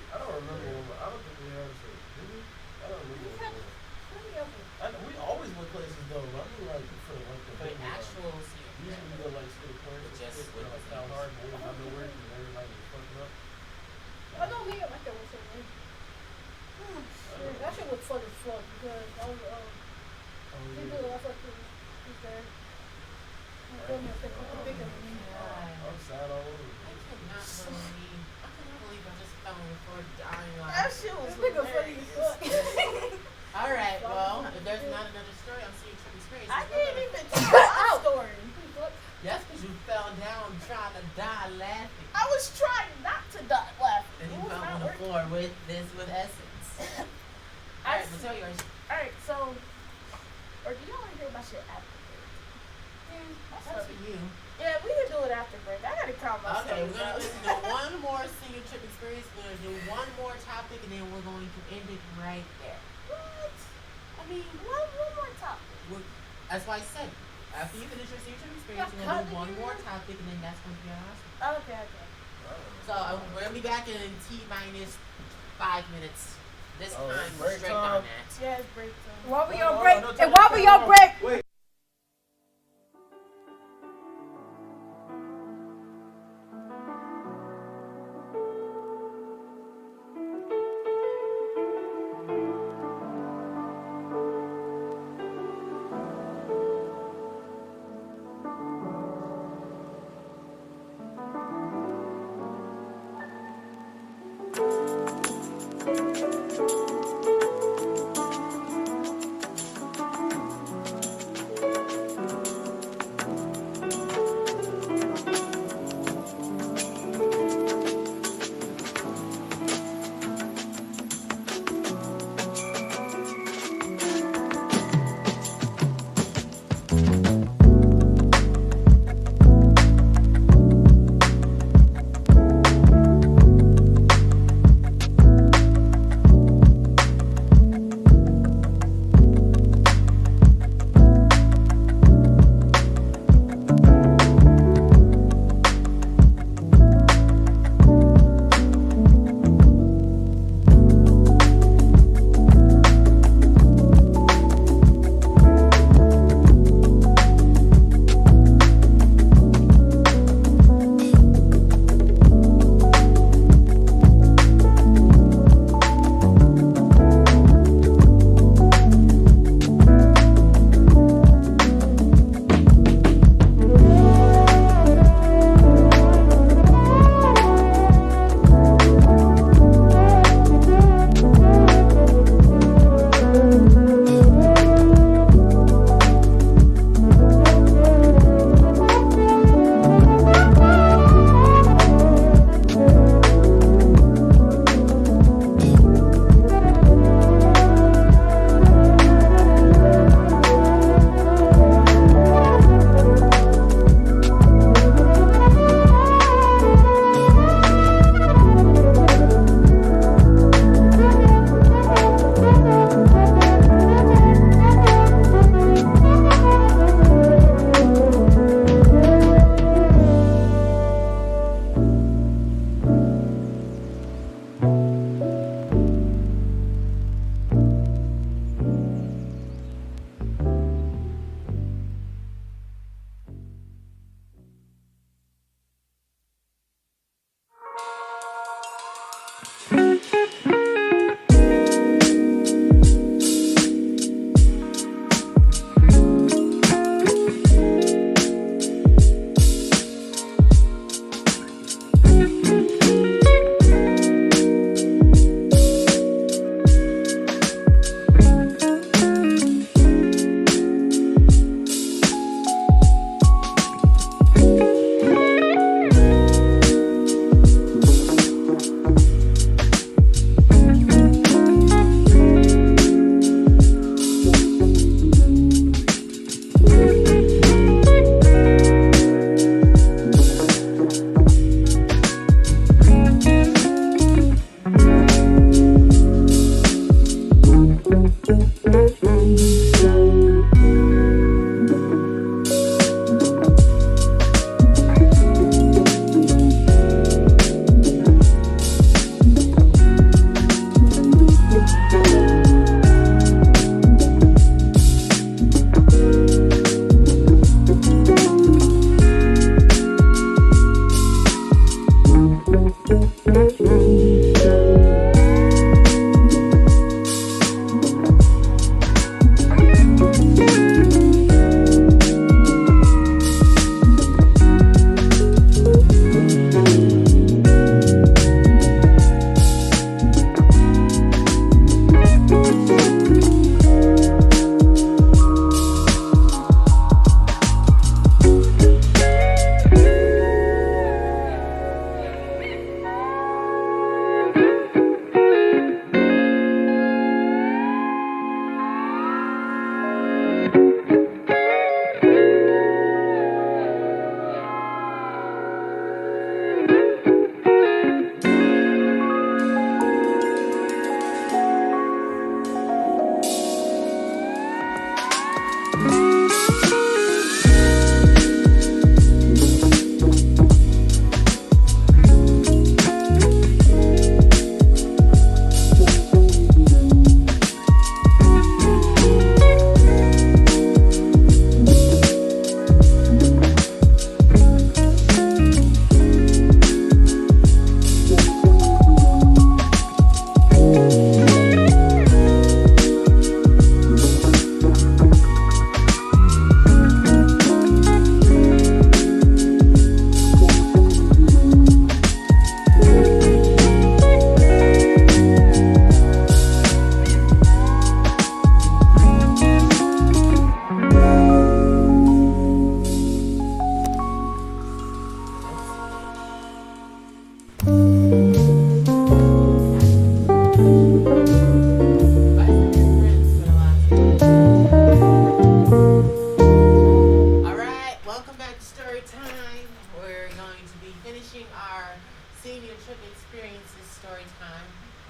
I don't remember when, I don't think we had a trip. Did we? I don't remember when we we always went places though. I mean, like, for the like the For big one, actual senior usually we trip. go like to the park, Just just with like the Town seniors. Hard, but we didn't have no work and everybody was fucking up. I know me, I like that one so much. That shit was fun as fuck because all the Oh, people yeah. that I fucked with was there. My goodness, they fucking bigger than me. I'm sad all over. I cannot believe I just fell before dying. That shit was This nigga funny as fuck. All right, well, if there's not another story, I'll see you trip experience. I didn't even tell my story. That's because you fell down trying to die laughing. I was trying not to die laughing. And It you was fell not on the working. floor with essence. All right, but tell yours. Alright, so, or do y'all want to hear about shit after break? That's for you. Yeah, we can do it after break. I gotta calm my Okay, we're stories gonna down. listen to one more senior trip experience. We're gonna do one more topic, and then we're going to end it right there. What? I mean, One more topic. that's why I said after you finish your senior trip experience, we're gonna do one more topic, and then that's going to be our last one. Okay. So we're gonna be back in T-minus 5 minutes. This Oh, time we're break strict time. on that. Yeah, it's break time. While we Oh, on no, break, no, and while we on break, Wait.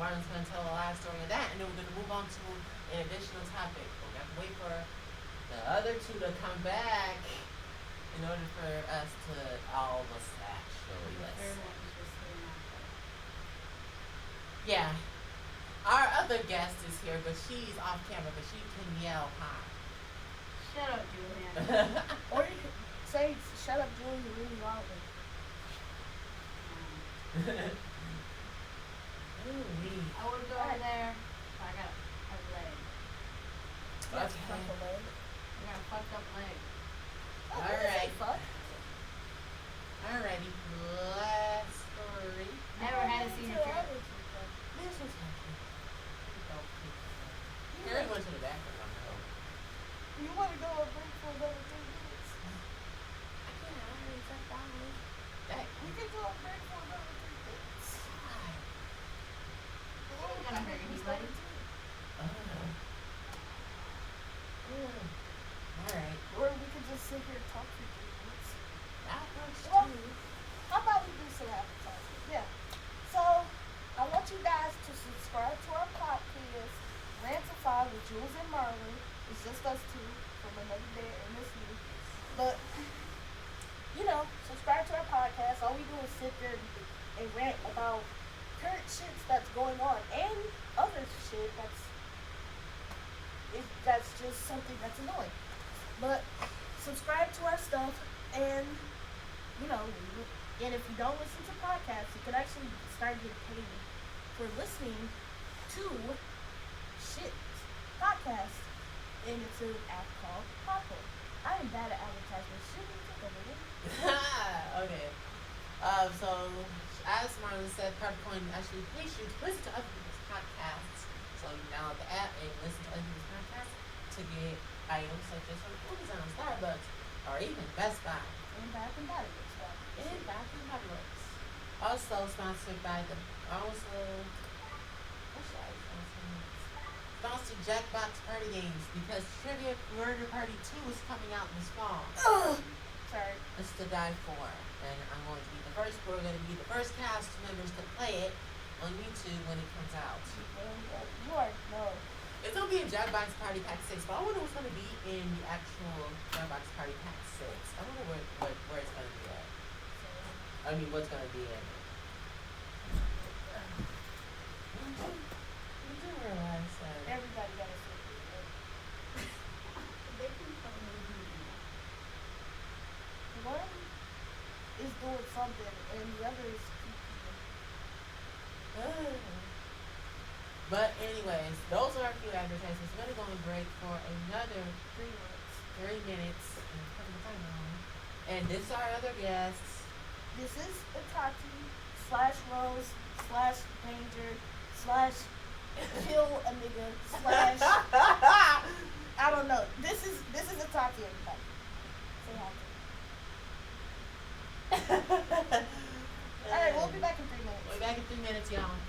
Marlon's going to tell a live story of that, and then we're going to move on to an additional topic. But we have to wait for the other two to come back in order for us to all of us actually listen. Yeah. Our other guest is here, but she's off camera, but she can yell hi. Shut up, Julian. Or you could say, shut up, Julian, really loudly. Ooh-wee. I would go over there. I got a leg. That's Okay. not the leg. I got a fucked up leg. Oh, All what is right. it, fuck? Alrighty. Last story. Never had a senior trip. This was happening. Harry went to the bathroom on her own. You want to go on break for another 3 minutes? I can't. I already sat down. That. We can go on break for another 3 minutes. Ain't gonna hurt anybody. Alright. Or we could just sit here and talk for 3 minutes. That works Well, too. how about we do some advertising? Yeah. So, I want you guys to subscribe to our podcast, Rantify with Jules and Marlon. It's just us two from another day and this week. But, you know, subscribe to our podcast. All we do is sit there and rant about current shit that's going on and other shit that's just something that's annoying. But subscribe to our stuff, and you know, and if you don't listen to podcasts, you can actually start getting paid to for listening to podcast, and it's an app called Popcorn. I am bad at advertisements. Should we take over it? Okay. So, as Marlon said, Peppercoin actually pays you to listen to other people's podcasts. So you download the app and listen to other people's podcasts to get items such as from Amazon, Starbucks, or even Best Buy. And Bath and Body Works. And Bath and Body Works. Also sponsored by what should I sponsor next? Sponsored Jackbox Party Games because Trivia Murder Party 2 is coming out this fall. Sorry. It's to die for. And I'm going to be the first, we're going to be the first cast members to play it on YouTube when it comes out. You are, no. It's going to be in Jackbox Party Pack 6, but I wonder what's going to be in the actual Jackbox Party Pack 6. I wonder where it's going to be at. I mean, what's going to be in it. You do realize that. Everybody got a secret. They can come and do One is doing something, and the other is keeping. But anyways, those are a few advertisements. We're going to go on break for another 3 months. 3 minutes and putting the timer on. And this is our other guests. This is Ittaty /Rose /Danger /Kill a nigga I don't know. This is Ittaty, everybody. Say hi to me. Alright, we'll be back in 3 minutes. We'll be back in 3 minutes, y'all.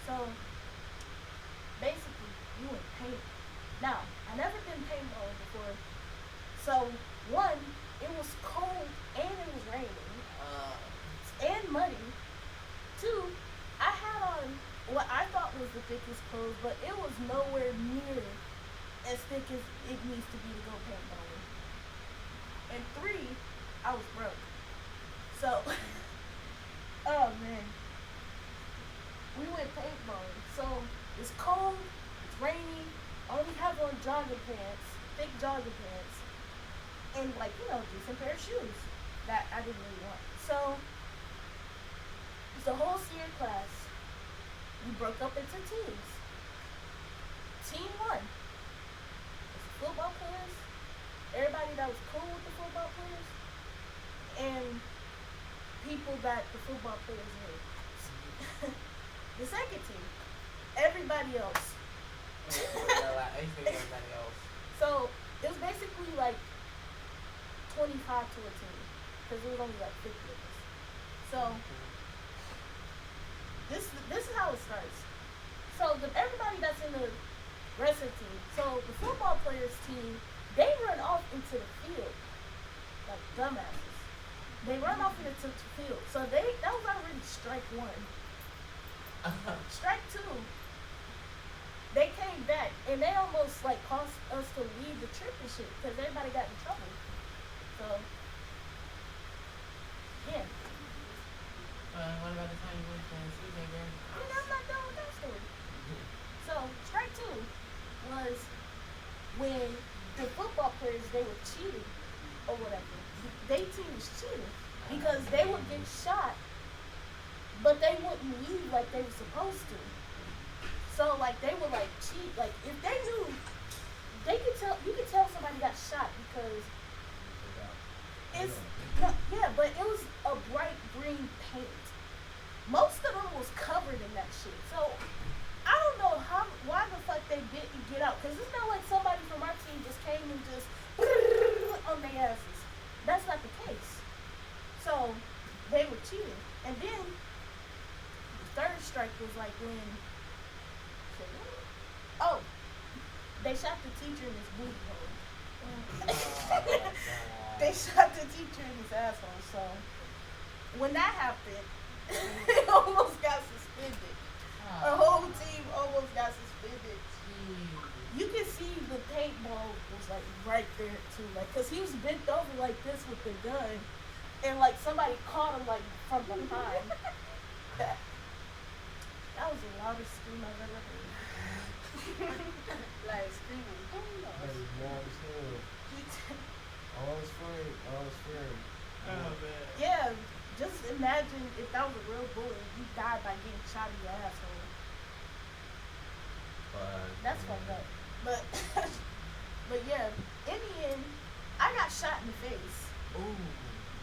So basically, you would paint. Now, I never never been paintballing before. So one, it was cold and it was raining and muddy. Two, I had on what I thought was the thickest clothes, but it was nowhere near as thick as it needs to be to go paintballing. And three, I was broke. So, oh man, we went paintballing. So it's cold, it's rainy. I only have on jogging pants, thick jogging pants, and like decent pair of shoes that I didn't really want. So it's a whole senior class. We broke up into teams. Team one was the football players, everybody that was cool with the football players, and people that the football players knew. The second team, everybody else. Everybody else. So it was basically like 25 to a team, because it was only like 50 of us. So this is how it starts. So everybody that's in the wrestling team, so the football players team, they run off into the field like dumbasses. They run off into the field. So that was already strike one. Strike two, they came back and they almost like caused us to leave the trip and shit because everybody got in trouble. So yeah. What about the time you went to CJ Bear? I'm not done with that story. So strike two was when the football players, they were cheating or whatever. They team was cheating because they would get shot, but they wouldn't leave like they were supposed to. So like they would like cheat. Like if they knew, you could tell somebody got shot because but it was a bright green paint. Most of them was covered in that shit. So I don't know why the fuck they didn't get out. Cause it's not like somebody from our team just came and just on their asses. That's not the case. So they were cheating. And then the third strike was like when they shot the teacher in his booty hole. They shot the teacher in his asshole. So when that happened, they almost got suspended. The whole team almost got suspended. You can see the paintball was like right there too, like, cause he was bent over like this with the gun, and like somebody caught him like from behind. That was the loudest scream I've ever heard. Like screaming. That is loud as hell. All is free. All is free. Oh man. Yeah, just imagine if that was a real bullet, you died by getting shot in your asshole. That's fucked up. But but yeah, in the end, I got shot in the face. Ooh.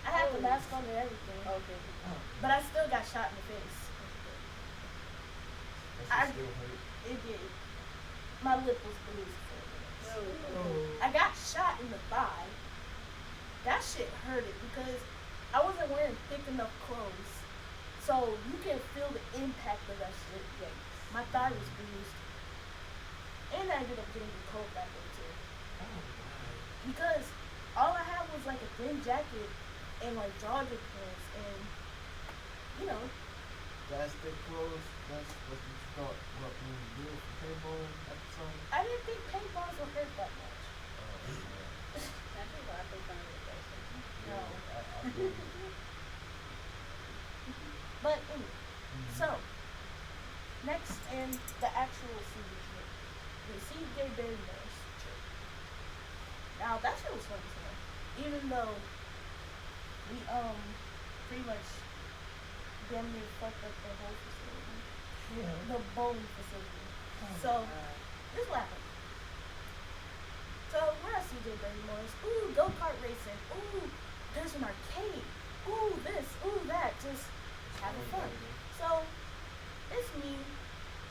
I had the mask on and everything. Okay. But I still got shot in the face. That shit still hurt. It did. My lip was bruised. Oh. I got shot in the thigh. That shit hurted because I wasn't wearing thick enough clothes. So you can feel the impact of that shit. Yeah. My thigh was bruised. And I ended up getting the cold back there too. Oh my. Because all I had was like a thin jacket and like jogging pants and That's the clothes. That's what you thought what you do for paintball at the time. I didn't think paintballs would hurt that much. That's why I think I'm No. I feel you. But anyway, so next in the actual CJ trip, the CJ Barrymore's trip. Now that shit was fun as hell. Even though we pretty much damn near fucked up the whole facility. Yeah. The bowling facility. So this is what happened. So we're at CJ Barrymore's. Ooh, go-kart racing. Ooh, there's an arcade. Ooh, this, ooh, that. Just having fun. So it's me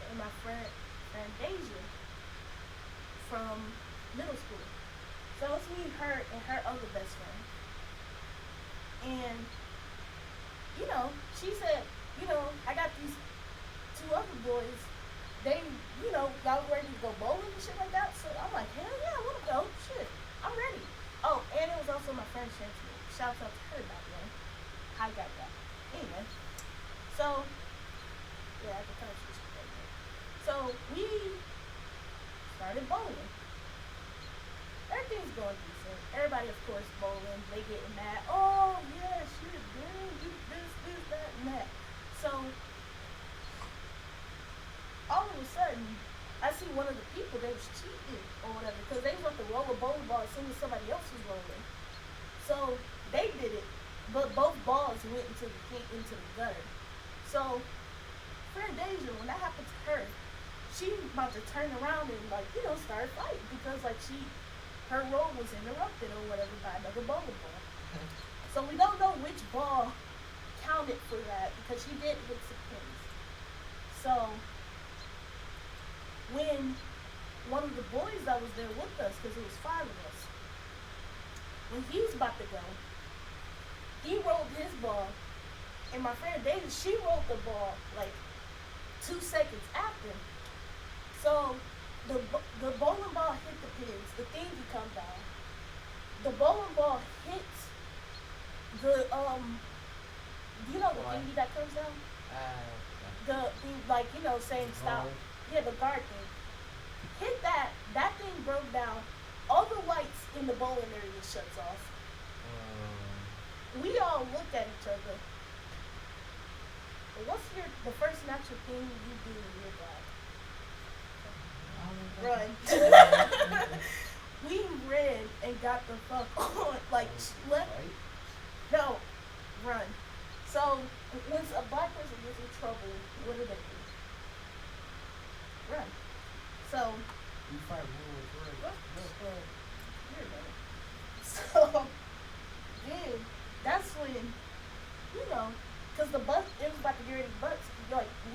and my friend Deja from middle school. So it's me, her, and her other best friend. And she said, I got these two other boys. They, y'all ready to go bowling and shit like that. So I'm like, hell yeah, I want to also my friend Shanti. Shouts out to her, by the way. Hi, got that. Anyway, so yeah, at the time she was pregnant. So we started bowling. Everything's going decent. Everybody, of course, bowling. They getting mad. Oh yeah, shit, girl, you this, that, and that. So all of a sudden, I see one of the people that was cheating or whatever because they was about to roll a bowling ball as soon as somebody else was rolling. So they did it, but both balls went into the gutter. So friend Deja, when that happened to her, she about to turn around and start fighting because her roll was interrupted or whatever by another bowling ball. So we don't know which ball counted for that because she did hit some pins. So when one of the boys that was there with us, because it was 5 of us, when he was about to go, he rolled his ball, and my friend David, she rolled the ball like 2 seconds after. So the bowling ball hit the pins, the thingy come down. The bowling ball hits the the thingy that comes down? The saying stop. Yeah, the guard thing. Hit that thing broke down. All the lights in the bowling area shuts off. We all look at each other. What's the first natural thing you do when you're glad? Run. We ran and got the fuck on. No, run. So when a black person gets in trouble, what do they do? Run. So You fight rules, right? you're better. So then that's when because the bus, it was about to get ready to bus,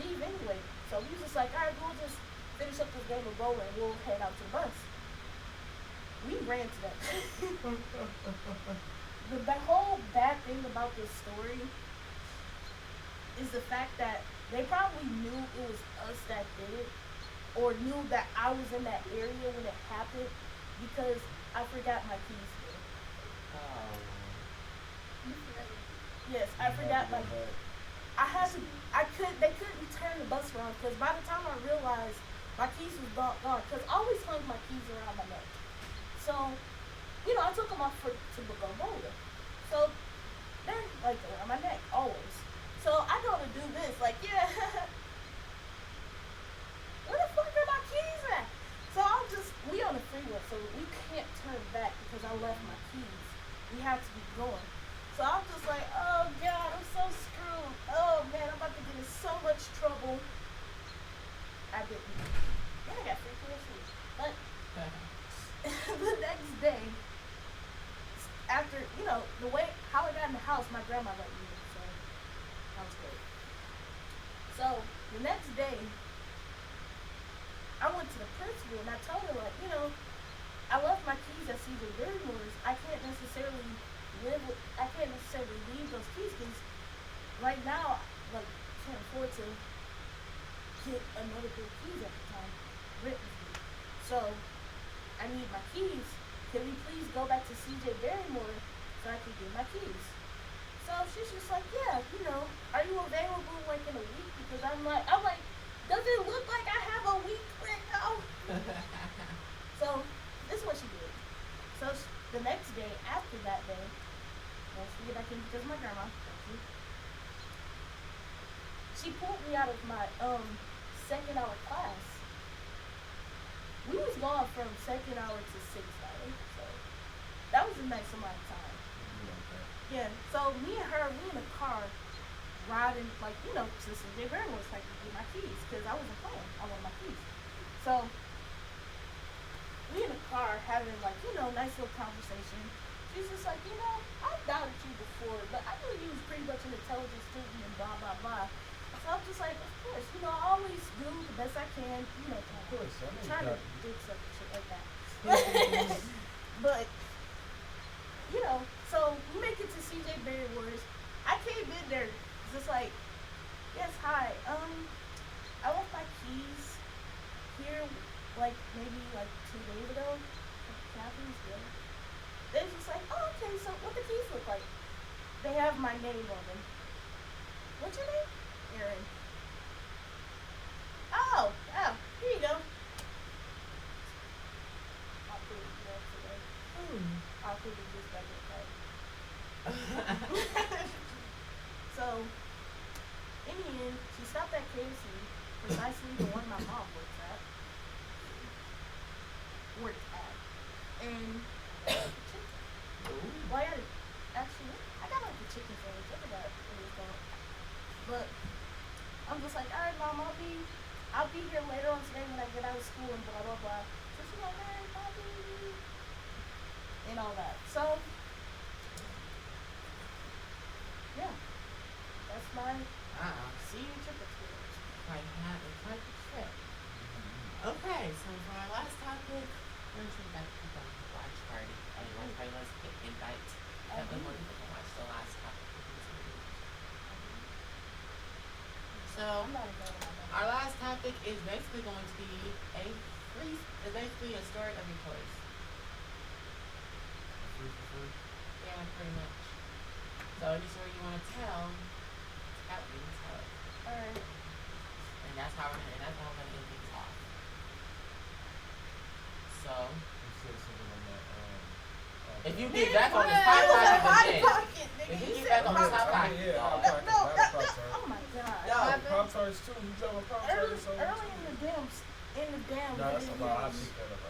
leave anyway. So we was just like, all right, we'll just finish up this game of bowling and we'll head out to the bus. We ran to that. The whole bad thing about this story is the fact that they probably knew it was us that did it, or knew that I was in that area when it happened, because I forgot my keys there. Yes, I forgot my. They couldn't turn the bus around because by the time I realized my keys was gone, because I always hung my keys around my neck. So, I took them off to go bowling. So they're around my neck always. So I go to do this, yeah. Where the fuck are my keys at? So we on the freeway, so we can't turn back because I left my keys. We have to keep going. So I'm just like, oh God, I'm so screwed. Oh man, I'm about to get in so much trouble. I didn't. Yeah, I got 3 hours sleep. But the next day, after, how I got in the house, my grandma let me in, so that was great. So the next day, I went to the principal and I told her, I left my keys at CJ Barrymore's. I can't necessarily leave those keys because right now, can't afford to get another pair of keys at the time. Rent was due. So I need my keys. Can we please go back to CJ Barrymore so I can get my keys? So she's just like, yeah, are you available in a week? Because I'm like, does it look like I have a week right now? So this is what she did. So the next day, after that day, once we get back in because my grandma, she pulled me out of my second hour class. We was gone from second hour to 6th hour, so that was a nice amount of time. Yeah, so me and her, we in the car riding, to CJ Barrymore so I could get my keys, because I wasn't playing. I wanted my keys. So we in the car having, nice little conversation. She's just like, I've doubted you before, but I knew you was pretty much an intelligent student and blah, blah, blah. So I'm just like, of course, I always do the best I can, Of course, trying to do something shit like that. But, so we make it to CJ Barrymore's. I came in there just like, yes, hi, I left my keys here maybe 2 days ago. Kathy's good. They was just like, oh, okay, so They have my name on them. What's your name? Aaron. Oh, here you go. I'll put it there today. I'll put it just back in the pack. So, in the end, she stopped at KFC, precisely the one my mom works at. And well, I got like the chicken sandwich. I forgot what it was called. But I'm just like, all right, mom, I'll be here later on today when I get out of school and blah blah blah. So she's like, all right, Bobby, and all that. So yeah, that's my senior trip experience. Quite a trip. Okay, so for our last topic, let's see back to the watch party. Watch party, let's get invite. That way more people can watch the last topic. So, I'm not involved in that. our last topic is basically going to be basically a story of your choice. Yeah, pretty much. So any story you want to tell, out you can tell it. Alright. And that's how we're gonna end things off. So You said something on that. if you get back on the hot pocket, if you get back on the hot pocket, Yeah, dog. Hot Pocket, not a Pop-Tart. Oh my god. No. Pop-Tarts too. You talking about Pop-Tarts? Early in the damn No, that's a lie. I videos. picked that up.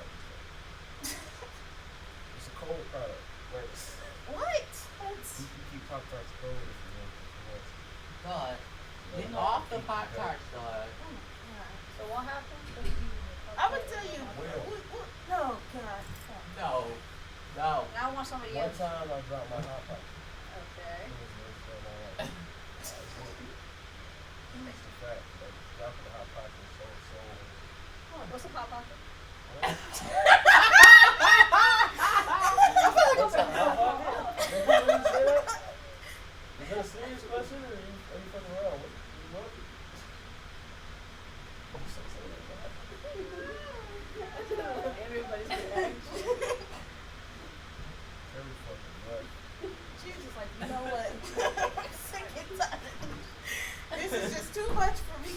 It's a cold product. Works. What? You can keep Pop-Tarts cold if you want. God, get off the Pop Tarts, dog. Oh my god. So what happened? I would tell you. No, god. No. Now I want somebody One else. time I dropped my Hot Pocket. Okay. It was worse than my life. That's the fact. Like, dropping the Hot Pocket is so. What's a pop pocket? What's a Hot Pocket? Did you really say that? Is that a serious question or are you fucking around? What? I'm so sorry about that. Everybody's reaction. Every fucking what? She was just like, you know what? I'm sick and tired. This is just too much for me.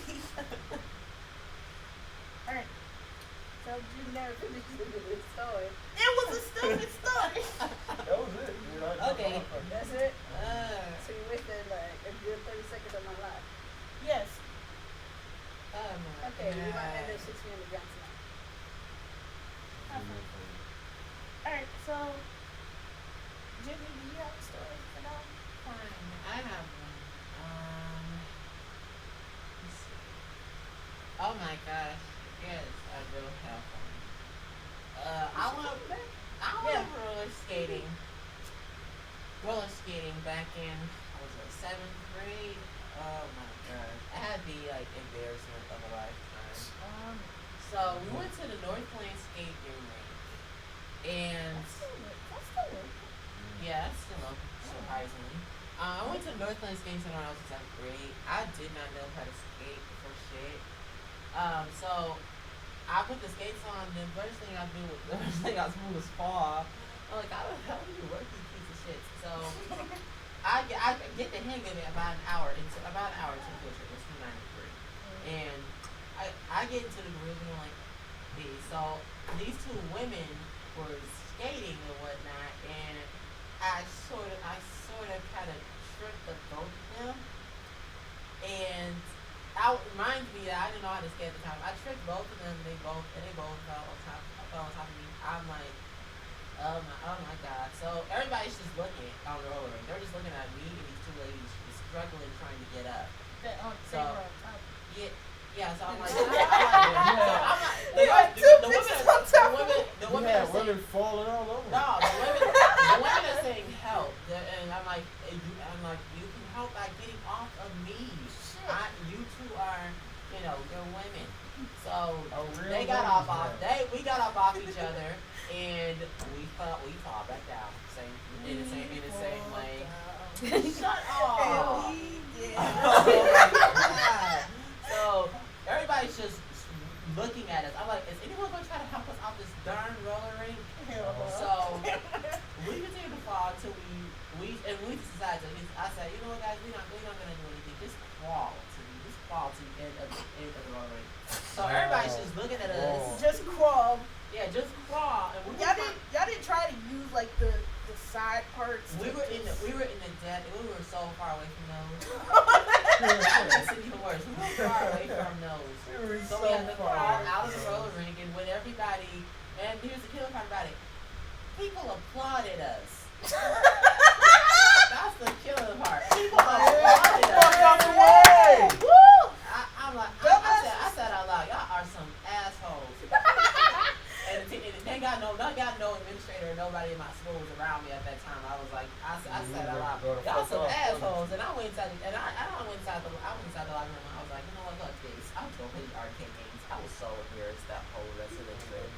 Alright. So you never finished the story. It was a stupid story. That was it. You know, I dropped Okay. my Hot Pocket. That's it? So you wasted like a good 30 seconds of my life. Yes. Oh my Okay, we might God. end at 6 p.m. Johnson. Alright, so Jimmy, do you have a story for now? Fine, I have one. Let's see. Oh my gosh, yes, I do have one. I went roller skating back in, what was it, 7th grade? Oh my gosh, I had the embarrassment of a lifetime. So we went to the Northland skating rink, and That's still it. yeah, it's still open, surprisingly. I went to Northland Skating Center when I was in 7th grade. I did not know how to skate for shit. So I put the skates on. The first thing I do was fall. I'm like, how the hell do you work these piece of shit? So I get the hang of it about an hour. It's about an hour to the field trip. It's 293, and I get into the groove and I'm like, hey. So these two women were skating and whatnot, and I sort of kind of tripped the both of them, and reminds me that I didn't know how to skate at the time. I tripped both of them, and they both fell on top of me. I'm like, oh my god. So everybody's just looking on the roller rink. They're just looking at me and these two ladies just struggling trying to get up. So yeah. So I'm like, the women are saying, women falling all over. no, the women are saying help, and I'm like, you can help by getting off of me. You two are, you're women. So they got we got off each other, and we fall back down, in the same way. Shut up. Oh my god. So everybody's just looking at us. I'm like, is anyone gonna try to help us off this darn roller rink? So we continue to fall until we decided to. I said, you know what, guys, we're not gonna do anything. Just crawl to the end of the roadway. So everybody's just looking at us. Just crawl. Yeah, just crawl. And Y'all didn't try to use like the side parts. we were in the dead. We were so far away from those. That makes it even worse. We were far away from those. So we had to crawl out of the road ring and with everybody. And here's the killer part about it. People applauded us. That's the killer part. People applauded us. Woo! I'm like, I said out loud, y'all are some assholes. and they got no administrator or nobody in my school was around me at that time. I was like, I said out loud, y'all some assholes. And I went inside the locker room. I was like, you know what, fuck this. I was gonna play arcade games. I was so embarrassed that whole rest of the trip.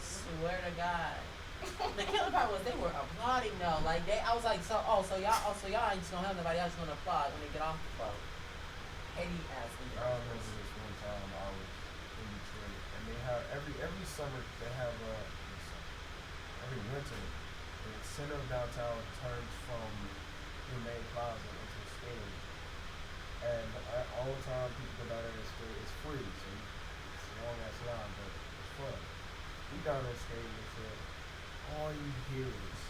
Swear to God. The killer part was they were applauding though. Like I was like, so y'all ain't just gonna have nobody else gonna applaud when they get off the phone. Petty ass. I remember this one time I was in Detroit, and they have every summer they have every winter the center of downtown turns from the main plaza into a stadium, and all the time people go down there and skate. It's free, so it's a long ass line, but it's fun. We down there skating and shit. All you hear is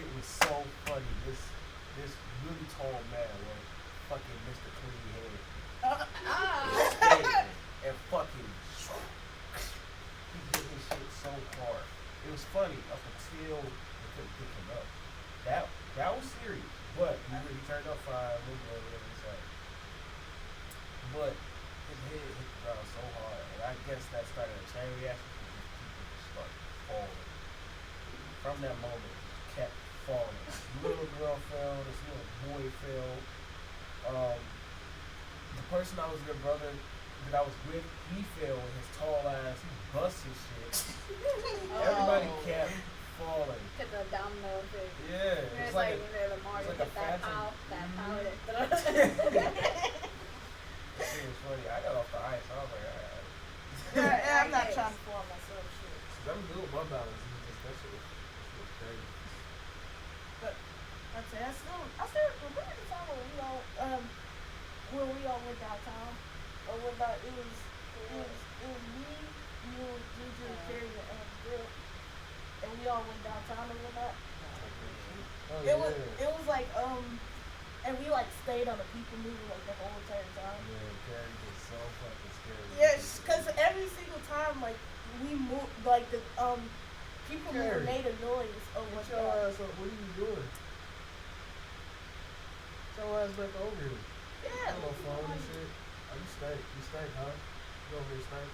it was so funny. This really tall man was fucking Mr. Clean Head. And fucking he did his shit so hard. It was funny up until they couldn't pick him up. That was serious. But he turned up fine, whatever he said. But his head hit the ground so hard, and I guess that started a chain reaction because people just started falling. From that moment, it kept falling. This little girl fell, this little boy fell. The person I was with, brother that I was with, he fell with his tall ass. He bust his shit. Everybody kept falling. Hit the domino thing. Yeah, It's like the Mario like a hit that phantom. power. It was funny. I got off the ice. I was like, alright. Yeah, I'm not trying to fall myself. Shit. Cause I'm doing my balance. That shit was crazy. But I still remember the time when we all went downtown, or it was me, you, Juju, Carrie, and Bill, and we all went downtown and whatnot. Oh, It was like and we like stayed on the people mover like the whole entire time. Yeah, Carrie was so fucking scary. Yes, cause every single time like we moved, like the people mover Carrie. made a noise or What whatnot. your ass up? What are you doing? Get your ass back over here. Yeah. No phone and shit. Oh, you stink. You stink, huh? You over here stink?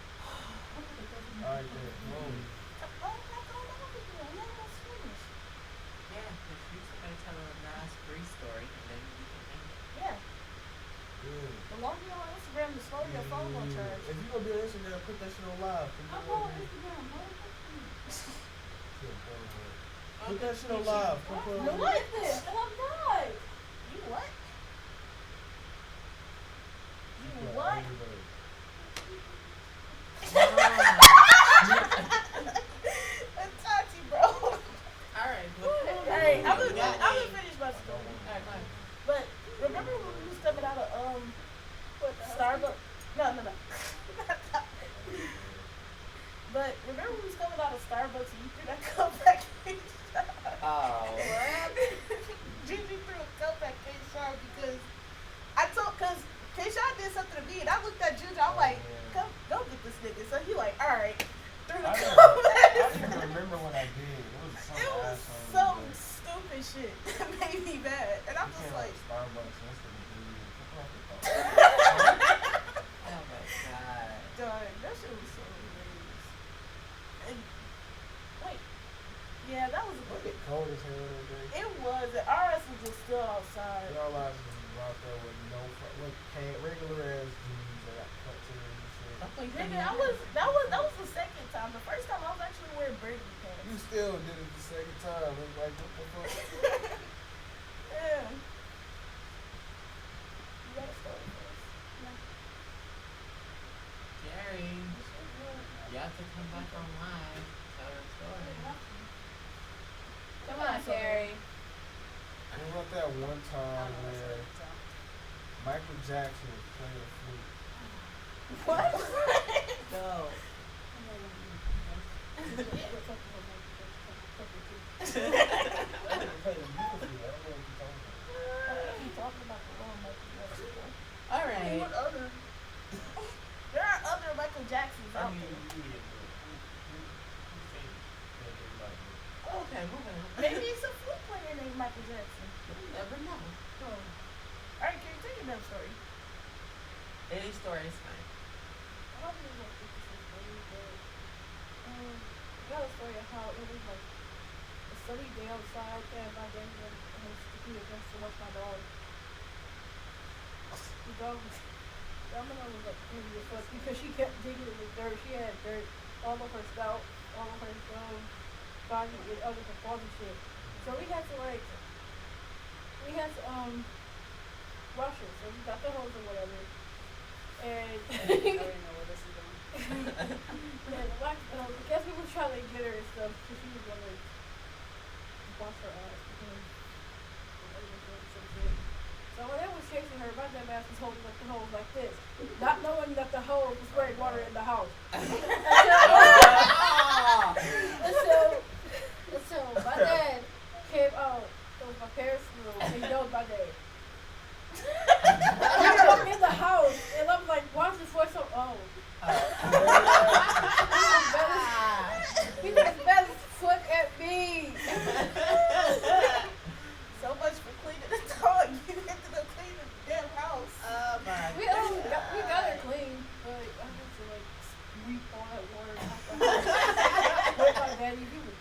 Alright then, come on. Yeah, if you somebody tell a nice brief story and then you can end it. Yeah. Yeah. The longer you're on Instagram, the slower your phone will charge. If you gonna be on Instagram, put that shit on live. I'm on Instagram. Put that shit on live. Put it on What? this? And I'm not. You what? You what? Ittaty, bro. Alright, Hey, I'm gonna finish my story. Alright, go ahead. But remember when we was coming out of Starbucks? No. But remember when we was coming out of Starbucks and you threw that cup back in shot? Oh. Gigi threw a cup back in shot because cause K-Shot did something to me and I looked at Juju, I'm like, come go get this nigga. So he like, alright, threw the cup back. I don't even remember what I did. It was Some stupid shit that made me mad. And I'm just like, Starbucks, that's the dude. Oh my god. done. That shit was so hilarious. And wait, yeah, that was a Look good. at cold as hell that day. It was. And our ass was just still outside. Y'all lives was out there with regular ass dudes that got cut to and shit. Nigga, that was the second time. The first time I was actually wearing burgundy pants. You still did it the second time. It's like, what the fuck? Yeah. You got a story for us? Gary, you have to come back on live. Tell your story. Come on, So one time where Michael Jackson was playing the flute. What? No. I didn't play the beautiful flute. I don't know what you're talking about. You talking about the wrong Michael Jackson? All right. What other? There are other Michael Jacksons I out mean, there. you did, but you think that they like it. Okay, moving on. Maybe it's a flute player named Michael Jackson. You never know. Oh. Alright, can you tell your damn story? Any story is fine. I don't really know if this is funny, but I got a story of how it was like a sunny day outside and my dad was sticking against to watch my dog. The dog was, Domino was like angry as fuck because she kept digging in the dirt. She had dirt all over her scalp, all over her body, and other her paws and shit. So we had to wash her. So we got the hose or whatever. And I already know where this is going. I guess we were trying to get her and stuff because she was gonna wash her ass because some shit. So when they was chasing her, my dumb ass was holding up the hose like this, not knowing that the hose was spraying water in the house. And so my dad came out. It was my parents' room, and he knows my dad. He walked in the house, and I'm like, why is this voice so old? He just better foot at me. So much for cleaning the dog. You ended up cleaning the damn house. Oh my We got her clean, but I had to like sweep all that water out the house. Like my daddy, he was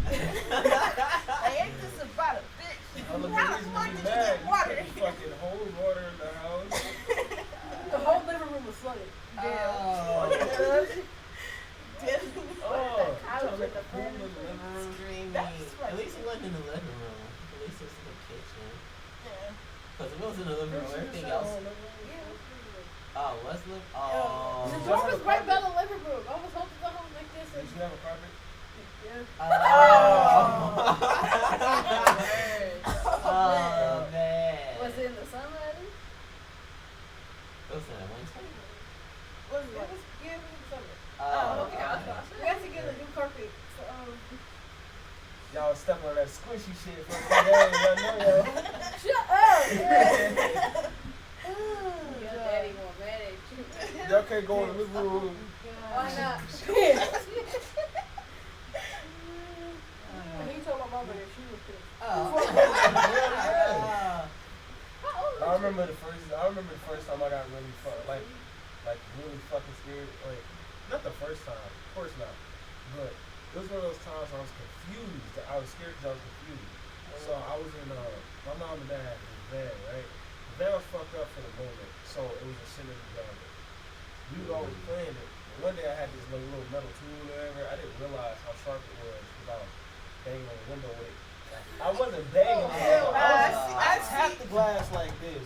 Hey, ain't this about a bitch? All the How the reason fuck to did be you mad, get water? you fucking hold water in the house. the whole living room was flooded. Oh. Oh, couch trying to make with a the pool in the furniture. living room. Screaming. That's right. At least it wasn't in the living room. At least it was in the kitchen. Yeah. Because if it was in the living room, everything else. Oh, what's the? The Oh. door was right by the living room. I was holding the hose like this. Did And you have a carpet? Oh. Oh, Oh man. Was it in the summer? It was in the winter. What is it it? was yeah, it was summer. Oh, okay. We had to get a new carpet. So, Y'all was stepping on that squishy shit for the day. I know y'all. shut up! Your daddy won't mad at you. Y'all can't go in the living room. Why not? And he told my mama that she was pissed. Yeah. How old I was remember the first time I got really like really fucking scared. Like, not the first time, of course not. But it was one of those times I was confused. I was scared because I was confused. So I was in my mom and dad had this van, right? The van was fucked up for the moment, so it was a sitting in the yard. We was always playing it. And one day I had this like, little metal tool or whatever. I didn't realize how sharp it was because I was banging on the window with it. I wasn't banging on the window. I tapped the glass like this.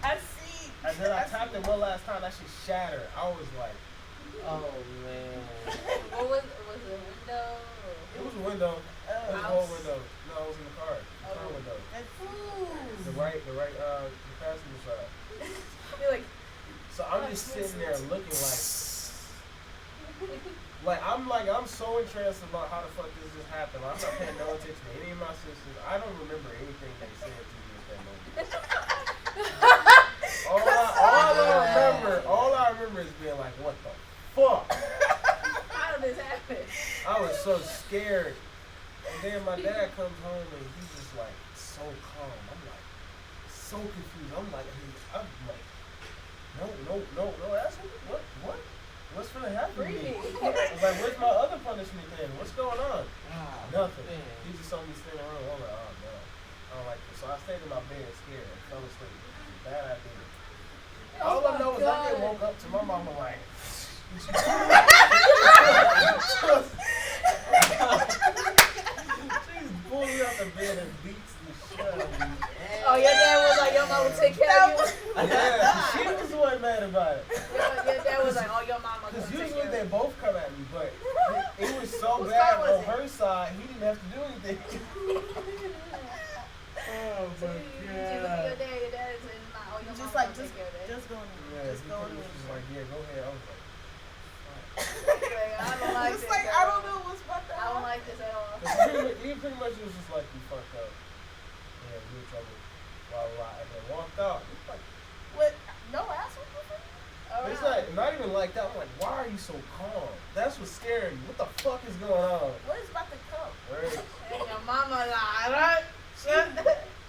I see. And then I tapped it one last time, that shit shattered. I was like, Oh man. What was it? A window? it was a window. It was a whole window. No, it was in the car. The car window. The passenger side. You're like, So I'm just sitting there looking I'm so interested about how the fuck this just happened. I'm not paying no attention to any of my sisters. I don't remember anything they said to me at that moment. All I remember is being like, what the fuck? How did this happen? I was so scared. And then my dad comes home and he's just like so calm. I'm like so confused. I'm like, no, that's what? What's gonna happen to me? I was like, where's my other punishment then? What's going on? Nothing. He just saw me standing around. I'm like, oh no, I don't like this. So I stayed in my bed scared and fell asleep. Bad idea. All I know is I get woke up to my mama like. She's pulling me out the bed and beats the shit out of me. Oh, your dad was like, your mama take care of you. Yeah, she was the one mad about it. Your dad was like, oh, your mama gonna Because take usually care they of you. both come at me, but it was so Whose bad car was on it? her side, he didn't have to do anything. Oh my You look at your dad is saying, nah, oh, your Just mom like, gonna take care of that. just going in. Yeah, Just he going pretty much in. was like, yeah, go ahead. I was like, Like, I don't like It's this. like, at I all. don't know what's about to I don't like this at all. he pretty much was just like, you fucked up. Yeah, you in trouble. Blah, blah, blah. And then walked out. It's like, What? No asshole for you? it's not even like that. I'm like, why are you so calm? That's what's scaring me. What the fuck is going on? What is about to come? Right? And your mama lied, right?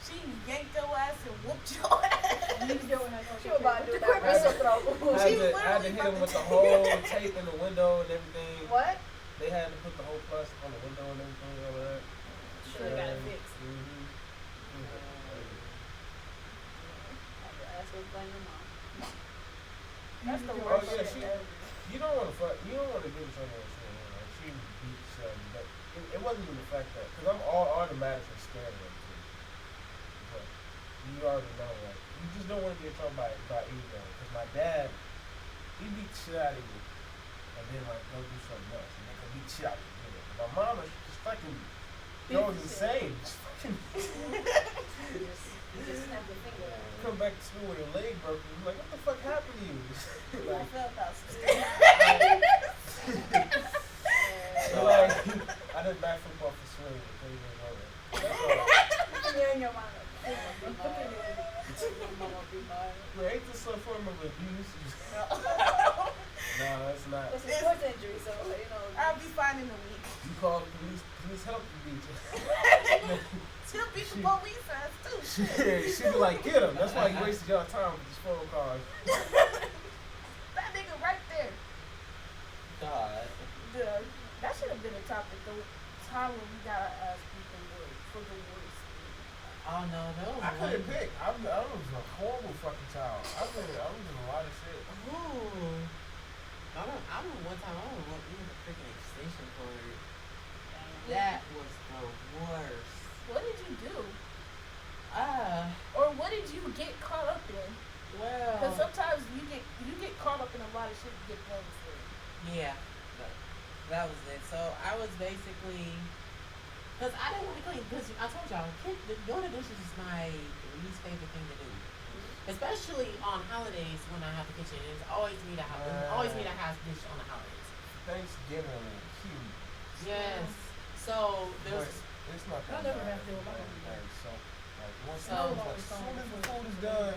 She yanked your ass and whooped your ass. She was about to do The that. quick Right? I had to hit him with the whole tape in the window and everything. What? They had to put the whole plastic on the window and everything, all that. Sure got it fixed. Mm-hmm. That's what's blame your mom. That's the Oh worst yeah, shit ever. you don't want to fuck. You don't want to give someone like she beat something, but it wasn't even the fact that because I'm all automatically scared of them too. But you already know, like you just don't want to get in trouble by anything. Because my dad, he beat the shit out of you, and then like go do something else, and they can beat the shit out of you. My mama, she just fucking goes insane. Just fucking You just snap your finger at her. come back to school with your leg broken. You're like, what the fuck happened to you? I like, felt that. like, I did backflip off the swing at 3 years old. That's all. You and your mama. Look, ain't this some form of abuse? No, it's not. It's a sports injury, so, you know. I'll be fine in a week. You call the police help you beat you. She'll beat the police ass too. She be like, get him. That's why you wasted your time with these phone calls. That nigga right there. God. Dude, that should have been a topic. The time when we got our ass beat for the worst. Oh no, that was I couldn't pick. I was a horrible fucking child. I was in a lot of shit. Ooh. I remember one time I was using a freaking extension cord. That was the worst. What did you do? Well, Or what did you get caught up in? Because sometimes you get caught up in a lot of shit you get blamed for. yeah, that was it. So I was basically, because I didn't want to clean, because I told y'all, doing the dishes is my least favorite thing to do. Especially on holidays when I have the kitchen. It's always me that has dish on the holidays. Thanksgiving is huge. Yes. So But there's it's not that I never bad. have to do it. Like, so, like, once So- as soon as the food is done,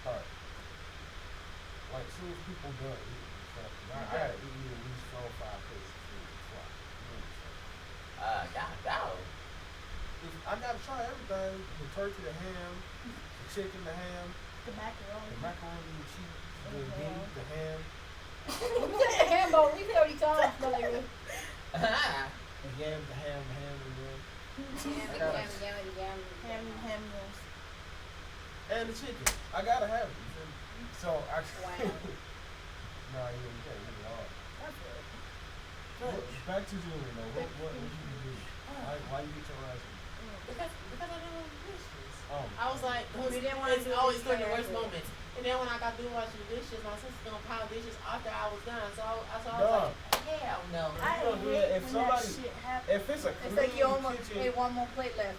start. Like, soon as people done eating, start. I gotta eat at least 4 or 5 plates of food before I go. I gotta try everything. The turkey, the ham, the chicken, the ham, The macaroni. the macaroni, the cheese, the meat, the ham, We said the hamburger. We 30 times, but like, the yam, the ham, and then Ham yams. and the chicken. I gotta have it. You feel me? So I no, you can't eat it all. That's it. Back to Julie though. What did you do? Why you get your ass beat? Because I didn't want to do dishes. Oh. I was like, We didn't wanna it's do always dishes during the right worst after. moments. And then when I got through washing the dishes, my sister's gonna pile dishes after I was done. So I was like, hell no. You I don't do hate that. If when somebody- that shit happens. If it's a It's clean like you almost kitchen, ate one more plate left.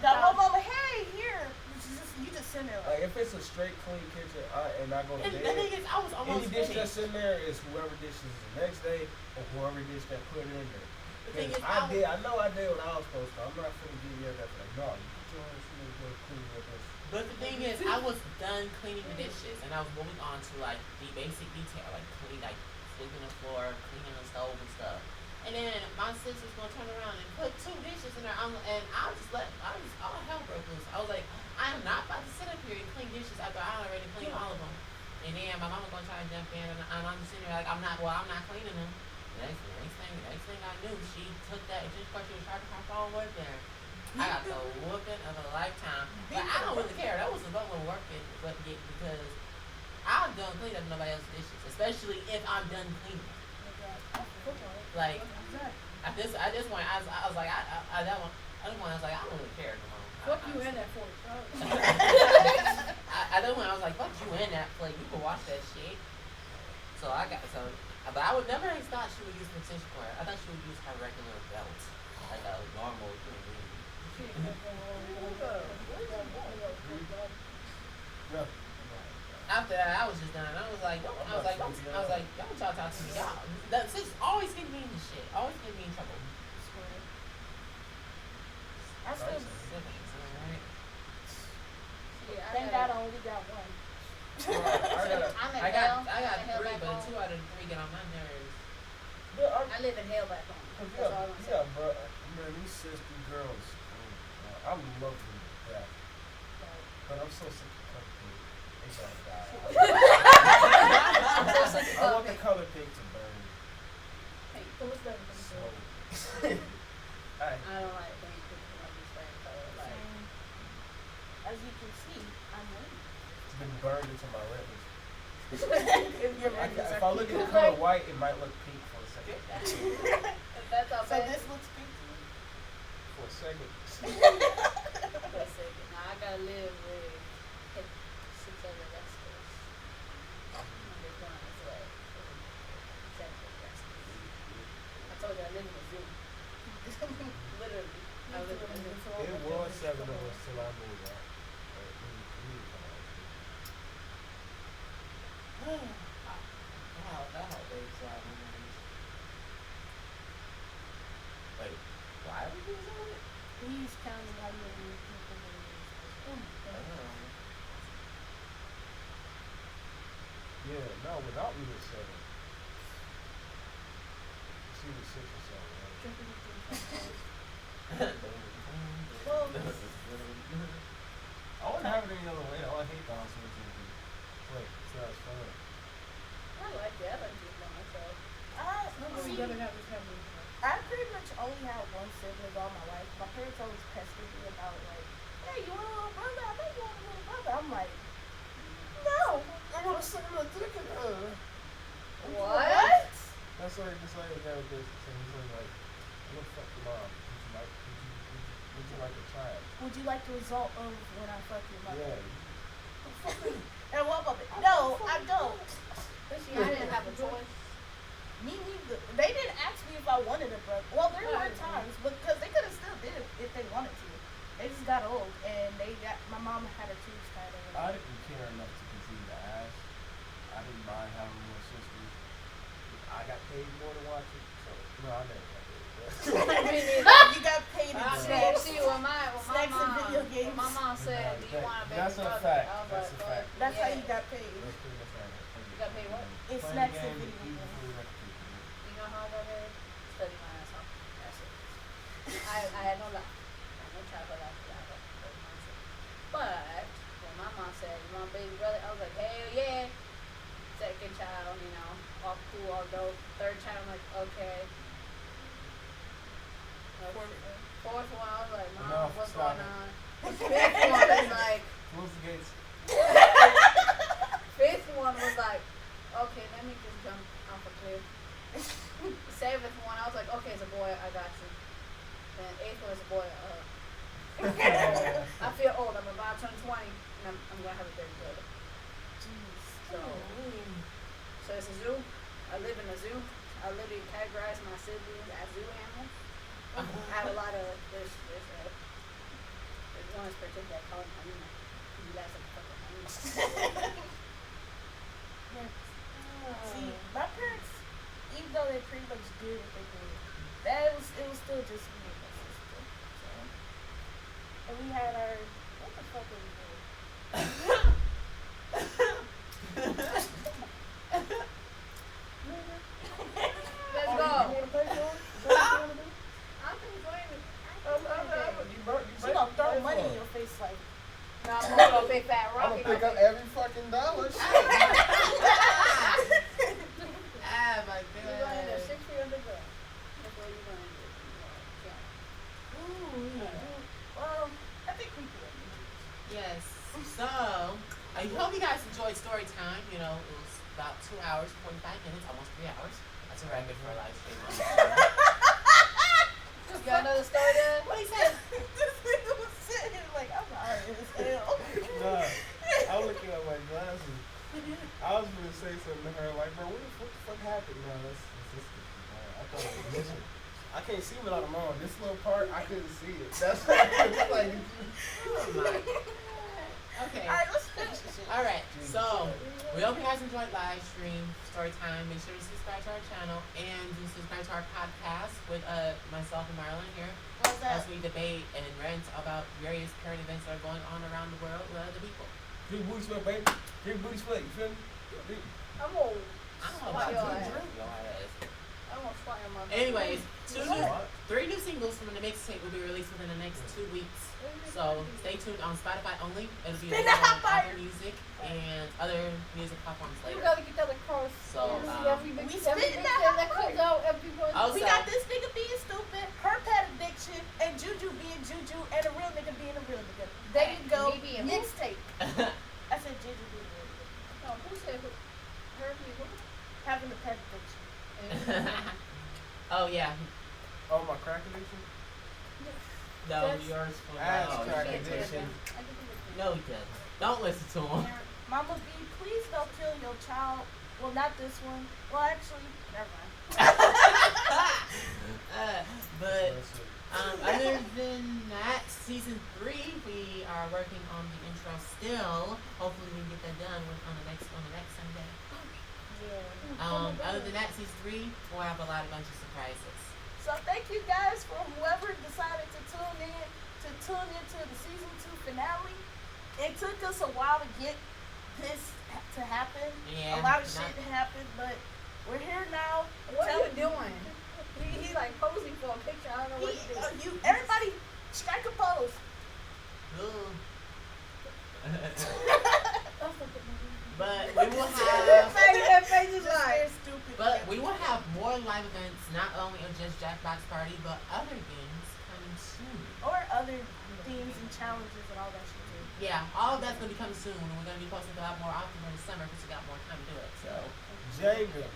That one moment, hey, here. You just sitting there like like, if it's a straight clean kitchen, and I go to And the bed, thing is, I was any almost dish finished. that's in there is whoever dishes the next day or whoever dish that put it in there. The thing is, I know I did what I was supposed to. I'm not finna give you that. Like, no, you put your ass in there, go clean your dish. But the thing is, I was done cleaning the dishes, and I was moving on to like the basic detail, like sweeping the floor, cleaning the stove and stuff. And then my sister's gonna turn around and put 2 dishes in there, and all hell broke loose. I was like, I am not about to sit up here and clean dishes after I already cleaned all of them. And then my mama gonna try to jump in, and I'm just sitting there like, I'm not cleaning them. The next thing I knew, she took that, she was sharpening her phone right there. I got the whooping of a lifetime. But I don't really care. That was a level of work because I'm done cleaning up nobody else's dishes, especially if I'm done cleaning. Like at this point, I was like, I don't really care no more. fuck you in that 40. I don't want. I was like, fuck you in that plate. You can wash that shit. But I would never have thought she would use an extension cord. I thought she would use her regular belt, like a normal thing. Yeah. After that, I was just done. I was like, y'all want y'all talk to me? Y'all, that's just always getting me in this shit. Always getting me in trouble. I still Siblings, alright. thank God I only got one. I got three, but two out of the three get on my nerves. I live in hell back home. That's all I'm saying. Yeah, bro. Man, these sister girls. I love them to death. But I'm so sick of cupcake. They gotta die. I want the color pink to burn. Hey, what's that? So. I don't like pink because I like this same color. Like, As you can see, I'm white. It's been burned into my retinas. If If I look at the color white, it might look pink for a second. if that's all So bad. this looks pink to me. For a second. Now I gotta live with 6 other wrestlers. They're going this way. 7 wrestlers. I told you I live in a zoo. Literally. I live in a zoo. It was 7 of us till I moved out. That whole baby's a lot of memories. Wait, why are we doing that? He's counting how many people in Yeah, no, without me it's 7. She was 6 or 7, right? Well, I wouldn't have it any other way. I hate the house with you. Wait, it's not as fun. I like it. I like it by myself. see, I pretty much only had one sibling all my life. My parents always pestered me about like, hey, you want a little brother? I bet you want a little brother. I'm like, no. I want to suck my dick in her. What? That's like, it's like a guy with this thing. He's like, I'm gonna fuck your mom. Would you like a child? Would you like the result of when I fuck your mother? Yeah. And what about it? No, I don't. See, I didn't have a choice. Me neither. They didn't ask me if I wanted a brother. Well, there were times, because they could have still did it if they wanted to. They just got old, and my mom had her tubes tied in. I didn't care enough to continue to ask. I didn't mind having more sisters. I got paid more to watch it, so no, I never got paid. You got paid in snacks. See, when my Snacks and mom, video games. when my mom said, "Do you want a baby That's a brother?" fact. I was That's a like, fact. That's how yeah. you got paid. That's pretty much right. You got paid what? It's Playing snacks the and game, video eating games. food, recreating. You know how I got paid? Study my ass off. That's it. I had no life. No childhood after that. But when my mom said, "You want a baby brother?" I was like, "Hell yeah!" Second child, you know, all cool, all dope. Third child, I'm like, okay. Fourth one, I was like, Mom, Enough, what's stop going it. on? Fifth one is like, Close the gates. fifth one was like, okay, let me just jump off a cliff. Seventh one, I was like, okay, it's a boy, I got you. Then eighth one is a boy, I feel old, I'm about to turn 20, and I'm gonna have a baby brother. So it's a zoo. I live in a zoo. I literally categorize my siblings as zoo animals. I have a lot of there's one in particular I call him hyena. He laughs like a fucking hyena. See, my parents, even though they pretty much did what they did, it was still just me and my sister. So, and we had our what the fuck was we doing? Let's go. I'm enjoying it. She gonna throw money in your face like. No, I'm gonna go big fat I'm rocket. gonna pick up every fucking dollar. Shit. Ah, my You're going to God. 6 feet underground. That's what you're going to do. Well, I think we did. Yes. So, I hope you guys enjoyed story time. You know, it was about 2 hours, 45 minutes, almost 3 hours. That's a record for a live stream. You got another story there? What he said? This nigga was sitting here like, I'm high as hell. Nah, I'm looking at my glasses. I was gonna say something to her like, bro, what the fuck happened? No, that's sister. I thought it was mission. I can't see without them on. This little part, I couldn't see it. That's like. Oh my. Okay. Alright, let's finish this shit. All right. So we hope you guys enjoyed live stream story time. Make sure to subscribe to our channel and do subscribe to our podcast with myself and Marlon here What's as that? we debate and rant about various current events that are going on around the world with other people. Big booty sweat, baby. Big booty sweat, you feel me? Big- I'm old. I don't know Why about your you. ass? Your ass. I'm gonna fly on my Anyways, What? 3 new singles from the mixtape will be released within the next 2 weeks. So stay tuned on Spotify only. It'll be Spin available that on fire. Apple Music and other music platforms We later. gotta get that across. So, every we big spitting thing that that comes out, everyone. Also- We got this nigga being stupid, her pet addiction, and Juju being Juju, and a real nigga being a real nigga. There you go. Me being who? Mixtape. I said Juju being a real nigga. Oh, who said who? Her people. Having a pet addiction. Oh yeah. Oh, my crack addiction? No, That's- yours for Ass no, crack you can't do addiction. that. No, he doesn't. Don't listen to him. Mama B, please don't kill your child. Well, not this one. Well, actually, never mind. But That's it. other than that, season 3 we are working on the intro still. Hopefully we can get that done on the next Sunday. Yeah. Other than that, season 3 we'll have a bunch of surprises. So thank you guys for whoever decided to tune into the season 2 finale. It took us a while to get this to happen. Yeah, A lot of not- shit happened, but we're here now. What Tell- are you doing? He like posing for a picture. I don't know what he's doing. Everybody, strike a pose. Ooh. That's But we will That have. face is Just like. very stupid. But we will have more live events, not only of just Jackbox Party, but other games coming soon. Or other themes and challenges and all that shit too. Yeah, all of that's going to be coming soon, and we're going to be posting a lot more often in the summer because we got more time to do it. So, Jenga.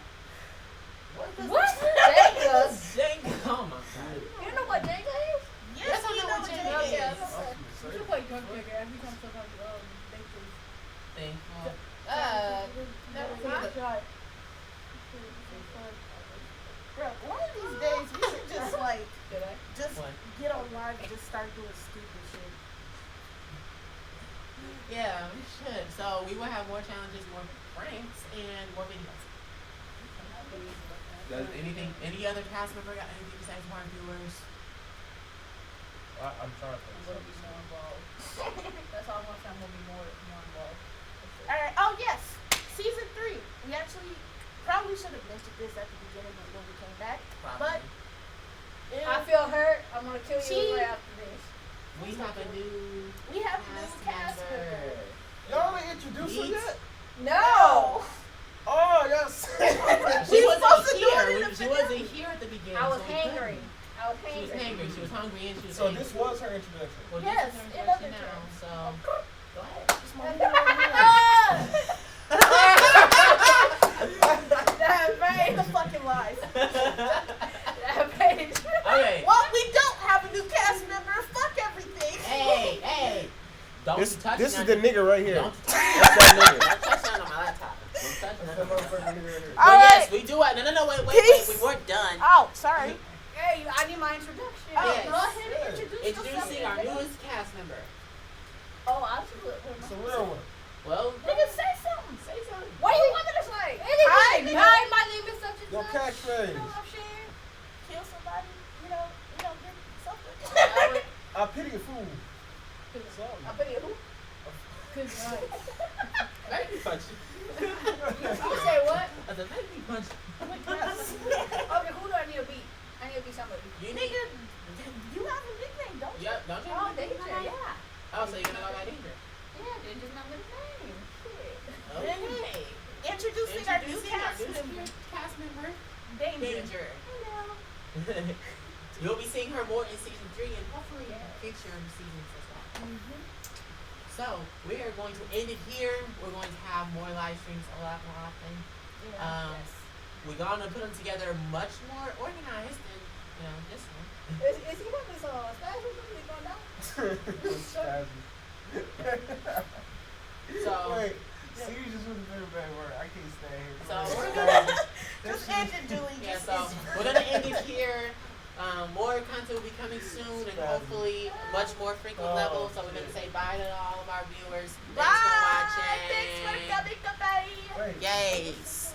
what? Jenga? Jenga. Oh my god. You know what Jenga is? Yes, I we know know what what Jenga Jenga Yeah, is. you should play Drunk Digger every time somebody thank you. Thankful. Never mind. Bro, one of these days we should just like Did I? just What? get on live and just start doing stupid shit. Yeah, we should. So we will have more challenges, more pranks, and more videos. Does any other cast member got anything to say to our viewers? I'm trying to think. I'm gonna be more involved. That's all I'm gonna say. I'm gonna be more involved. Alright, oh yes, season 3. We actually probably should have mentioned this at the beginning when we came back. But I feel hurt. I'm gonna kill She- you right after this. We have a new we have a new cast member. Y'all ain't introduced her Yeet. yet? No. Oh, yes. She supposed to wasn't do it in here. the She video. wasn't here at the beginning. I was so we hangry. couldn't. I was She was hangry. hangry. She was hungry and she was So angry. this was her introduction. Well, Yes, this is her in introduction other now. terms. So go ahead. That Ain't face. the fucking lies. That face. Okay. Well, we don't have a new cast member. Fuck everything. Hey. Don't This touch is none- the nigga right here. Don't touch That's that nigga. Don't touch none on my laptop. Don't touch That's none that on my motherfucking laptop. nigga right here. But All yes, right. we do it. No, wait. Peace. We weren't done. Oh, sorry. Hey, I need my introduction. Oh, Yes. go ahead and introduce Introducing yourself. our newest cast member. Oh, I should put So real one. Well, Nigga, say something. say something. what do you want me to say? Hi, nigga. Hi, my name is such and Your such. catchphrase. You know what I'm saying? Kill somebody. Get something. I pity a fool. I put you who? Good night. Let me punch you. You say what? I said, let me punch you. Okay, who do I need to be? I need to be somebody. You need Nigga, you have a nickname, don't you? Yep, don't you? Oh, Danger, yeah. Oh, so you're gonna go by Danger. Yeah, Danger's not my name. Shit. Okay. Introducing our new cast new member. cast member, Danger. Danger. Hello. You'll be seeing her more in season 3 and hopefully future seasons as well. So we are going to end it here. We're going to have more live streams a lot more often. Yes. We're gonna put them together much more organized than this one. Is he with this Spanish or something? He's going down? So Wait, see, you just wouldn't have been a bad word. I can't stay here. So we're gonna Just end it, Julie. yeah. Just So end it. we're gonna end it here. More content will be coming soon, and hopefully much more frequent levels. So we're gonna say bye to all of our viewers. Thanks for watching. Thanks for coming. Goodbye. Wait. Yes.